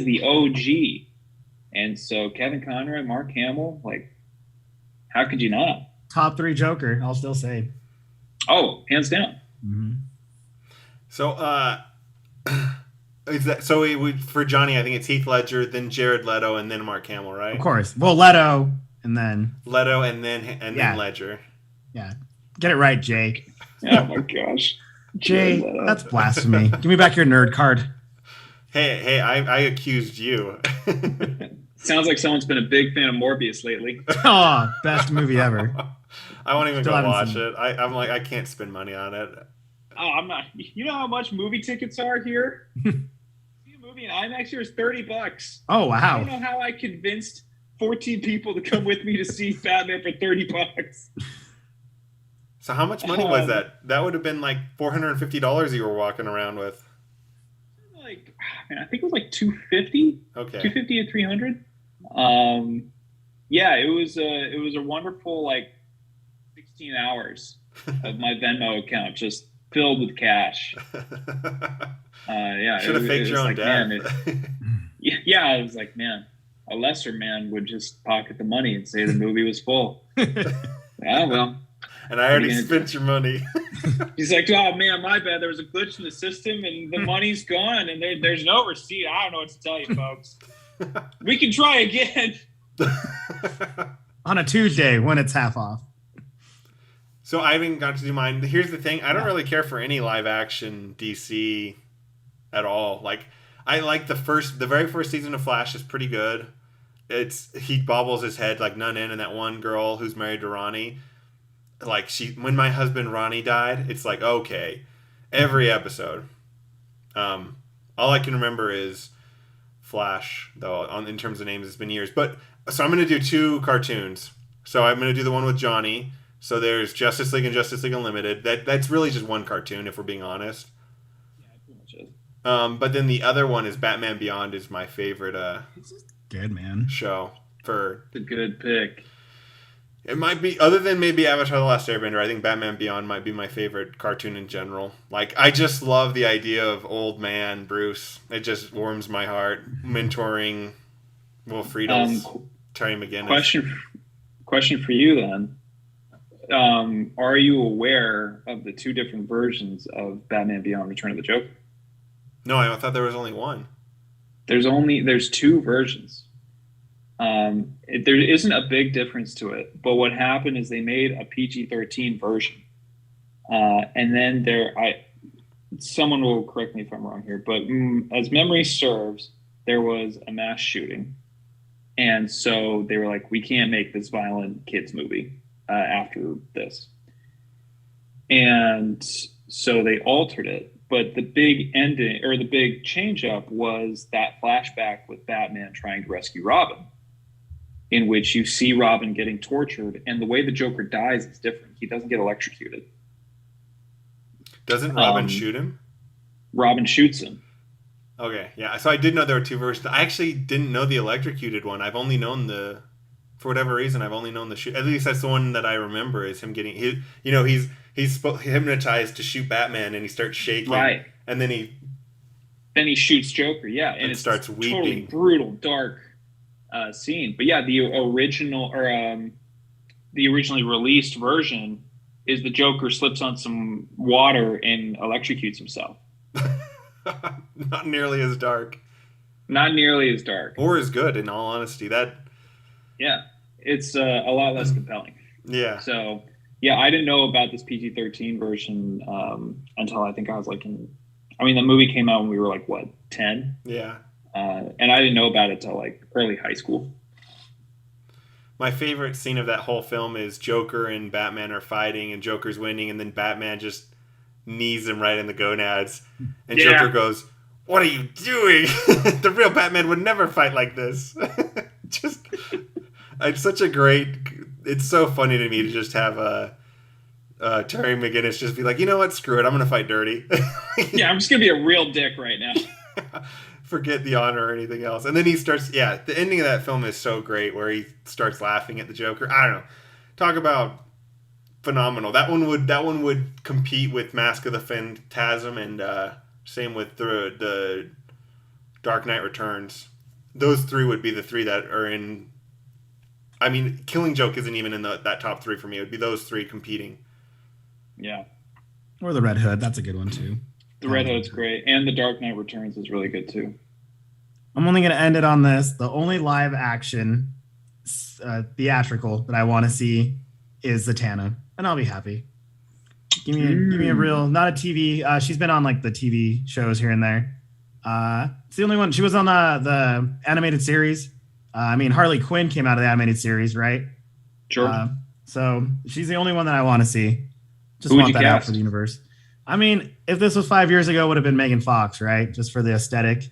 the OG. And so Kevin Conroy, Mark Hamill, like, how could you not? Top 3 Joker, I'll still say. Oh, hands down. Mm-hmm. So, is that so? For Johnny, I think it's Heath Ledger, then Jared Leto, and then Mark Hamill, right? Of course. Well, Leto, and then Leto, and then Yeah. Ledger. yeah, get it right, Jake. Oh my gosh. Jay, Jared Leto. that's blasphemy. Give me back your nerd card. Hey, I accused you. Sounds like someone's been a big fan of Morbius lately. Oh, best movie ever. I won't even Still go haven't watch seen it. I'm like, I can't spend money on it. Oh, I'm not. You know how much movie tickets are here? See a movie in IMAX here is $30. Oh I wow. don't know how I convinced 14 people to come with me to see Batman for $30. So how much money was that? That would have been like $450 you were walking around with. like, man, I think it was like 250. Okay. 250 to 300. Yeah, it was a wonderful like 16 hours of my Venmo account just filled with cash. Yeah, Should have faked your own like, death. yeah, I was like, man, a lesser man would just pocket the money and say the movie was full. Yeah, well. And I already spent your money. He's like, oh man, my bad. There was a glitch in the system and the money's gone and there's no receipt. I don't know what to tell you, folks. We can try again. On a Tuesday when it's half off. So I haven't got to do mine. Here's the thing. I don't really care for any live action DC at all. Like, I like the very first season of Flash is pretty good. He bobbles his head like none in, and that one girl who's married to Ronnie, like when my husband Ronnie died, it's like, okay, every episode. All I can remember is Flash, though, in terms of names, it's been years. But so I'm going to do 2 cartoons. So I'm going to do the one with Johnny. So there's Justice League and Justice League Unlimited. That's really just one cartoon, if we're being honest. Yeah, pretty much is. But then the other one is Batman Beyond is my favorite good, man. show. It's a good pick. It might be, other than maybe Avatar The Last Airbender, I think Batman Beyond might be my favorite cartoon in general. Like, I just love the idea of old man Bruce. It just warms my heart. Mentoring Will Friedle's Terry McGinnis. Question for you then. Are you aware of the 2 different versions of Batman Beyond Return of the Joker? No, I thought there was only one. There's 2 versions. There isn't a big difference to it, but what happened is they made a PG-13 version, and then someone will correct me if I'm wrong here, but as memory serves, there was a mass shooting, and so they were like, we can't make this violent kids movie after this, and so they altered it. But the big ending, or the big change up, was that flashback with Batman trying to rescue Robin, in which you see Robin getting tortured, and the way the Joker dies is different. He doesn't get electrocuted. Doesn't Robin shoot him? Robin shoots him. Okay, yeah. So I did know there were 2 versions. I actually didn't know the electrocuted one. I've only known for whatever reason, I've only known the shoot. At least that's the one that I remember is him getting, he's hypnotized to shoot Batman, and he starts shaking. Right. And then he shoots Joker, yeah. And it starts weeping. Totally brutal, dark scene. But yeah, the originally released version is the Joker slips on some water and electrocutes himself. Not nearly as dark. Not nearly as dark. Or as good, in all honesty. Yeah, it's a lot less compelling. Yeah. So, yeah, I didn't know about this PG-13 version until I think I was like the movie came out when we were like, what, 10? Yeah. And I didn't know about it till like early high school. My favorite scene of that whole film is Joker and Batman are fighting, and Joker's winning, and then Batman just knees him right in the gonads. And Joker goes, "What are you doing?" The real Batman would never fight like this. It's such a great... It's so funny to me to just have Terry McGinnis just be like, you know what, screw it, I'm going to fight dirty. Yeah, I'm just going to be a real dick right now. Forget the honor or anything else. And then he starts, the ending of that film is so great where he starts laughing at the Joker. I don't know. Talk about phenomenal. That one would compete with Mask of the Phantasm, and same with the Dark Knight Returns. Those 3 would be the 3 that are in... I mean, Killing Joke isn't even in that top 3 for me. It would be those 3 competing. Yeah. Or the Red Hood. That's a good one, too. The Red Hood's great. And the Dark Knight Returns is really good, too. I'm only going to end it on this. The only live action theatrical that I want to see is Zatanna, and I'll be happy. Give me a real, not a TV. She's been on like the TV shows here and there. It's the only one. She was on the animated series. Harley Quinn came out of the animated series, right? Sure. So she's the only one that I want to see. Just Who would want you that out cast? for the universe. If this was 5 years ago, it would have been Megan Fox, right? Just for the aesthetic.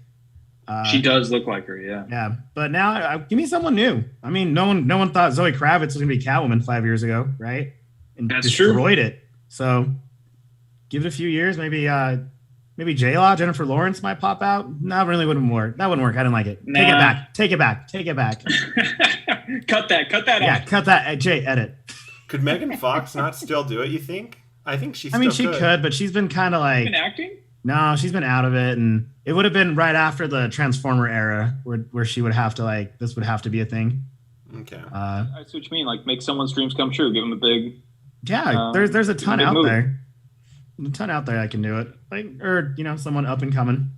She does look like her, yeah. Yeah, but now give me someone new. No one thought Zoe Kravitz was going to be Catwoman 5 years ago, right? And That's destroyed it. So give it a few years, maybe Maybe J-Law, Jennifer Lawrence might pop out. No, really wouldn't work. That wouldn't work. I didn't like it. Nah. Take it back. Take it back. Take it back. Cut that Yeah, out. cut that. Jay, edit. Could Megan Fox not still do it, you think? I think she still She could, but she's been kind of like... Been acting? No, she's been out of it. And it would have been right after the Transformer era where she would have to like... This would have to be a thing. Okay. I see what you mean. Like, make someone's dreams come true. Give them a big... Yeah, there's a ton big out movie. there. A ton out there that can do it. Like, or, someone up and coming.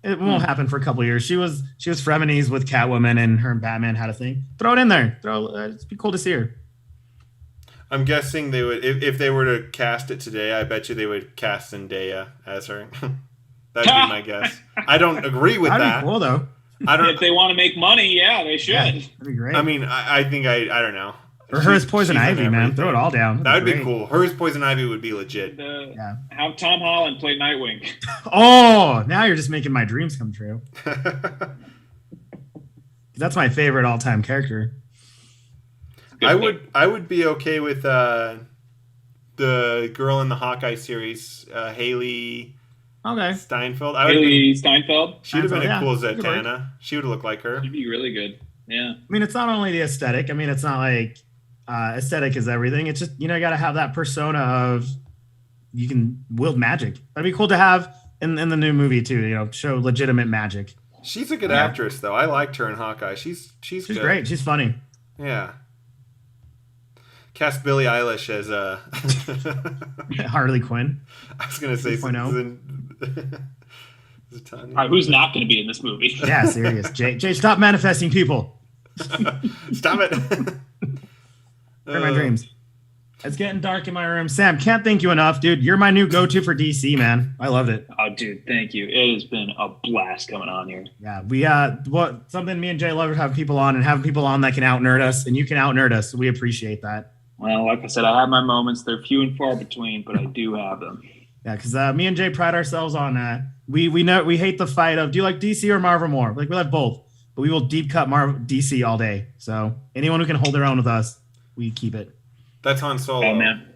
It won't happen for a couple years. She was frenemies with Catwoman, and her and Batman had a thing. Throw it in there. It'd be cool to see her. I'm guessing they would, if they were to cast it today, I bet you they would cast Zendaya as her. That'd be my guess. I don't agree with That'd that. be cool, though. I don't. If they want to make money, yeah, they should. Yeah, that'd be great. I mean, I think I don't know. or her as Poison she's in Ivy, man. everything. Throw it all down. That would be great. cool. Her as Poison Ivy would be legit. Yeah. Have Tom Holland play Nightwing. Oh, now you're just making my dreams come true. That's my favorite all-time character. I would be okay with the girl in the Hawkeye series, Haley Okay. Steinfeld. Haley Steinfeld. She'd have been Yeah, a cool that could work. Zatanna. She would look like her. She'd be really good. Yeah. I mean, it's not only the aesthetic. I mean, it's not like aesthetic is everything. It's just, you got to have that persona of you can wield magic. That'd be cool to have in the new movie too, show legitimate magic. She's a good actress, though. I liked her in Hawkeye. She's good. Great. She's funny. Yeah. Cast Billie Eilish as Harley Quinn. I was gonna say 2.0. Zatanna. All right, who's not going to be in this movie? Yeah, serious. Jay, stop manifesting people. Stop it. For my dreams. It's getting dark in my room. Sam, can't thank you enough, dude. You're my new go-to for DC, man. I loved it. Oh, dude, thank you. It has been a blast coming on here. Yeah, we something me and Jay love having people on and having people on that can out-nerd us, and you can out-nerd us. So we appreciate that. Well, like I said, I have my moments. They're few and far between, but I do have them. Yeah, because me and Jay pride ourselves on we know we hate the fight of do you like DC or Marvel more? Like we like both, but we will deep cut Marvel DC all day. So anyone who can hold their own with us, we keep it. That's Han Solo. Oh, man.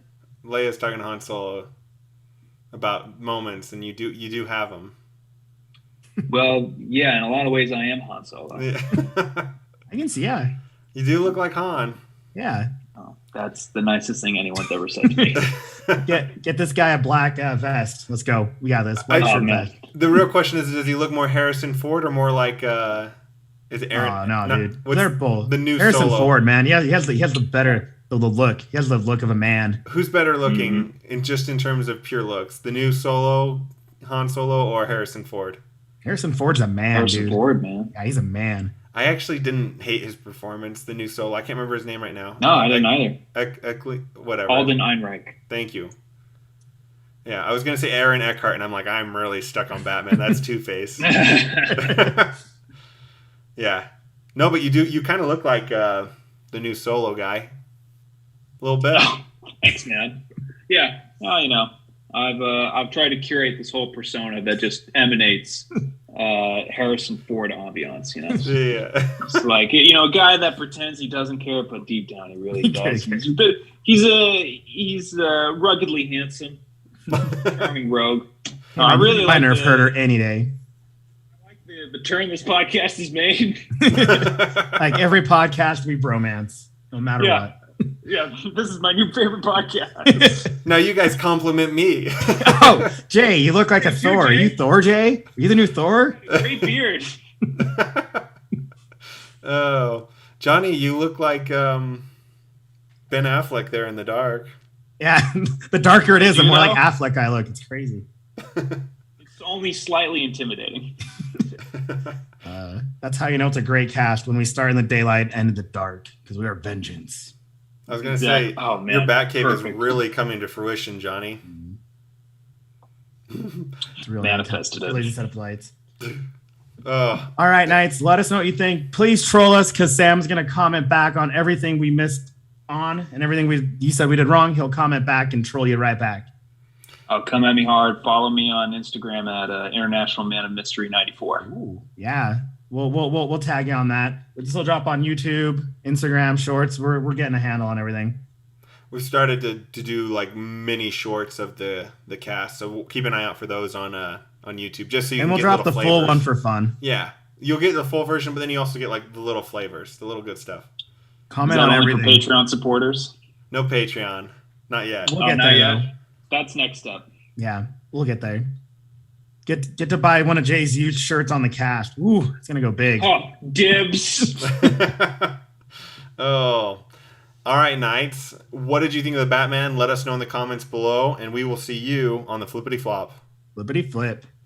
Leia's talking to Han Solo about moments, and you do have them. Well, yeah, in a lot of ways, I am Han Solo. Yeah. I can see, yeah. You do look like Han. Yeah. Oh, that's the nicest thing anyone's ever said to me. Get this guy a black vest. Let's go. We got this. I- White shirt man. vest. The real question is, does he look more Harrison Ford or more like is it Aaron? Oh no, dude. What's They're both. the new Harrison Solo? Ford, man. Yeah, he has the better the look. He has the look of a man. Who's better looking in terms of pure looks? The new Solo, Han Solo, or Harrison Ford? Harrison Ford's a man, Harrison dude. Ford, man. Yeah, he's a man. I actually didn't hate his performance. The new Solo. I can't remember his name right now. No, I didn't either. Whatever. Alden Ehrenreich. Thank you. Yeah, I was gonna say Aaron Eckhart, and I'm like, I'm really stuck on Batman. That's Two-Face. Yeah. No, but you kind of look like the new Solo guy. A little bit. Oh, thanks, man. Yeah. Well, I've tried to curate this whole persona that just emanates Harrison Ford ambiance. Yeah. It's like a guy that pretends he doesn't care, but deep down he really does. cares. He's ruggedly handsome, charming rogue. I really my like nerf herder any day. I like the turn this podcast has made. Like every podcast, we bromance, no matter Yeah. what. Yeah, this is my new favorite podcast. Now you guys compliment me. Oh, Jay, you look like a Thor. Are you Thor, Jay? Are you the new Thor? Great beard. Oh, Johnny, you look like Ben Affleck there in the dark. Yeah, the darker it is, the You more know? like Affleck I look. It's crazy. It's only slightly intimidating. That's how you know it's a great cast when we start in the daylight, end in the dark, because we are vengeance. I was gonna say, Oh, man. your Batcave Perfect. is really coming to fruition, Johnny. It's really Manifested it. Really just set up lights. Oh, All right, Knights, let us know what you think. Please troll us because Sam's going to comment back on everything we missed on and everything you said we did wrong. He'll comment back and troll you right back. Come at me hard. Follow me on Instagram at International Man of Mystery 94. Ooh, yeah. We'll tag you on that. This will drop on YouTube, Instagram, Shorts. We're getting a handle on everything. we started to do like mini shorts of the cast, so we'll keep an eye out for those on YouTube, just so you And can we'll get drop the little full flavors. one for fun. Yeah, you'll get the full version, but then you also get like the little flavors, the little good stuff. Is Comment that on only everything. for Patreon supporters? No Patreon, not yet. We'll Oh, get not there, yet. though. That's next step. Yeah, we'll get there. Get to buy one of Jay's huge shirts on the cast. Ooh, it's gonna go big. Oh, dibs. Oh, all right, Knights. What did you think of the Batman? Let us know in the comments below, and we will see you on the flippity flop. Flippity flip.